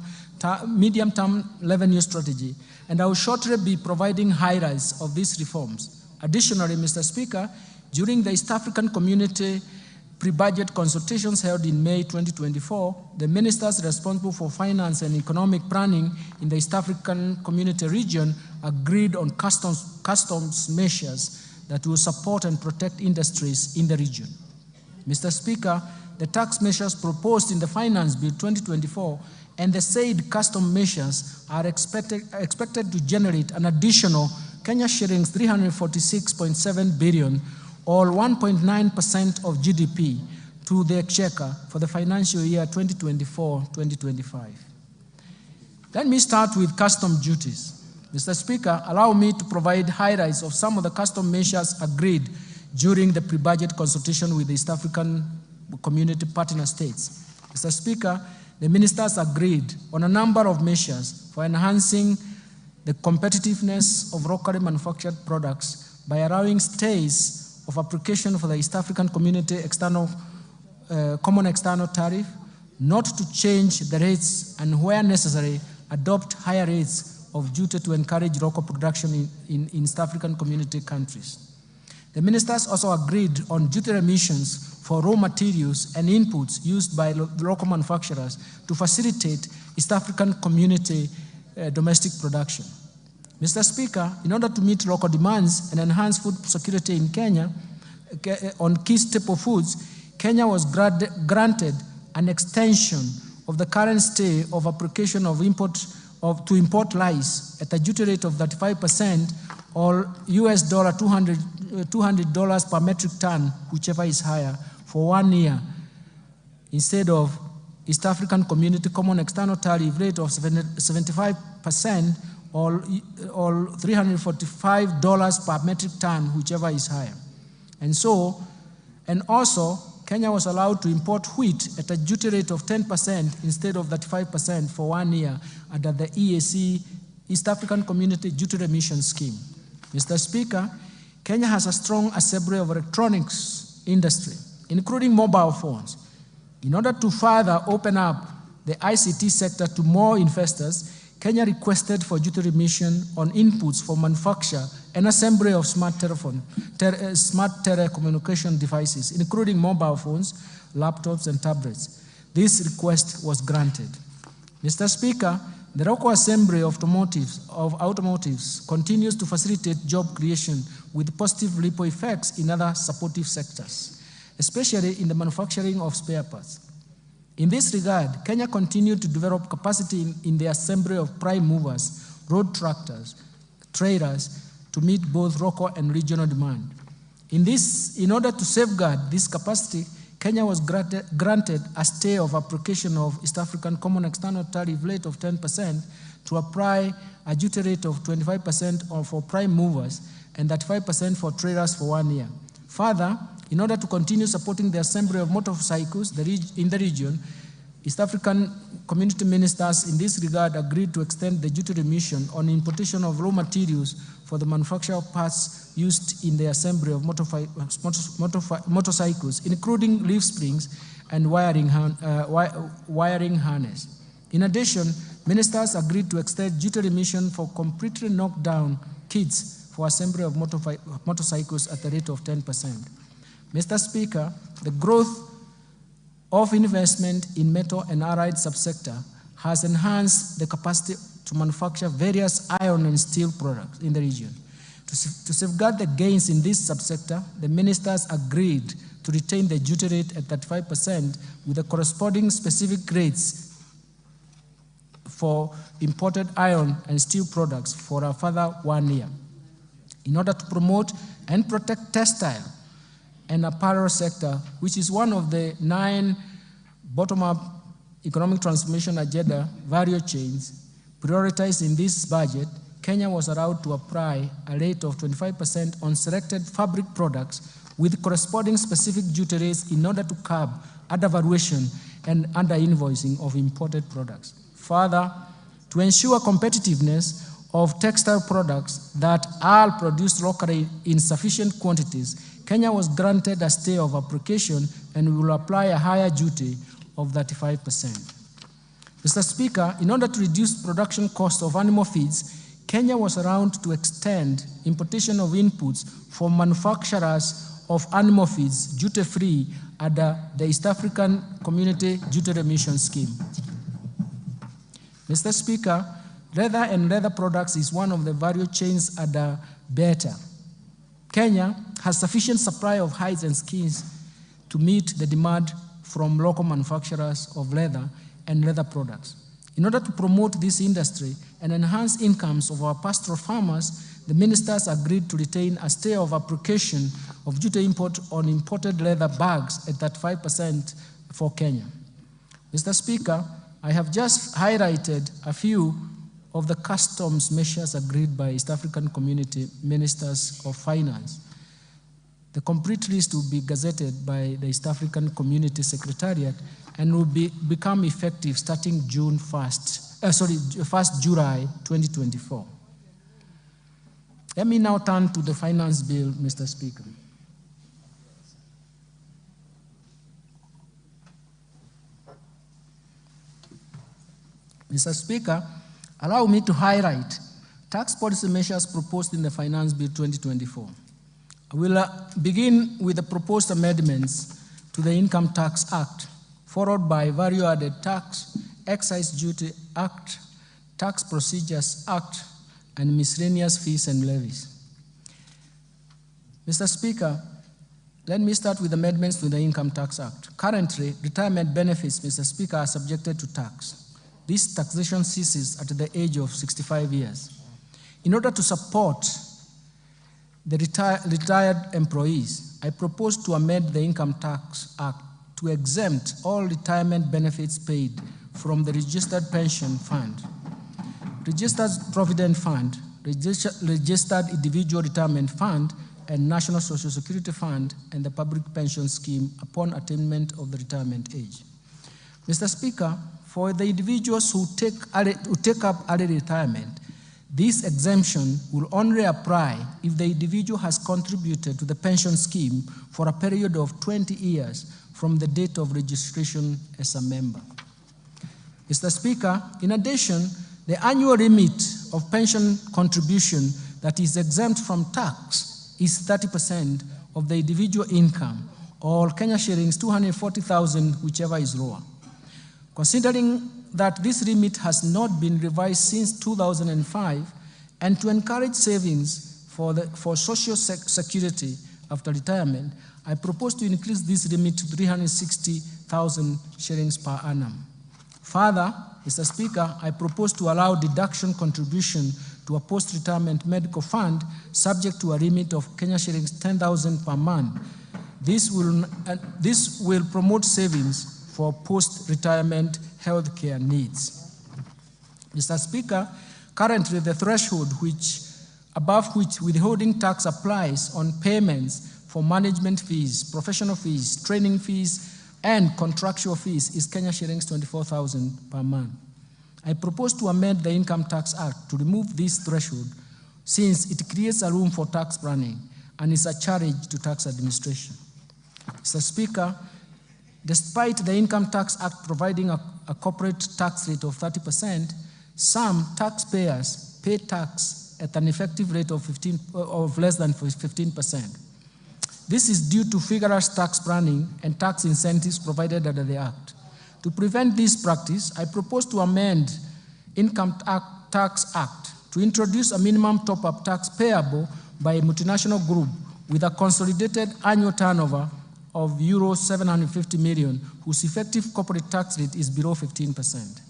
Speaker 14: revenue strategy, and I will shortly be providing highlights of these reforms. Additionally, Mr. Speaker, during the East African Community pre-budget consultations held in May 2024, the ministers responsible for finance and economic planning in the East African Community region agreed on customs measures that will support and protect industries in the region. Mr. Speaker, the tax measures proposed in the Finance Bill 2024 and the said custom measures are expected to generate an additional Kenya shillings 346.7 billion or 1.9% of GDP to the exchequer for the financial year 2024-2025. Let me start with custom duties. Mr. Speaker, allow me to provide highlights of some of the custom measures agreed during the pre-budget consultation with the East African Community partner states. Mr. Speaker, the ministers agreed on a number of measures for enhancing the competitiveness of locally manufactured products by allowing stays of application for the East African Community Common External Tariff, not to change the rates and where necessary, adopt higher rates of duty to encourage local production in East African Community countries. The ministers also agreed on duty remissions for raw materials and inputs used by local manufacturers to facilitate East African Community domestic production. Mr. Speaker, in order to meet local demands and enhance food security in Kenya on key staple foods, Kenya was granted an extension of the current stay of application to import rice at a duty rate of 35% or US $200 per metric ton, whichever is higher, for 1 year, instead of East African Community Common External Tariff rate of 75% or $345 per metric ton, whichever is higher. And also, Kenya was allowed to import wheat at a duty rate of 10% instead of 35% for 1 year under the EAC, East African Community Duty Remission Scheme. Mr. Speaker, Kenya has a strong assembly of electronics industry, including mobile phones. In order to further open up the ICT sector to more investors, Kenya requested for duty remission on inputs for manufacture and assembly of smart telecommunication devices, including mobile phones, laptops, and tablets. This request was granted. Mr. Speaker, the local assembly of automotives continues to facilitate job creation with positive ripple effects in other supportive sectors, especially in the manufacturing of spare parts. In this regard, Kenya continued to develop capacity in the assembly of prime movers, road tractors, trailers, to meet both local and regional demand. In order to safeguard this capacity, Kenya was granted a stay of application of East African Common External Tariff rate of 10% to apply a duty rate of 25% for prime movers and 35% for trailers for 1 year. Further, in order to continue supporting the assembly of motorcycles in the region, East African Community ministers in this regard agreed to extend the duty remission on importation of raw materials for the manufacture of parts used in the assembly of motorcycles, including leaf springs and wiring harness. In addition, ministers agreed to extend duty remission for completely knocked down kits for assembly of motorcycles at the rate of 10%. Mr. Speaker, the growth of investment in metal and allied subsector has enhanced the capacity to manufacture various iron and steel products in the region. To safeguard the gains in this subsector, the ministers agreed to retain the duty rate at 35% with the corresponding specific rates for imported iron and steel products for a further 1 year. In order to promote and protect textile and apparel sector, which is one of the 9 bottom-up economic transformation agenda value chains prioritized in this budget, Kenya was allowed to apply a rate of 25% on selected fabric products with corresponding specific duty rates in order to curb undervaluation and under-invoicing of imported products. Further, to ensure competitiveness of textile products that are produced locally in sufficient quantities, Kenya was granted a stay of application and will apply a higher duty of 35%. Mr. Speaker, in order to reduce production cost of animal feeds, Kenya was allowed to extend importation of inputs for manufacturers of animal feeds duty-free under the East African Community Duty Remission Scheme. Mr. Speaker, leather and leather products is one of the value chains under BETA. Kenya has sufficient supply of hides and skins to meet the demand from local manufacturers of leather and leather products. In order to promote this industry and enhance incomes of our pastoral farmers, the ministers agreed to retain a stay of application of duty import on imported leather bags at 35% for Kenya. Mr. Speaker, I have just highlighted a few of the customs measures agreed by East African Community Ministers of Finance. The complete list will be gazetted by the East African Community Secretariat and will become effective starting June 1st July 2024. Let me now turn to the finance bill, Mr. Speaker. Mr. Speaker, allow me to highlight tax policy measures proposed in the Finance Bill 2024. I will begin with the proposed amendments to the Income Tax Act, followed by Value-Added Tax, Excise Duty Act, Tax Procedures Act, and Miscellaneous Fees and Levies. Mr. Speaker, let me start with amendments to the Income Tax Act. Currently, retirement benefits, Mr. Speaker, are subjected to tax. This taxation ceases at the age of 65 years. In order to support the retired employees, I propose to amend the Income Tax Act to exempt all retirement benefits paid from the Registered Pension Fund, Registered Provident Fund, Registered Individual Retirement Fund, and National Social Security Fund and the Public Pension Scheme upon attainment of the retirement age. Mr. Speaker, for the individuals who take up early retirement, this exemption will only apply if the individual has contributed to the pension scheme for a period of 20 years from the date of registration as a member. Mr. Speaker, in addition, the annual limit of pension contribution that is exempt from tax is 30% of the individual income, or Kenya shillings 240,000, whichever is lower. Considering that this limit has not been revised since 2005, and to encourage savings for social security after retirement, I propose to increase this limit to 360,000 shillings per annum. Further, Mr. Speaker, I propose to allow deduction contribution to a post-retirement medical fund subject to a limit of Kenya shillings 10,000 per month. This will promote savings for post-retirement healthcare needs. Mr. Speaker, currently the threshold above which withholding tax applies on payments for management fees, professional fees, training fees, and contractual fees is Kenya shillings 24,000 per month. I propose to amend the Income Tax Act to remove this threshold since it creates a room for tax planning and is a challenge to tax administration. Mr. Speaker, despite the Income Tax Act providing a corporate tax rate of 30%, some taxpayers pay tax at an effective rate of less than 15%. This is due to vigorous tax planning and tax incentives provided under the Act. To prevent this practice, I propose to amend Income Tax Act to introduce a minimum top-up tax payable by a multinational group with a consolidated annual turnover of euro 750 million, whose effective corporate tax rate is below 15%.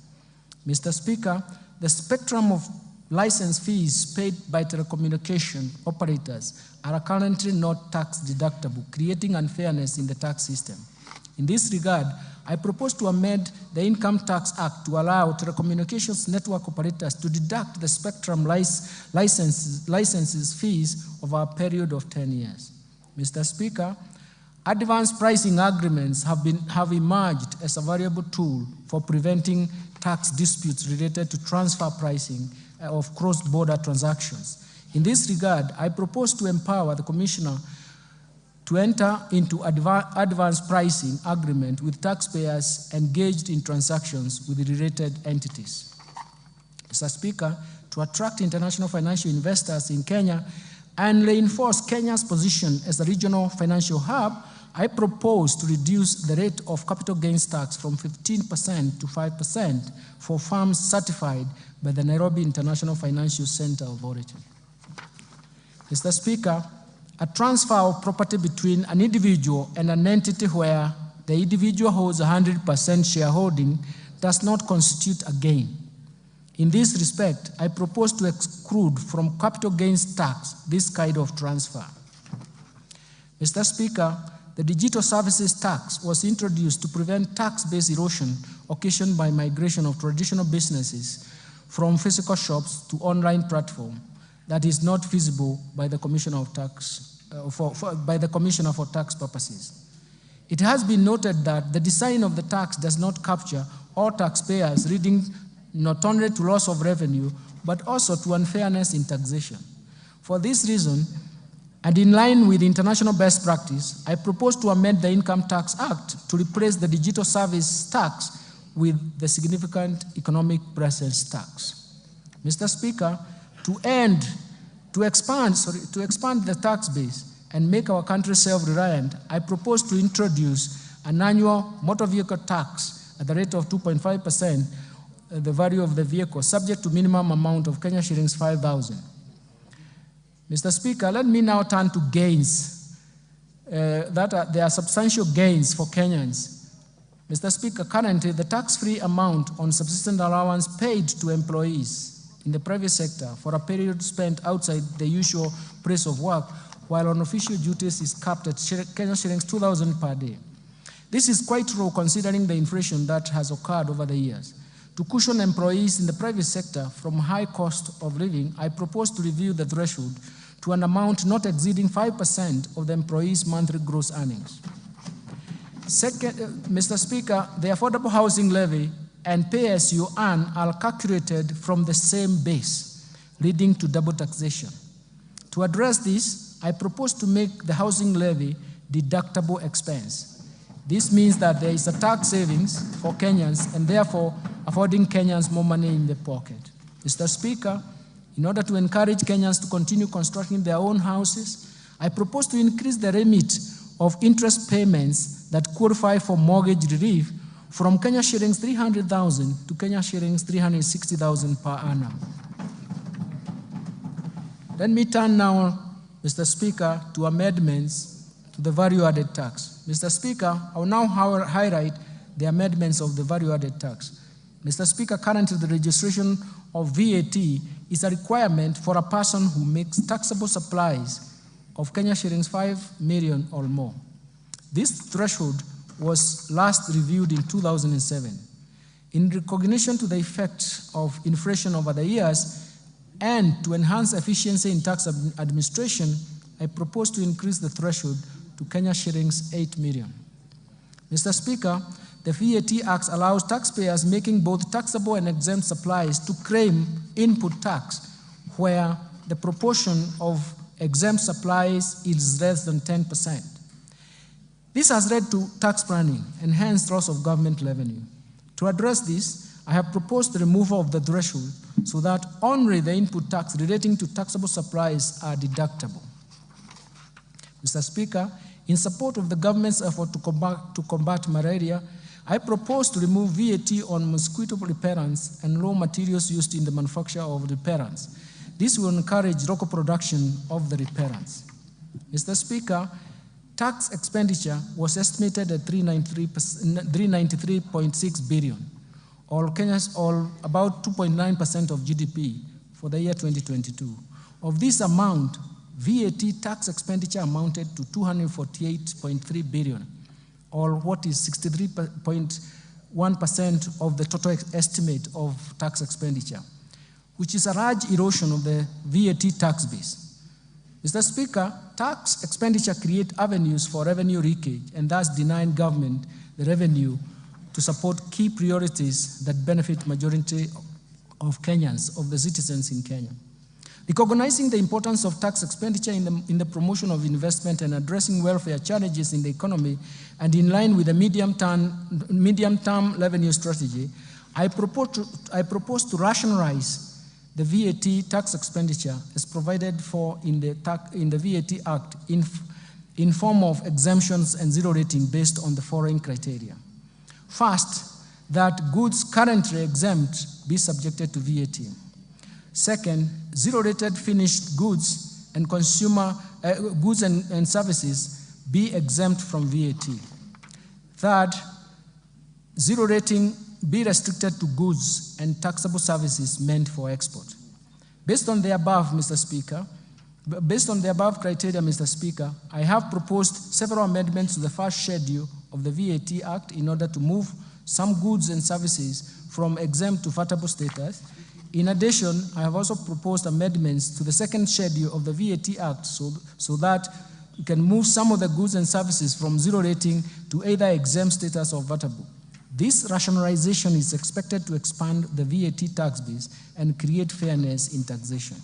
Speaker 14: Mr. Speaker, the spectrum of license fees paid by telecommunication operators are currently not tax deductible, creating unfairness in the tax system. In this regard, I propose to amend the Income Tax Act to allow telecommunications network operators to deduct the spectrum licenses fees over a period of 10 years. Mr. Speaker, advanced pricing agreements have emerged as a valuable tool for preventing tax disputes related to transfer pricing of cross-border transactions. In this regard, I propose to empower the Commissioner to enter into advanced pricing agreement with taxpayers engaged in transactions with related entities. Mr. Speaker, to attract international financial investors in Kenya and reinforce Kenya's position as a regional financial hub, I propose to reduce the rate of capital gains tax from 15% to 5% for firms certified by the Nairobi International Financial Center Authority. Mr. Speaker, a transfer of property between an individual and an entity where the individual holds 100% shareholding does not constitute a gain. In this respect, I propose to exclude from capital gains tax this kind of transfer. Mr. Speaker, the digital services tax was introduced to prevent tax-based erosion occasioned by migration of traditional businesses from physical shops to online platform that is not feasible by the Commissioner of Tax, by the Commissioner for Tax purposes. It has been noted that the design of the tax does not capture all taxpayers, leading not only to loss of revenue, but also to unfairness in taxation. For this reason, and in line with international best practice, I propose to amend the Income Tax Act to replace the digital service tax with the significant economic presence tax. Mr. Speaker, to expand the tax base and make our country self-reliant, I propose to introduce an annual motor vehicle tax at the rate of 2.5%, the value of the vehicle, subject to minimum amount of Kenya shillings 5,000. Mr. Speaker, let me now turn to gains. There are substantial gains for Kenyans. Mr. Speaker, currently the tax-free amount on subsistence allowance paid to employees in the private sector for a period spent outside the usual place of work while on official duties is capped at Kenya shillings 2,000 per day. This is quite low considering the inflation that has occurred over the years. To cushion employees in the private sector from high cost of living, I propose to review the threshold to an amount not exceeding 5% of the employee's monthly gross earnings. Second, Mr. Speaker, the affordable housing levy and pay as you earn are calculated from the same base, leading to double taxation. To address this, I propose to make the housing levy deductible expense. This means that there is a tax savings for Kenyans and therefore affording Kenyans more money in their pocket. Mr. Speaker, in order to encourage Kenyans to continue constructing their own houses, I propose to increase the limit of interest payments that qualify for mortgage relief from Kenya shillings 300,000 to Kenya shillings 360,000 per annum. Let me turn now, Mr. Speaker, to amendments to the value-added tax. Mr. Speaker, I will now highlight the amendments of the value-added tax. Mr. Speaker, currently the registration of VAT is a requirement for a person who makes taxable supplies of Kenya shillings 5 million or more. This threshold was last reviewed in 2007. In recognition to the effect of inflation over the years and to enhance efficiency in tax administration, I propose to increase the threshold to Kenya shillings 8 million. Mr. Speaker, the VAT Act allows taxpayers making both taxable and exempt supplies to claim input tax where the proportion of exempt supplies is less than 10%. This has led to tax planning and hence loss of government revenue. To address this, I have proposed the removal of the threshold so that only the input tax relating to taxable supplies are deductible. Mr. Speaker, in support of the government's effort to combat malaria, I propose to remove VAT on mosquito repellents and raw materials used in the manufacture of repellents. This will encourage local production of the repellents. Mr. Speaker, tax expenditure was estimated at 393.6 billion, or about 2.9% of GDP for the year 2022. Of this amount, VAT tax expenditure amounted to 248.3 billion, or what is 63.1% of the total estimate of tax expenditure, which is a large erosion of the VAT tax base. Mr. Speaker, tax expenditure creates avenues for revenue leakage and thus denying government the revenue to support key priorities that benefit majority of Kenyans, of the citizens in Kenya. Recognizing the importance of tax expenditure in the promotion of investment and addressing welfare challenges in the economy, and in line with the medium-term revenue strategy, I propose to rationalize the VAT tax expenditure as provided for in the VAT Act in form of exemptions and zero rating based on the following criteria. First, that goods currently exempt be subjected to VAT. Second, zero-rated finished goods and consumer goods and services be exempt from VAT. Third, zero rating be restricted to goods and taxable services meant for export. Based on the above, Mr. Speaker, based on the above criteria, Mr. Speaker, I have proposed several amendments to the first schedule of the VAT Act in order to move some goods and services from exempt to vatable status. In addition, I have also proposed amendments to the second schedule of the VAT Act so that we can move some of the goods and services from zero rating to either exempt status or vatable. This rationalization is expected to expand the VAT tax base and create fairness in taxation.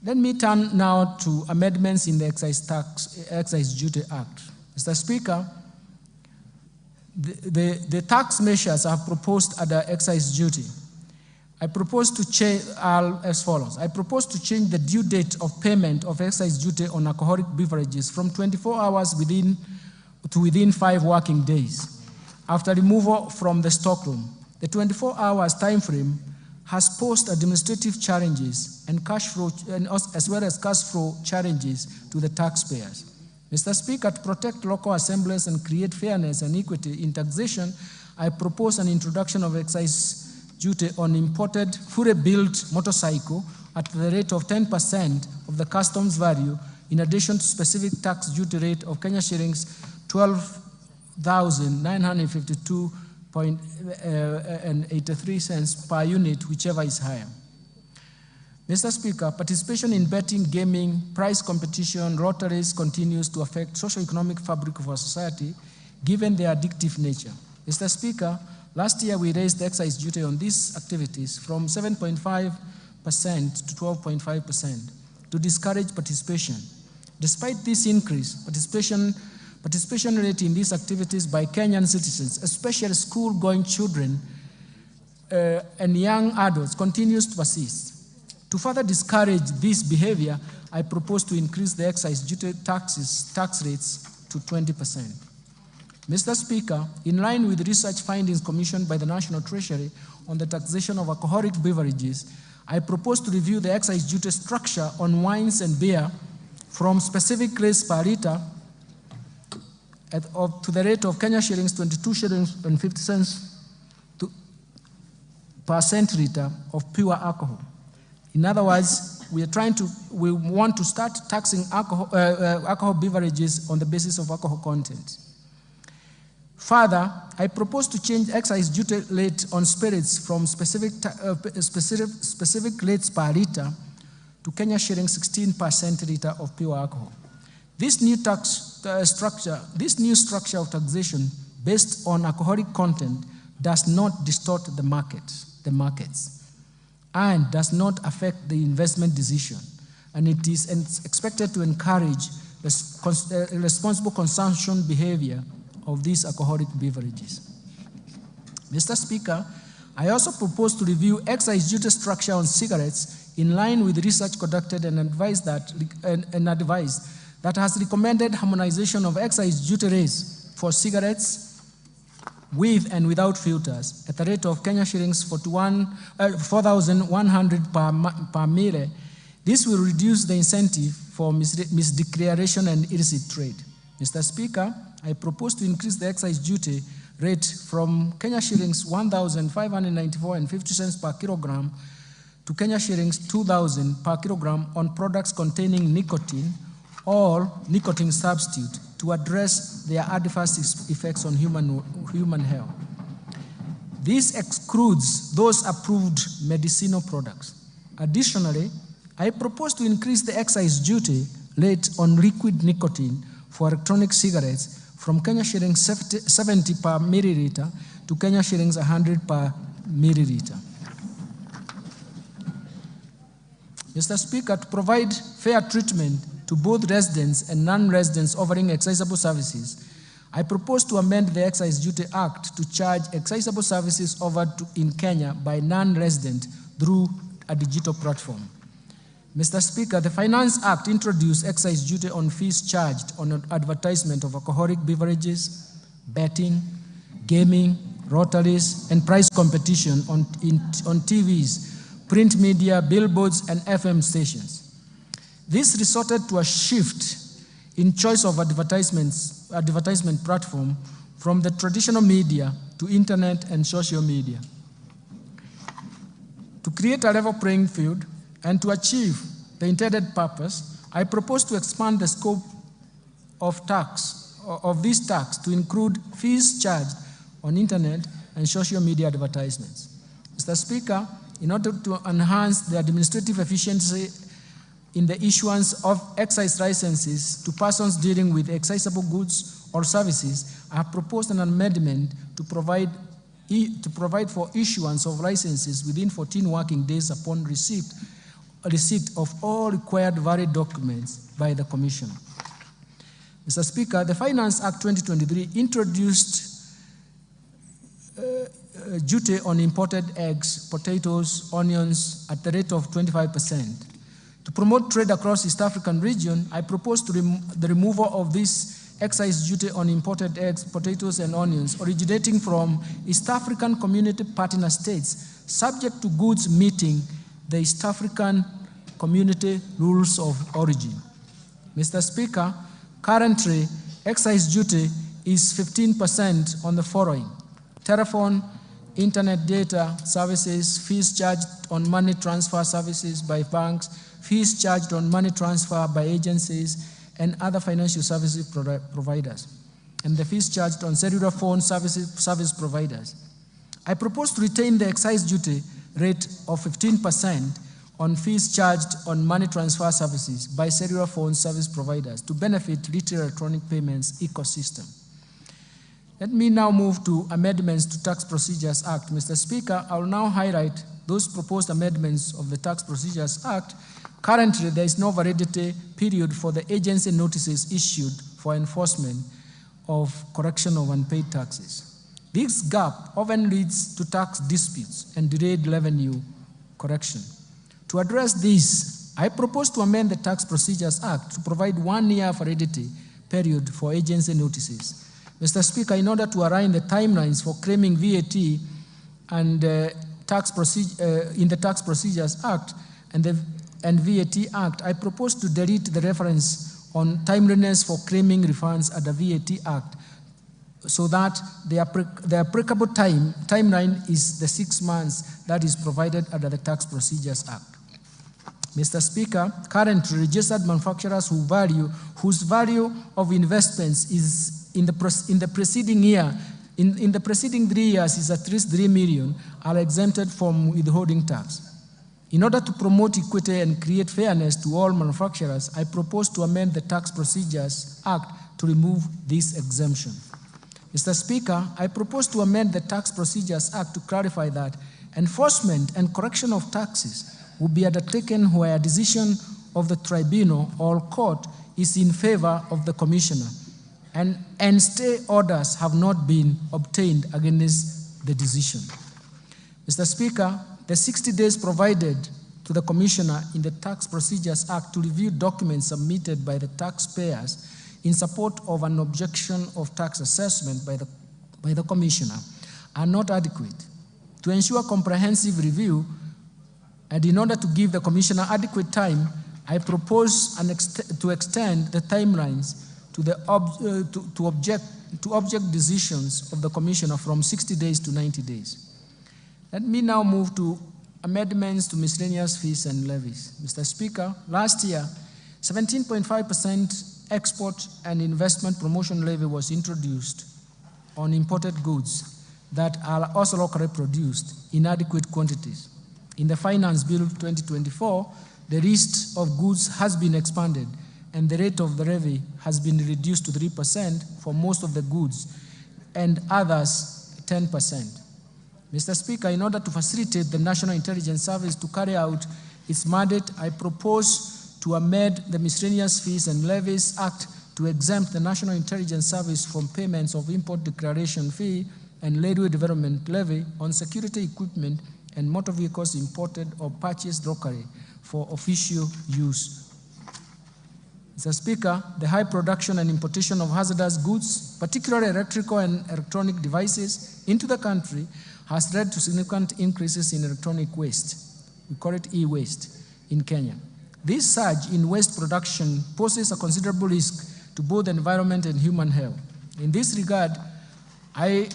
Speaker 14: Let me turn now to amendments in the Excise Duty Act. Mr. Speaker, the tax measures I have proposed under excise duty, I propose to change as follows. I propose to change the due date of payment of excise duty on alcoholic beverages from 24 hours within 5 working days after removal from the stockroom. The 24 hours time frame has posed administrative challenges and cash flow, as well as cash flow challenges to the taxpayers. Mr. Speaker, to protect local assemblies and create fairness and equity in taxation, I propose an introduction of excise duty on imported, fully built motorcycle at the rate of 10% of the customs value, in addition to specific tax duty rate of Kenya shillings 12,952.83 cents per unit, whichever is higher. Mr. Speaker, participation in betting, gaming, prize competition, lotteries continues to affect socio-economic fabric of our society, given their addictive nature. Mr. Speaker, last year we raised the excise duty on these activities from 7.5% to 12.5% to discourage participation. Despite this increase, participation rate in these activities by Kenyan citizens, especially school-going children and young adults, continues to persist. To further discourage this behavior, I propose to increase the excise duty tax rates to 20%. Mr. Speaker, in line with research findings commissioned by the National Treasury on the taxation of alcoholic beverages, I propose to review the excise duty structure on wines and beer from specific rates per litre to the rate of Kenya shillings 22 shillings and 50 cents per centiliter of pure alcohol. In other words, we want to start taxing alcohol beverages on the basis of alcohol content. Further, I propose to change excise duty rate on spirits from specific rates per litre to Kenya shilling 16 per centiliter of pure alcohol. This new structure of taxation based on alcoholic content does not distort the markets, and does not affect the investment decision, and it is expected to encourage responsible consumption behavior of these alcoholic beverages. Mr. Speaker, I also propose to review excise duty structure on cigarettes in line with research conducted and advised that has recommended harmonization of excise duty rates for cigarettes with and without filters at the rate of Kenya shillings 4,100 per mile. This will reduce the incentive for misdeclaration and illicit trade. Mr. Speaker, I propose to increase the excise duty rate from Kenya shillings 1,594.50 per kilogram to Kenya shillings 2,000 per kilogram on products containing nicotine or nicotine substitute to address their adverse effects on human health. This excludes those approved medicinal products. Additionally, I propose to increase the excise duty rate on liquid nicotine for electronic cigarettes from Kenya shillings 70 per milliliter to Kenya shillings 100 per milliliter. Mr. Speaker, to provide fair treatment to both residents and non-residents offering excisable services, I propose to amend the Excise Duty Act to charge excisable services offered in Kenya by non-residents through a digital platform. Mr. Speaker, the Finance Act introduced excise duty on fees charged on advertisement of alcoholic beverages, betting, gaming, rotaries, and prize competition on TVs, print media, billboards, and FM stations. This resulted to a shift in choice of advertisement platform from the traditional media to internet and social media. To create a level playing field and to achieve the intended purpose, I propose to expand the scope of this tax to include fees charged on internet and social media advertisements. Mr. Speaker, in order to enhance the administrative efficiency in the issuance of excise licenses to persons dealing with excisable goods or services, I have proposed an amendment to provide for issuance of licenses within 14 working days upon receipt of all required valid documents by the Commissioner. Mr. Speaker, the Finance Act 2023 introduced duty on imported eggs, potatoes, onions at the rate of 25%. To promote trade across East African region, I propose the removal of this excise duty on imported eggs, potatoes, and onions originating from East African Community Partner States, subject to goods meeting the East African Community Rules of Origin. Mr. Speaker, currently, excise duty is 15% on the following: telephone, internet data services, fees charged on money transfer services by banks, fees charged on money transfer by agencies and other financial services providers, and the fees charged on cellular phone service providers. I propose to retain the excise duty rate of 15% on fees charged on money transfer services by cellular phone service providers to benefit retail electronic payments ecosystem. Let me now move to amendments to Tax Procedures Act. Mr. Speaker, I will now highlight those proposed amendments of the Tax Procedures Act. Currently, there is no validity period for the agency notices issued for enforcement of correction of unpaid taxes. This gap often leads to tax disputes and delayed revenue correction. To address this, I propose to amend the Tax Procedures Act to provide 1 year validity period for agency notices. Mr. Speaker, in order to align the timelines for claiming VAT and in the Tax Procedures Act and VAT Act, I propose to delete the reference on timeliness for claiming refunds at the VAT Act, so that the applicable timeline is the 6 months that is provided under the Tax Procedures Act. Mr. Speaker, currently registered manufacturers whose value of investments is in the preceding 3 years is at least 3 million are exempted from withholding tax. In order to promote equity and create fairness to all manufacturers, I propose to amend the Tax Procedures Act to remove this exemption. Mr. Speaker, I propose to amend the Tax Procedures Act to clarify that enforcement and correction of taxes will be undertaken where a decision of the tribunal or court is in favor of the commissioner and stay orders have not been obtained against the decision. Mr. Speaker, the 60 days provided to the Commissioner in the Tax Procedures Act to review documents submitted by the taxpayers in support of an objection of tax assessment by the Commissioner are not adequate. To ensure comprehensive review, and in order to give the Commissioner adequate time, I propose to extend the timelines to object decisions of the Commissioner from 60 days to 90 days. Let me now move to amendments to miscellaneous fees and levies. Mr. Speaker, last year, 17.5% export and investment promotion levy was introduced on imported goods that are also locally produced in adequate quantities. In the Finance Bill 2024, the list of goods has been expanded and the rate of the levy has been reduced to 3% for most of the goods and others 10%. Mr. Speaker, in order to facilitate the National Intelligence Service to carry out its mandate, I propose to amend the Miscellaneous Fees and Levies Act to exempt the National Intelligence Service from payments of import declaration fee and railway development levy on security equipment and motor vehicles imported or purchased locally for official use. Mr. Speaker, the high production and importation of hazardous goods, particularly electrical and electronic devices, into the country has led to significant increases in electronic waste. We call it e-waste in Kenya. This surge in waste production poses a considerable risk to both the environment and human health. In this regard, I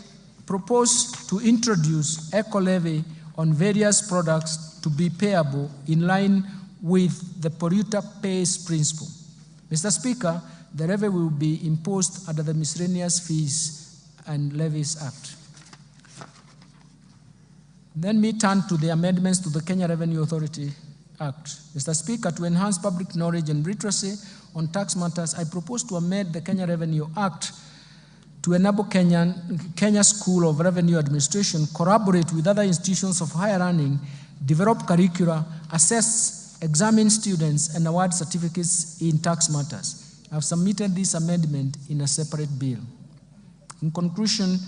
Speaker 14: propose to introduce eco-levy on various products to be payable in line with the polluter pays principle. Mr. Speaker, the levy will be imposed under the Miscellaneous Fees and Levies Act. Then me turn to the amendments to the Kenya Revenue Authority Act. Mr. Speaker, to enhance public knowledge and literacy on tax matters, I propose to amend the Kenya Revenue Act to enable Kenya School of Revenue Administration collaborate with other institutions of higher learning, develop curricula, assess, examine students, and award certificates in tax matters. I've submitted this amendment in a separate bill. In conclusion,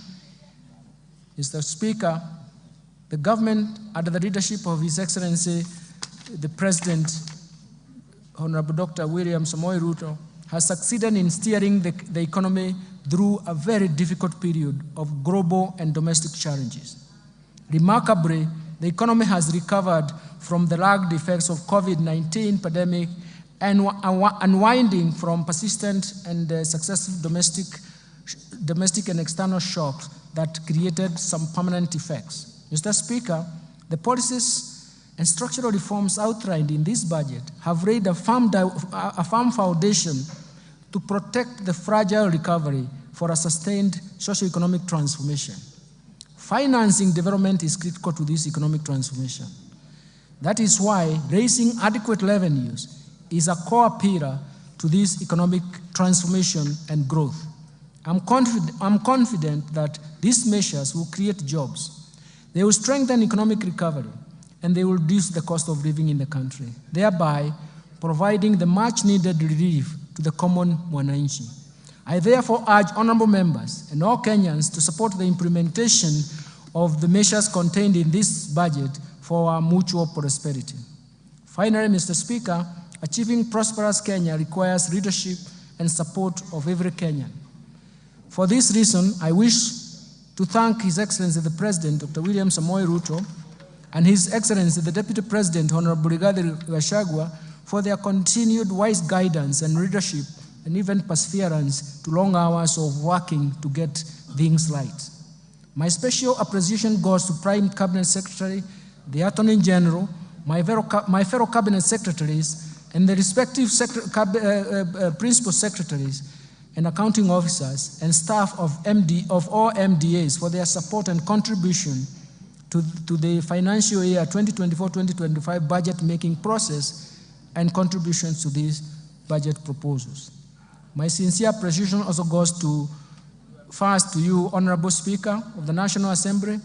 Speaker 14: Mr. Speaker, the government, under the leadership of His Excellency, the President, Honorable Dr. William Samoei Ruto, has succeeded in steering the economy through a very difficult period of global and domestic challenges. Remarkably, the economy has recovered from the lagged effects of COVID-19 pandemic and unwinding from persistent and successive domestic and external shocks that created some permanent effects. Mr. Speaker, the policies and structural reforms outlined in this budget have laid a firm foundation to protect the fragile recovery for a sustained socio-economic transformation. Financing development is critical to this economic transformation. That is why raising adequate revenues is a core pillar to this economic transformation and growth. I'm confident that these measures will create jobs. They will strengthen economic recovery, and they will reduce the cost of living in the country, thereby providing the much-needed relief to the common mwananchi. I therefore urge honorable members and all Kenyans to support the implementation of the measures contained in this budget for our mutual prosperity. Finally, Mr. Speaker, achieving prosperous Kenya requires leadership and support of every Kenyan. For this reason, I wish to thank His Excellency the President, Dr. William Samoei Ruto, and His Excellency the Deputy President, Honorable Rigathi Gachagua, for their continued wise guidance and leadership and even perseverance to long hours of working to get things right. My special appreciation goes to Prime Cabinet Secretary, the Attorney General, my fellow Cabinet Secretaries, and the respective Principal Secretaries and accounting officers and staff of all MDAs for their support and contribution to the financial year 2024-2025 budget making process and contributions to these budget proposals. My sincere appreciation also goes first to you, Honorable Speaker of the National Assembly,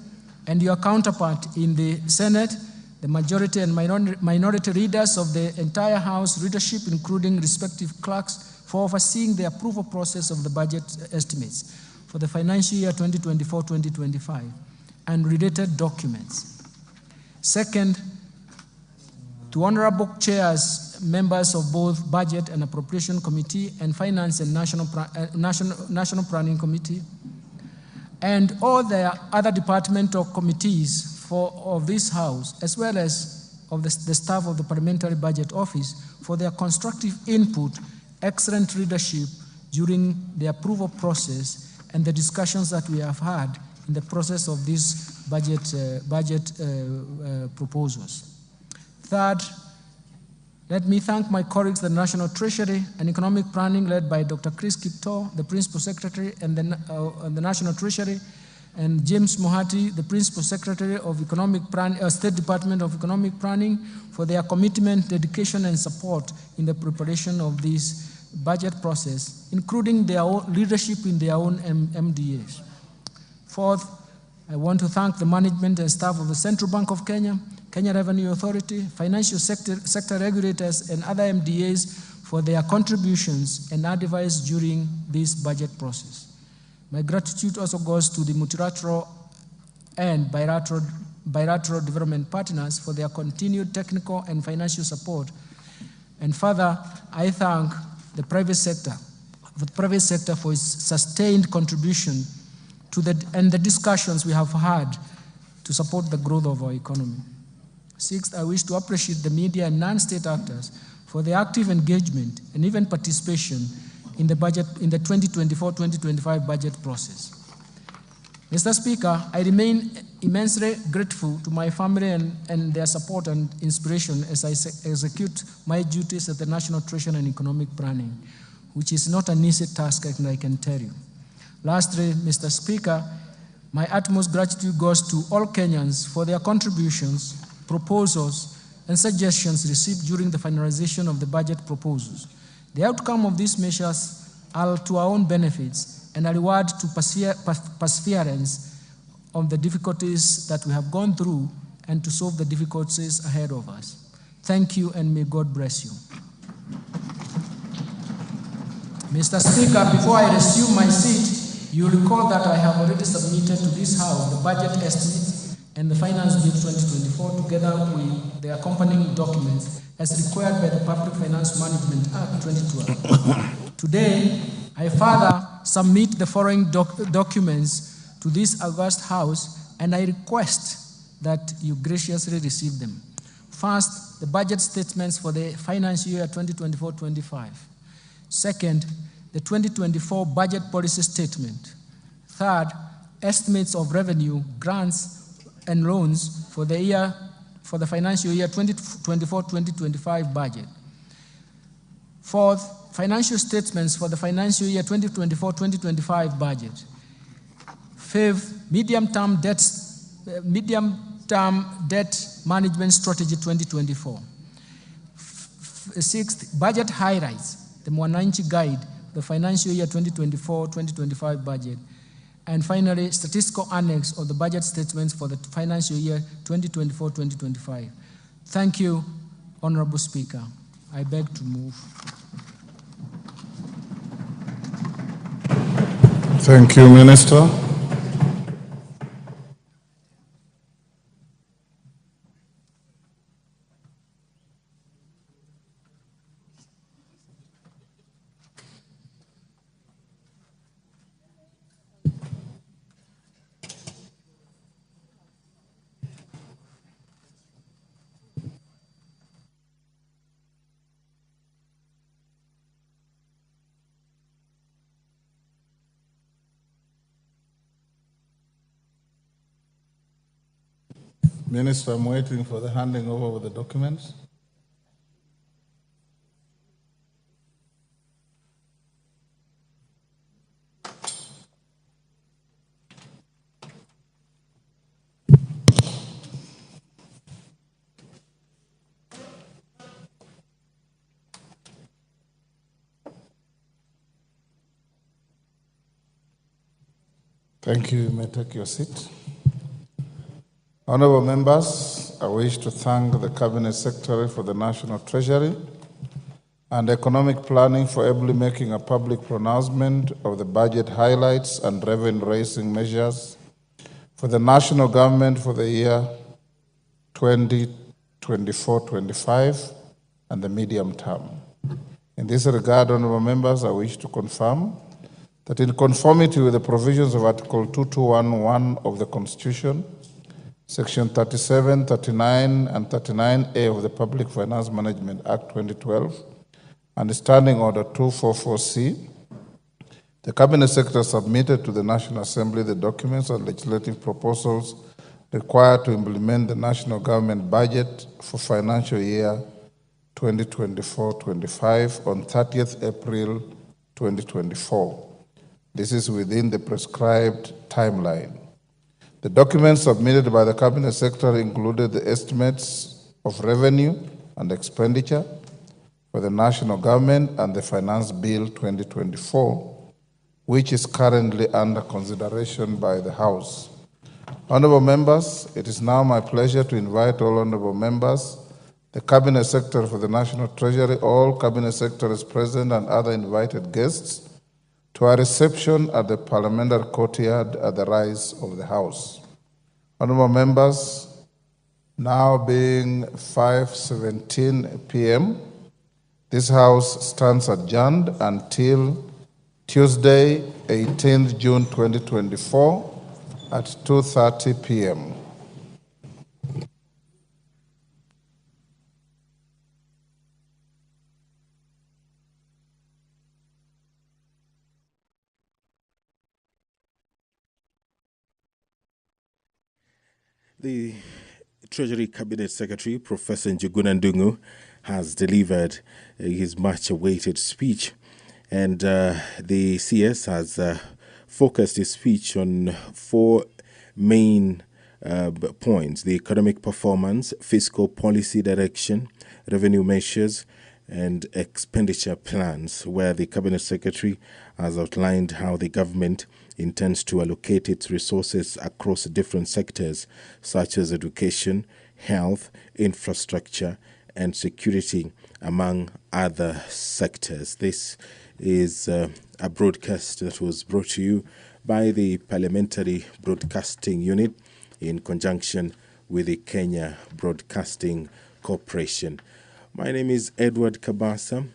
Speaker 14: and your counterpart in the Senate, the majority and minority leaders of the entire House leadership, including respective clerks, for overseeing the approval process of the budget estimates for the financial year 2024-2025. and related documents. Second, to honorable chairs, members of both Budget and Appropriation Committee and Finance and National Planning Committee, and all the other departmental committees of this House, as well as of the staff of the Parliamentary Budget Office, for their constructive input, excellent leadership during the approval process, and the discussions that we have had in the process of these budget proposals. Third, let me thank my colleagues, the National Treasury and Economic Planning, led by Dr. Chris Kipto, the Principal Secretary, and the National Treasury, and James Mohati, the Principal Secretary of State Department of Economic Planning, for their commitment, dedication, and support in the preparation of this budget process, including their own leadership in their own MDAs. Fourth, I want to thank the management and staff of the Central Bank of Kenya, Kenya Revenue Authority, financial sector regulators, and other MDAs for their contributions and advice during this budget process. My gratitude also goes to the multilateral and bilateral development partners for their continued technical and financial support. And further, I thank the private sector for its sustained contribution to the discussions we have had to support the growth of our economy. Sixth, I wish to appreciate the media and non-state actors for their active engagement and even participation in the 2024-2025 budget process. Mr. Speaker, I remain immensely grateful to my family and their support and inspiration as I execute my duties at the National Treasury and Economic Planning, which is not an easy task, I can tell you. Lastly, Mr. Speaker, my utmost gratitude goes to all Kenyans for their contributions, proposals, and suggestions received during the finalization of the budget proposals. The outcome of these measures are to our own benefits and a reward to perseverance of the difficulties that we have gone through and to solve the difficulties ahead of us. Thank you, and may God bless you. Mr. Speaker, before I resume my seat, you recall that I have already submitted to this House the budget estimates and the Finance Bill 2024 together with the accompanying documents as required by the Public Finance Management Act 2012. Today, I further submit the following documents to this august House, and I request that you graciously receive them. First, the budget statements for the financial year 2024-25. Second, the 2024 budget policy statement. Third, estimates of revenue, grants, and loans for the financial year 2024-2025 budget. Fourth, financial statements for the financial year 2024-2025 budget. Fifth, medium-term debt management strategy 2024. Sixth, budget highlights, the Mwananchi Guide, the financial year 2024-2025 budget. And finally, statistical annex of the budget statements for the financial year 2024-2025. Thank you, Honorable Speaker. I beg to move.
Speaker 2: Thank you, Minister. Minister, I'm waiting for the handing over of the documents. Thank you. You may take your seat. Honorable members, I wish to thank the Cabinet Secretary for the National Treasury and Economic Planning for ably making a public pronouncement of the budget highlights and revenue-raising measures for the national government for the year 2024-25 and the medium term. In this regard, honorable members, I wish to confirm that in conformity with the provisions of Article 2211 of the Constitution, Section 37, 39, and 39A of the Public Finance Management Act 2012, and Standing Order 244C, the Cabinet Secretary submitted to the National Assembly the documents and legislative proposals required to implement the national government budget for financial year 2024-25 on 30th April 2024. This is within the prescribed timeline. The documents submitted by the Cabinet Secretary included the estimates of revenue and expenditure for the national government and the Finance Bill 2024, which is currently under consideration by the House. Honorable members, it is now my pleasure to invite all honorable members, the Cabinet Secretary for the National Treasury, all Cabinet Secretaries present and other invited guests to a reception at the Parliamentary Courtyard at the rise of the House. Honorable members, now being 5:17 p.m., this House stands adjourned until Tuesday, 18th June 2024 at 2:30 p.m.
Speaker 1: The Treasury Cabinet Secretary, Professor Njuguna Ndung'u, has delivered his much-awaited speech, and the CS has focused his speech on four main points: the economic performance, fiscal policy direction, revenue measures, and expenditure plans, where the Cabinet Secretary has outlined how the government intends to allocate its resources across different sectors such as education, health, infrastructure, and security, among other sectors. This is a broadcast that was brought to you by the Parliamentary Broadcasting Unit in conjunction with the Kenya Broadcasting Corporation. My name is Edward Kabasa.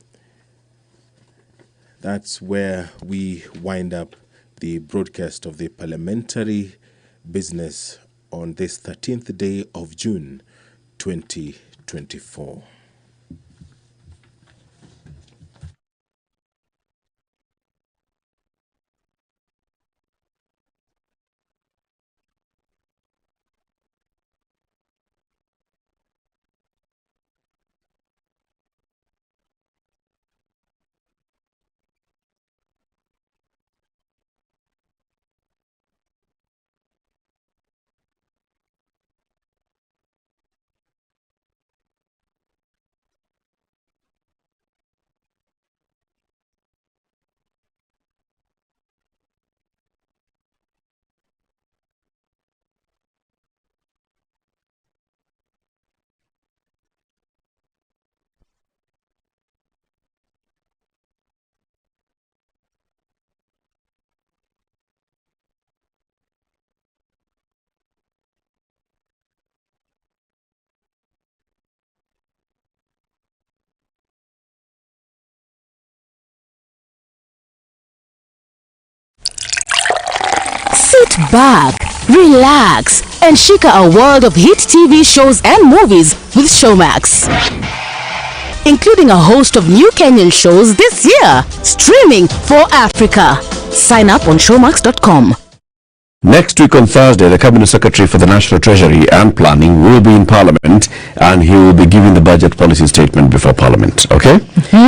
Speaker 1: That's where we wind up the broadcast of the parliamentary business on this 13th day of June 2024.
Speaker 15: Sit back, relax, and shika a world of hit TV shows and movies with Showmax, including a host of new Kenyan shows this year, streaming for Africa. Sign up on showmax.com.
Speaker 16: Next week on Thursday, the Cabinet Secretary for the National Treasury and Planning will be in Parliament, and he will be giving the budget policy statement before Parliament. Okay?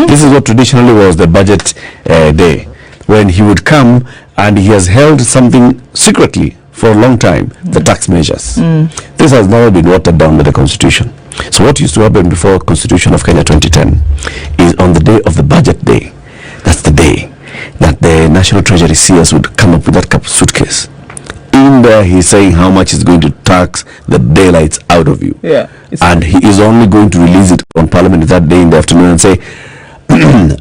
Speaker 16: This is what traditionally was the budget day, when he would come, and he has held something secretly for a long time, the tax measures. This has now been watered down by the Constitution. So what used to happen before Constitution of Kenya 2010 is on the day of the budget day, that's the day that the National Treasury CS would come up with that suitcase. In there, he's saying how much he's going to tax the daylights out of you. And he is only going to release it on Parliament that day in the afternoon and say,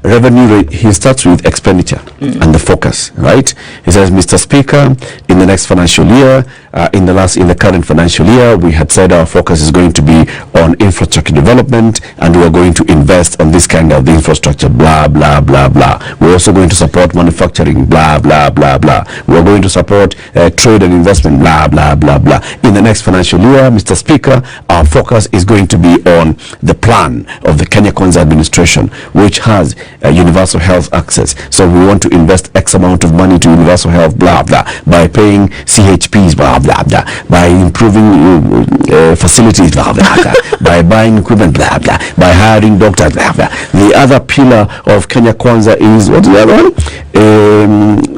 Speaker 16: revenue rate. He starts with expenditure and the focus, right? He says, Mr. Speaker, in the next financial year, in the current financial year, we had said our focus is going to be on infrastructure development, and we are going to invest on this kind of infrastructure, blah, blah, blah, blah. We're also going to support manufacturing, blah, blah, blah, blah. We're going to support trade and investment, blah, blah, blah, blah. In the next financial year, Mr. Speaker, our focus is going to be on the plan of the Kenya Kwanza administration, which has universal health access. So we want to invest X amount of money to universal health, blah, blah, by paying CHPs, blah, blah, blah, by improving facilities, blah, blah, blah, by buying equipment, blah, blah, by hiring doctors, blah, blah. The other pillar of Kenya Kwanza is, what is the other one?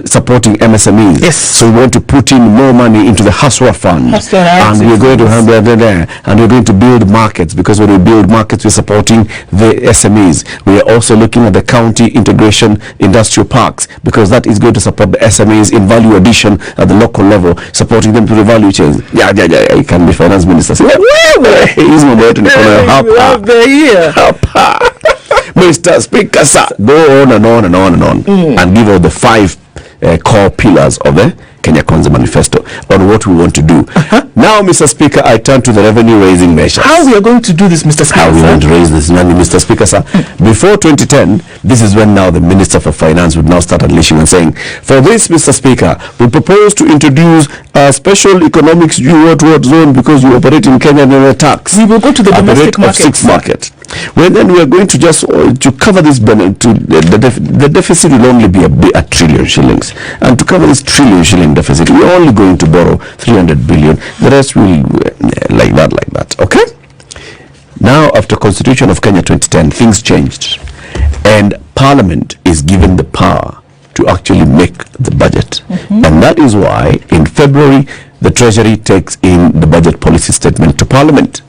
Speaker 16: Supporting MSMEs. Yes. So we want to put in more money into the Haswa Fund. And we're going to have and we're going to build markets, because when we build markets, we're supporting the SMEs. We are also looking at the county integration industrial parks, because that is going to support the SMEs in value addition at the local level, supporting them to the value chains. Yeah, you can be finance minister. Mr. Speaker, sir, go on and on and on and on, and give out the 5 core pillars of the Kenya Kwanza manifesto on what we want to do. Now, Mr. Speaker, I turn to the revenue raising measures.
Speaker 17: How we are going to do this, Mr. Speaker?
Speaker 16: How we want to raise this money, Mr. Speaker, sir. Before 2010, this is when now the Minister for Finance would now start unleashing and saying, for this, Mr. Speaker, we propose to introduce a special economic zone, because you operate in Kenya and a tax.
Speaker 17: We will go to the domestic market.
Speaker 16: 6 market. Well, then we are going to just to cover this the deficit will only be a trillion shillings, and to cover this trillion shilling deficit, we are only going to borrow 300 billion. The rest will like that. Okay. Now, after Constitution of Kenya 2010, things changed, and Parliament is given the power to actually make the budget, and that is why in February the Treasury takes in the budget policy statement to Parliament.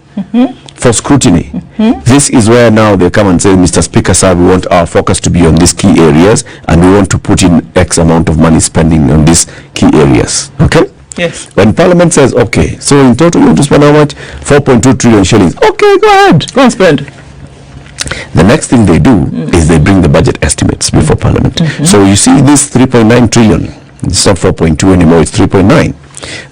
Speaker 16: For scrutiny. This is where now they come and say, Mr. Speaker, sir, we want our focus to be on these key areas, and we want to put in X amount of money spending on these key areas. Okay?
Speaker 17: Yes.
Speaker 16: When Parliament says, okay, so in total you want to spend how much? 4.2 trillion shillings. Okay, go ahead.
Speaker 17: Go and spend.
Speaker 16: The next thing they do is they bring the budget estimates before Parliament. So you see this 3.9 trillion, it's not 4.2 anymore, it's 3.9.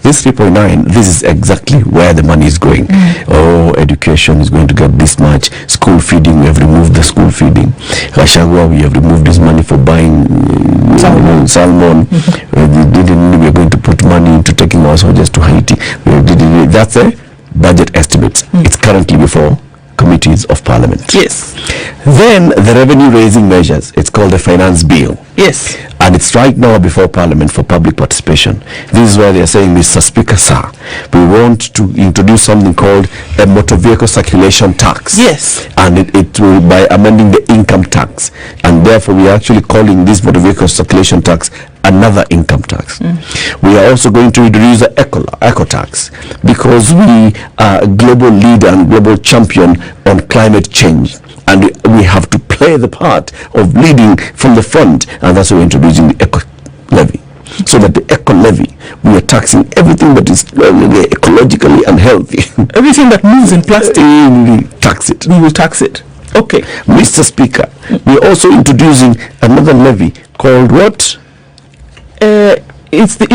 Speaker 16: This 3.9, this is exactly where the money is going. Oh, education is going to get this much. School feeding, we have removed the school feeding. Rashagwa, we have removed this money for buying salmon. We are going to put money into taking our soldiers to Haiti. That's a budget estimate. It's currently before committees of Parliament.
Speaker 17: Yes.
Speaker 16: Then the revenue raising measures, it's called the finance bill.
Speaker 17: Yes.
Speaker 16: And it's right now before Parliament for public participation. This is why they are saying, Mr. Speaker, sir, we want to introduce something called a motor vehicle circulation tax.
Speaker 17: Yes.
Speaker 16: And it will, by amending the income tax, and therefore we are actually calling this motor vehicle circulation tax another income tax. We are also going to introduce the eco tax, because we are a global leader and global champion on climate change, and we have to play the part of leading from the front, and that's why we're introducing the eco levy. So that the eco levy, we are taxing everything that is ecologically unhealthy.
Speaker 17: Everything that moves in plastic,
Speaker 16: we tax it.
Speaker 17: We will tax it. Okay.
Speaker 16: Mr. Speaker, we are also introducing another levy called what?
Speaker 17: It's the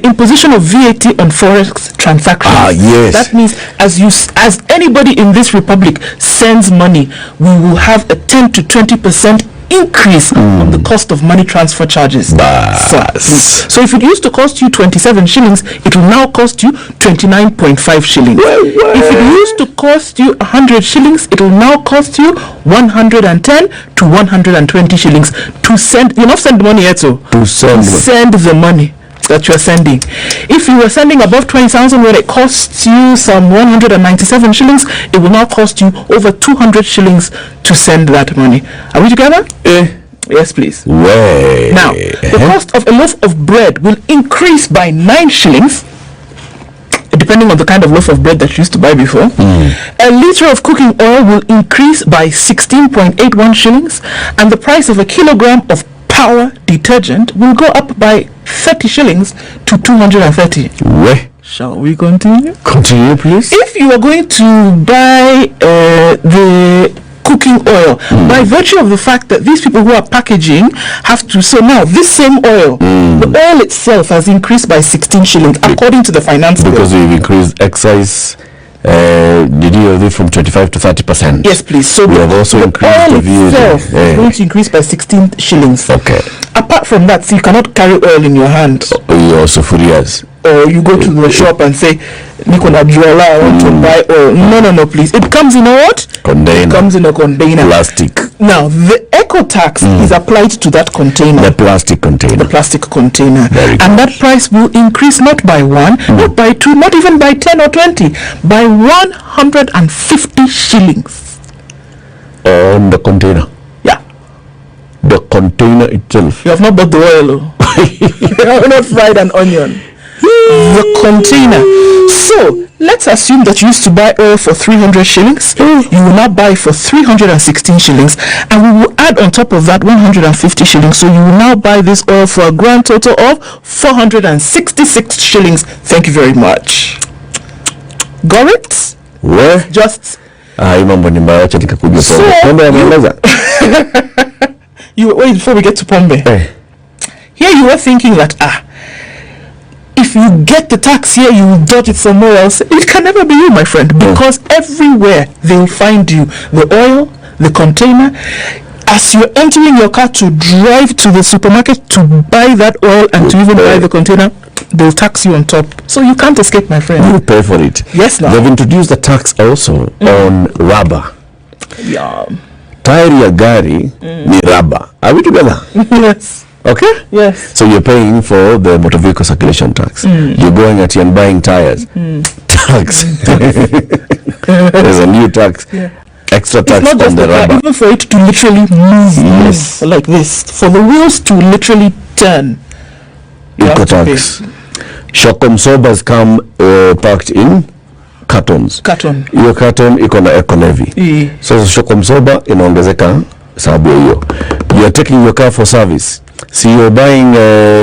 Speaker 17: imposition of VAT on forex transactions.
Speaker 16: Yes.
Speaker 17: That means as anybody in this republic sends money, we will have a 10 to 20% increase on the cost of money transfer charges. So if it used to cost you 27 shillings, it will now cost you 29.5 shillings. If it used to cost you 100 shillings, it will now cost you 110 to 120 shillings to send. You not send money yet, so
Speaker 16: to
Speaker 17: send the money that you are sending. If you were sending above 20,000, where it costs you some 197 shillings, it will now cost you over 200 shillings to send that money. Are we together? Yes, please. Now, the cost of a loaf of bread will increase by 9 shillings, depending on the kind of loaf of bread that you used to buy before. A liter of cooking oil will increase by 16.81 shillings, and the price of a kilogram of power detergent will go up by 30 shillings to 230. Shall we continue?
Speaker 16: Continue, please.
Speaker 17: If you are going to buy the cooking oil. By virtue of the fact that these people who are packaging have to, so now this same oil, the oil itself has increased by 16 shillings according to the finance bill.
Speaker 16: Because we've increased excise. Did you have it from 25 to 30%?
Speaker 17: Yes, please. So
Speaker 16: we have also increased
Speaker 17: oil
Speaker 16: the
Speaker 17: itself is going to increase by 16 shillings.
Speaker 16: Okay.
Speaker 17: Apart from that, so you cannot carry oil in your hand.
Speaker 16: You also furious.
Speaker 17: Or you go to the shop and say, Nikola Jola, I want to buy oil. No, please. It comes in a what?
Speaker 16: Container.
Speaker 17: It comes in a container.
Speaker 16: Plastic.
Speaker 17: Now, the eco tax is applied to that container.
Speaker 16: The plastic container.
Speaker 17: The plastic container.
Speaker 16: Very good.
Speaker 17: And that price will increase not by 1, not by 2, not even by 10 or 20, by 150 shillings.
Speaker 16: On the container.
Speaker 17: Yeah.
Speaker 16: The container itself.
Speaker 17: You have not bought the oil. You have not fried an onion. The container. So let's assume that you used to buy oil for 300 shillings. You will now buy for 316 shillings, and we will add on top of that 150 shillings. So you will now buy this oil for a grand total of 466 shillings. Thank you very much. Got it?
Speaker 16: Where?
Speaker 17: Just you wait before we get to Pombe. Here you were thinking that if you get the tax here, you will dodge it somewhere else. It can never be you, my friend, because everywhere they will find you. The oil, the container. As you're entering your car to drive to the supermarket to buy that oil and to even buy the container, they'll tax you on top. So you can't escape, my friend.
Speaker 16: You pay for it.
Speaker 17: Yes, now.
Speaker 16: They've introduced the tax also on rubber.
Speaker 17: Yeah.
Speaker 16: Tire ya gari ni rubber. Are we together?
Speaker 17: Yes.
Speaker 16: Okay?
Speaker 17: Yes.
Speaker 16: So you're paying for the motor vehicle circulation tax. You're going at and buying tires. Tax. There's a new tax.
Speaker 17: Yeah.
Speaker 16: Extra tax
Speaker 17: it's not just
Speaker 16: on the rubber.
Speaker 17: Even for it to literally move like this, for the wheels to literally turn,
Speaker 16: Eco tax. Shokom sobas come packed in cartons.
Speaker 17: Carton.
Speaker 16: Hiyo carton iko na eco levy. So shokom soba inaongezeka sababu hiyo. You're taking your car for service. So you're buying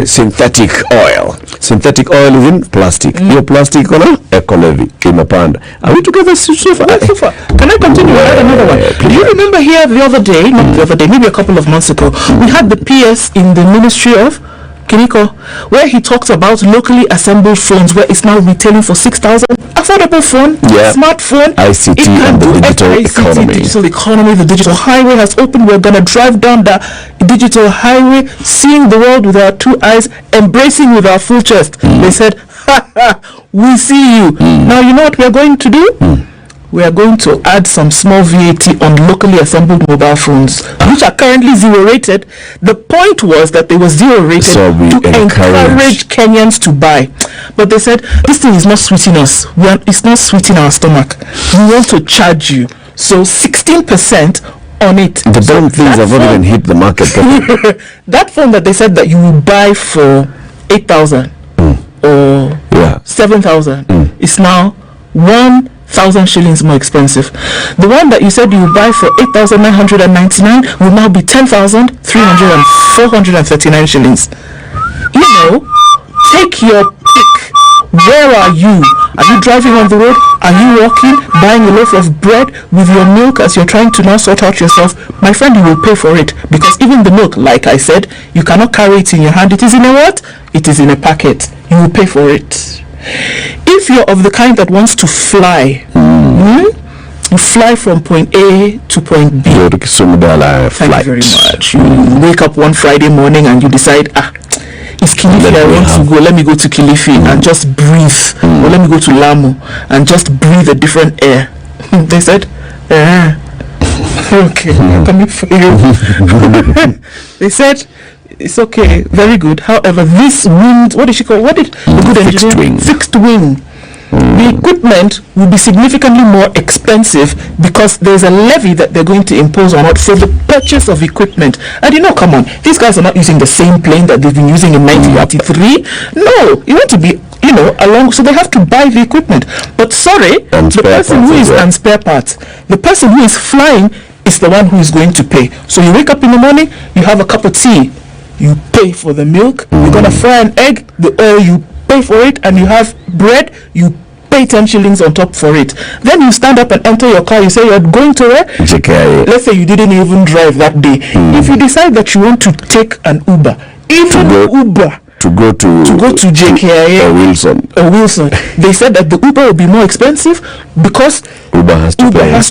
Speaker 16: synthetic oil. Synthetic oil is in plastic. Your plastic iko na eco levy imepanda. Are we together so far?
Speaker 17: Can I continue? I had another one. Do you remember here the other day, not the other day, maybe a couple of months ago, we had the PS in the Ministry of Kiniko, where he talks about locally assembled phones, where it's now retailing for 6,000. Affordable phone, smartphone,
Speaker 16: ICT,
Speaker 17: it can
Speaker 16: and
Speaker 17: do
Speaker 16: the digital economy.
Speaker 17: Digital economy, the digital highway has opened. We're gonna drive down the digital highway, seeing the world with our 2 eyes, embracing with our full chest. They said, we see you. Now you know what we are going to do? We are going to add some small VAT on locally assembled mobile phones, which are currently 0 rated. The point was that they were 0 rated
Speaker 16: so
Speaker 17: to encourage Kenyans to buy. But they said, this thing is not sweeting us. It's not sweeting our stomach. We want to charge you. So 16% on it.
Speaker 16: The damn things have not even hit the market.
Speaker 17: That phone that they said that you will buy for 8,000 or 7,000 is now 1,000 shillings more expensive. The one that you said you would buy for 8,999 will now be 10,439 shillings. You know, take your pick. Where are you? Are you driving on the road? Are you walking, buying a loaf of bread with your milk as you're trying to now sort out yourself? My friend, you will pay for it, because even the milk, like I said, you cannot carry it in your hand. It is in a what? It is in a packet. You will pay for it. If you're of the kind that wants to fly, you fly from point A to point B.
Speaker 16: Thank you
Speaker 17: very much. You wake up one Friday morning and you decide, it's Kilifi, I want to go. Let me go to Kilifi and just breathe. Or let me go to Lamu and just breathe a different air. They said, okay, I'm coming for you. They said, it's okay, very good. However, this wind, what did she call? What did the good engineer? Fixed wing. The equipment will be significantly more expensive because there's a levy that they're going to impose on it for the purchase of equipment. And you know, come on, these guys are not using the same plane that they've been using in 1983. No, you want to be, you know, along, so they have to buy the equipment. But sorry, the person who is and spare parts, the person who is flying is the one who is going to pay. So you wake up in the morning, you have a cup of tea, you pay for the milk, you're gonna fry an egg, the oil, you pay for it, and you have bread, you pay 10 shillings on top for it. Then you stand up and enter your car, you say you're going to where?
Speaker 16: JKIA.
Speaker 17: Let's say you didn't even drive that day. If you decide that you want to take an Uber, to go to JKIA
Speaker 16: or
Speaker 17: Wilson, they said that the Uber will be more expensive because
Speaker 16: Uber has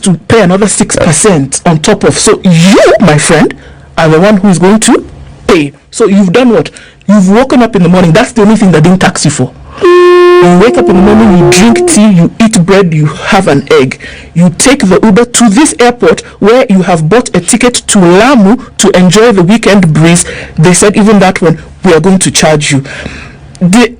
Speaker 16: to
Speaker 17: pay another 6% on top of. So you, my friend, are the one who is going to pay. So you've done what? You've woken up in the morning. That's the only thing they didn't tax you for. You wake up in the morning, you drink tea, you eat bread, you have an egg. You take the Uber to this airport where you have bought a ticket to Lamu to enjoy the weekend breeze. They said even that one, we are going to charge you. You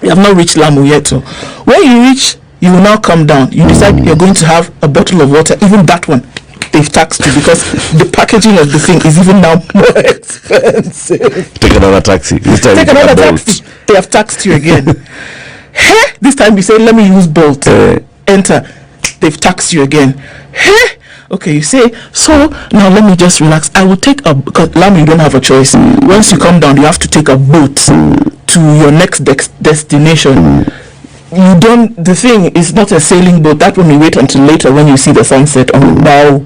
Speaker 17: have not reached Lamu yet. So when you reach, you will now come down. You decide you're going to have a bottle of water. Even that one, they've taxed you because the packaging of the thing is even now more expensive.
Speaker 16: Take another taxi.
Speaker 17: Take another taxi. They have taxed you again. Hey, this time you say, let me use Bolt. Enter. They've taxed you again. Hey, okay, you say, so now let me just relax. I will take because Lamu, you don't have a choice. Once you come down, you have to take a boat to your next destination. You don't, the thing is not a sailing boat. That one you wait until later when you see the sunset on the bow.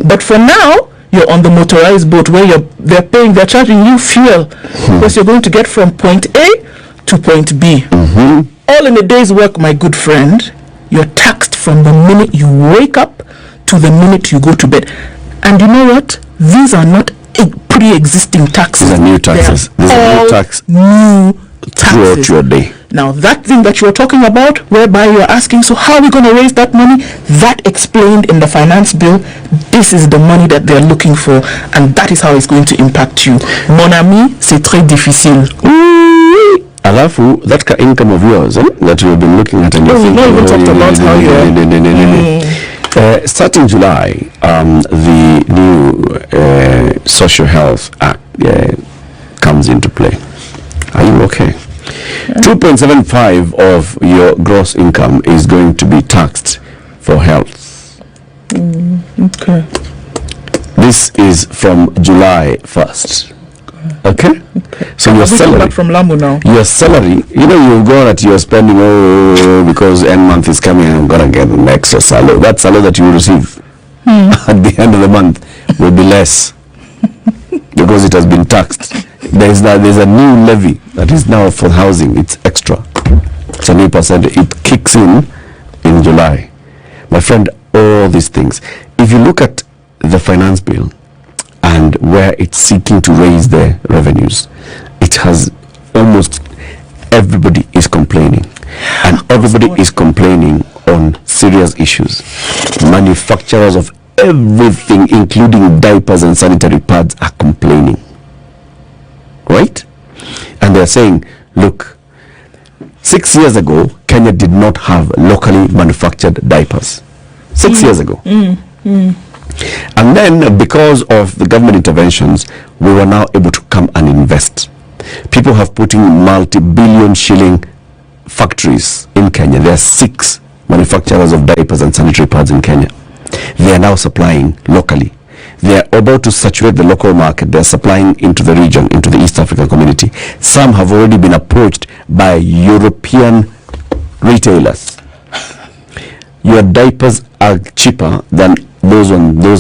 Speaker 17: But for now, you're on the motorized boat where they're charging you fuel because you're going to get from point A to point B. All in a day's work, my good friend. You're taxed from the minute you wake up to the minute you go to bed. And you know what? These are not pre-existing taxes.
Speaker 16: These are new taxes.
Speaker 17: These are new taxes
Speaker 16: throughout your day.
Speaker 17: Now that thing that you're talking about, whereby you're asking, so how are we going to raise that money? That explained in the finance bill. This is the money that they're looking for, and that is how it's going to impact you. Mon ami, c'est très difficile.
Speaker 16: Alafu, that income of yours that you've been looking at, and you're thinking,
Speaker 17: not even talked about how you're
Speaker 16: starting July, the new Social Health Act comes into play. Are you okay? 2.75 of your gross income is going to be taxed for health.
Speaker 17: Okay.
Speaker 16: This is from July 1st. Okay? So your salary
Speaker 17: from Lamu now.
Speaker 16: Your salary, you go that you're spending because end month is coming and I'm gonna get an extra salary. That salary that you will receive at the end of the month will be less because it has been taxed. There's a new levy that is now for housing. It's extra. It's a new percentage. It kicks in July. My friend, all these things. If you look at the finance bill and where it's seeking to raise the revenues, it has almost everybody is complaining. And everybody is complaining on serious issues. Manufacturers of everything, including diapers and sanitary pads, are complaining. Right? And they're saying, look, 6 years ago, Kenya did not have locally manufactured diapers. 6 years ago. And then, because of the government interventions, we were now able to come and invest. People have put in multi-billion shilling factories in Kenya. There are 6 manufacturers of diapers and sanitary pads in Kenya. They are now supplying locally. They are about to saturate the local market. They are supplying into the region, into the East African community. Some have already been approached by European retailers. Your diapers are cheaper than those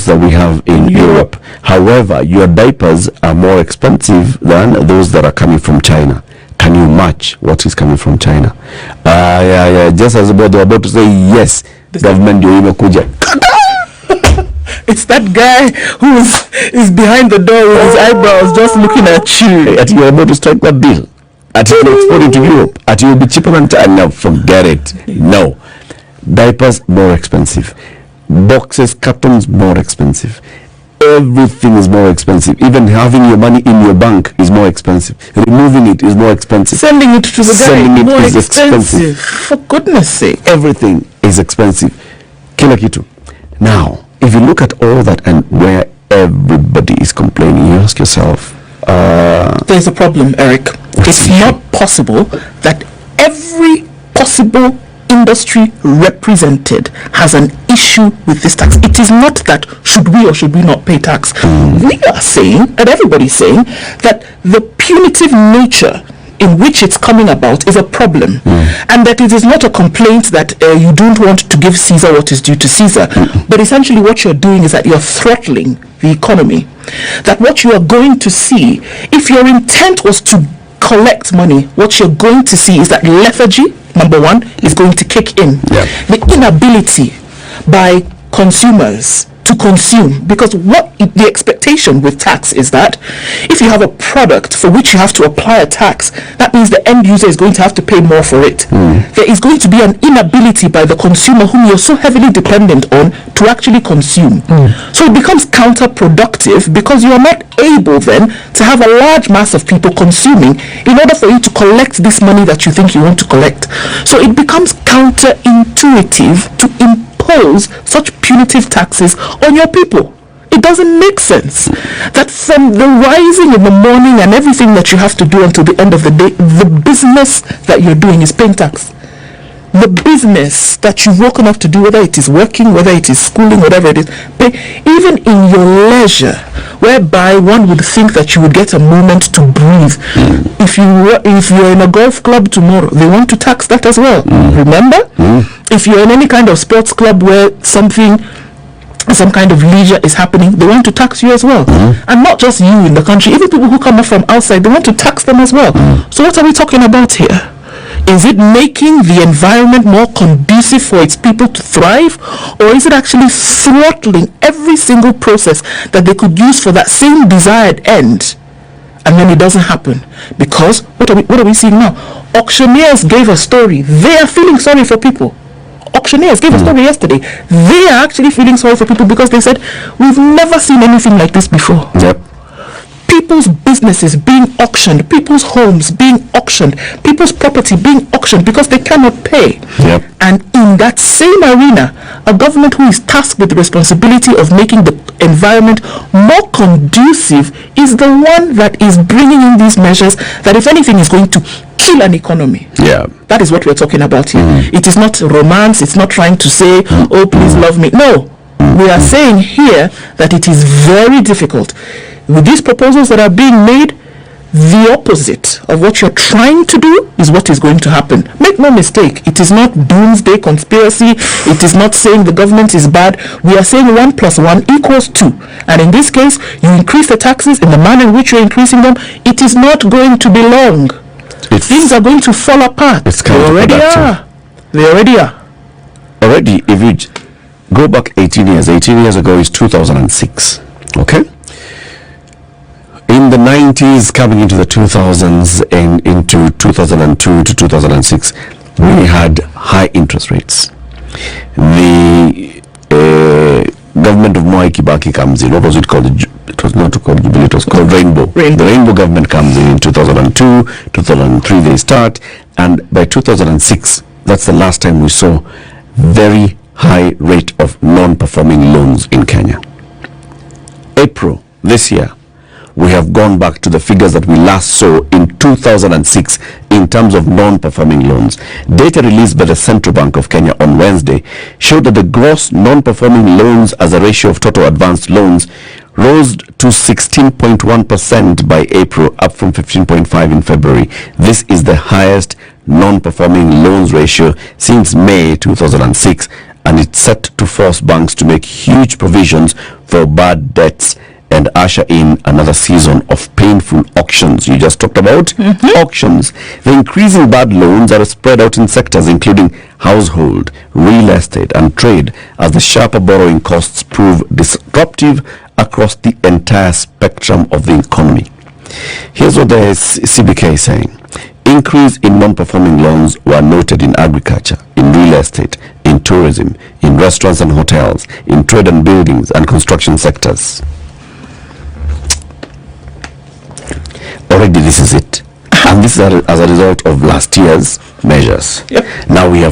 Speaker 16: that we have in Europe. However, your diapers are more expensive than those that are coming from China. Can you match what is coming from China? Just as they were about to say, yes, government imekuja.
Speaker 17: It's that guy who is behind the door with his eyebrows just looking at you.
Speaker 16: At you're about to strike that deal. At you'll export it to Europe. At you'll be cheaper than China. No, forget it. No. Diapers more expensive. Boxes, cartons more expensive. Everything is more expensive. Even having your money in your bank is more expensive. Removing it is more expensive.
Speaker 17: Sending it to the guy is more expensive. For goodness sake.
Speaker 16: Everything is expensive. Kila kitu. Now, if you look at all that and where everybody is complaining, you ask yourself,
Speaker 17: there's a problem, Eric. It's not possible that every possible industry represented has an issue with this tax. It is not that should we or should we not pay tax. We are saying, and everybody's saying, that the punitive nature in which it's coming about is a problem, and that it is not a complaint that you don't want to give Caesar what is due to Caesar, but essentially what you're doing is that you're throttling the economy. That what you are going to see, if your intent was to collect money, what you're going to see is that lethargy, number one, is going to kick in. The inability by consumers to consume, because what the expectation with tax is that if you have a product for which you have to apply a tax, that means the end user is going to have to pay more for it. There is going to be an inability by the consumer, whom you're so heavily dependent on, to actually consume. So it becomes counterproductive, because you are not able then to have a large mass of people consuming in order for you to collect this money that you think you want to collect. So it becomes counterintuitive to impose such punitive taxes on your people. It doesn't make sense that from the rising in the morning and everything that you have to do until the end of the day, the business that you're doing is paying tax. The business that you've woken up to do, whether it is working, whether it is schooling, whatever it is, pay. Even in your leisure, whereby one would think that you would get a moment to breathe. If you're in a golf club tomorrow, they want to tax that as well. Remember? If you're in any kind of sports club where some kind of leisure is happening, they want to tax you as well. And not just you in the country, even people who come up from outside, they want to tax them as well. So what are we talking about here? Is it making the environment more conducive for its people to thrive, or is it actually throttling every single process that they could use for that same desired end, and then it doesn't happen? Because what are we seeing now? Auctioneers gave a story. They are feeling sorry for people. Auctioneers gave a story yesterday. They are actually feeling sorry for people, because they said, we've never seen anything like this before. People's businesses being auctioned, people's homes being auctioned, people's property being auctioned because they cannot pay. And in that same arena, a government who is tasked with the responsibility of making the environment more conducive is the one that is bringing in these measures that, if anything, is going to kill an economy. That is what we're talking about here. It is not romance. It's not trying to say, oh, please love me. No, we are saying here that it is very difficult. With these proposals that are being made, the opposite of what you're trying to do is what is going to happen. Make no mistake, it is not doomsday conspiracy. It is not saying the government is bad. We are saying 1 + 1 = 2. And in this case, you increase the taxes in the manner in which you're increasing them. It is not going to be long. Things are going to fall apart. They already are. They already are.
Speaker 16: Already, if you go back 18 years ago is 2006. Okay? In the 90s, coming into the 2000s and into 2002 to 2006, we had high interest rates. The government of Mwai Kibaki comes in. What was it called? It was not called Jubilee, it was called Rainbow. The Rainbow government comes in 2002, 2003 they start, and by 2006, that's the last time we saw very high rate of non-performing loans in Kenya. April this year, we have gone back to the figures that we last saw in 2006 in terms of non-performing loans. Data released by the Central Bank of Kenya on Wednesday showed that the gross non-performing loans as a ratio of total advanced loans rose to 16.1% by April, up from 15.5% in February. This is the highest non-performing loans ratio since May 2006, and it's set to force banks to make huge provisions for bad debts and usher in another season of painful auctions. You just talked about auctions. The increasing bad loans are spread out in sectors including household, real estate, and trade, as the sharper borrowing costs prove disruptive across the entire spectrum of the economy. Here's what the CBK is saying. Increase in non-performing loans were noted in agriculture, in real estate, in tourism, in restaurants and hotels, in trade and buildings and construction sectors. Already this is it. And this is as a result of last year's measures. Now we have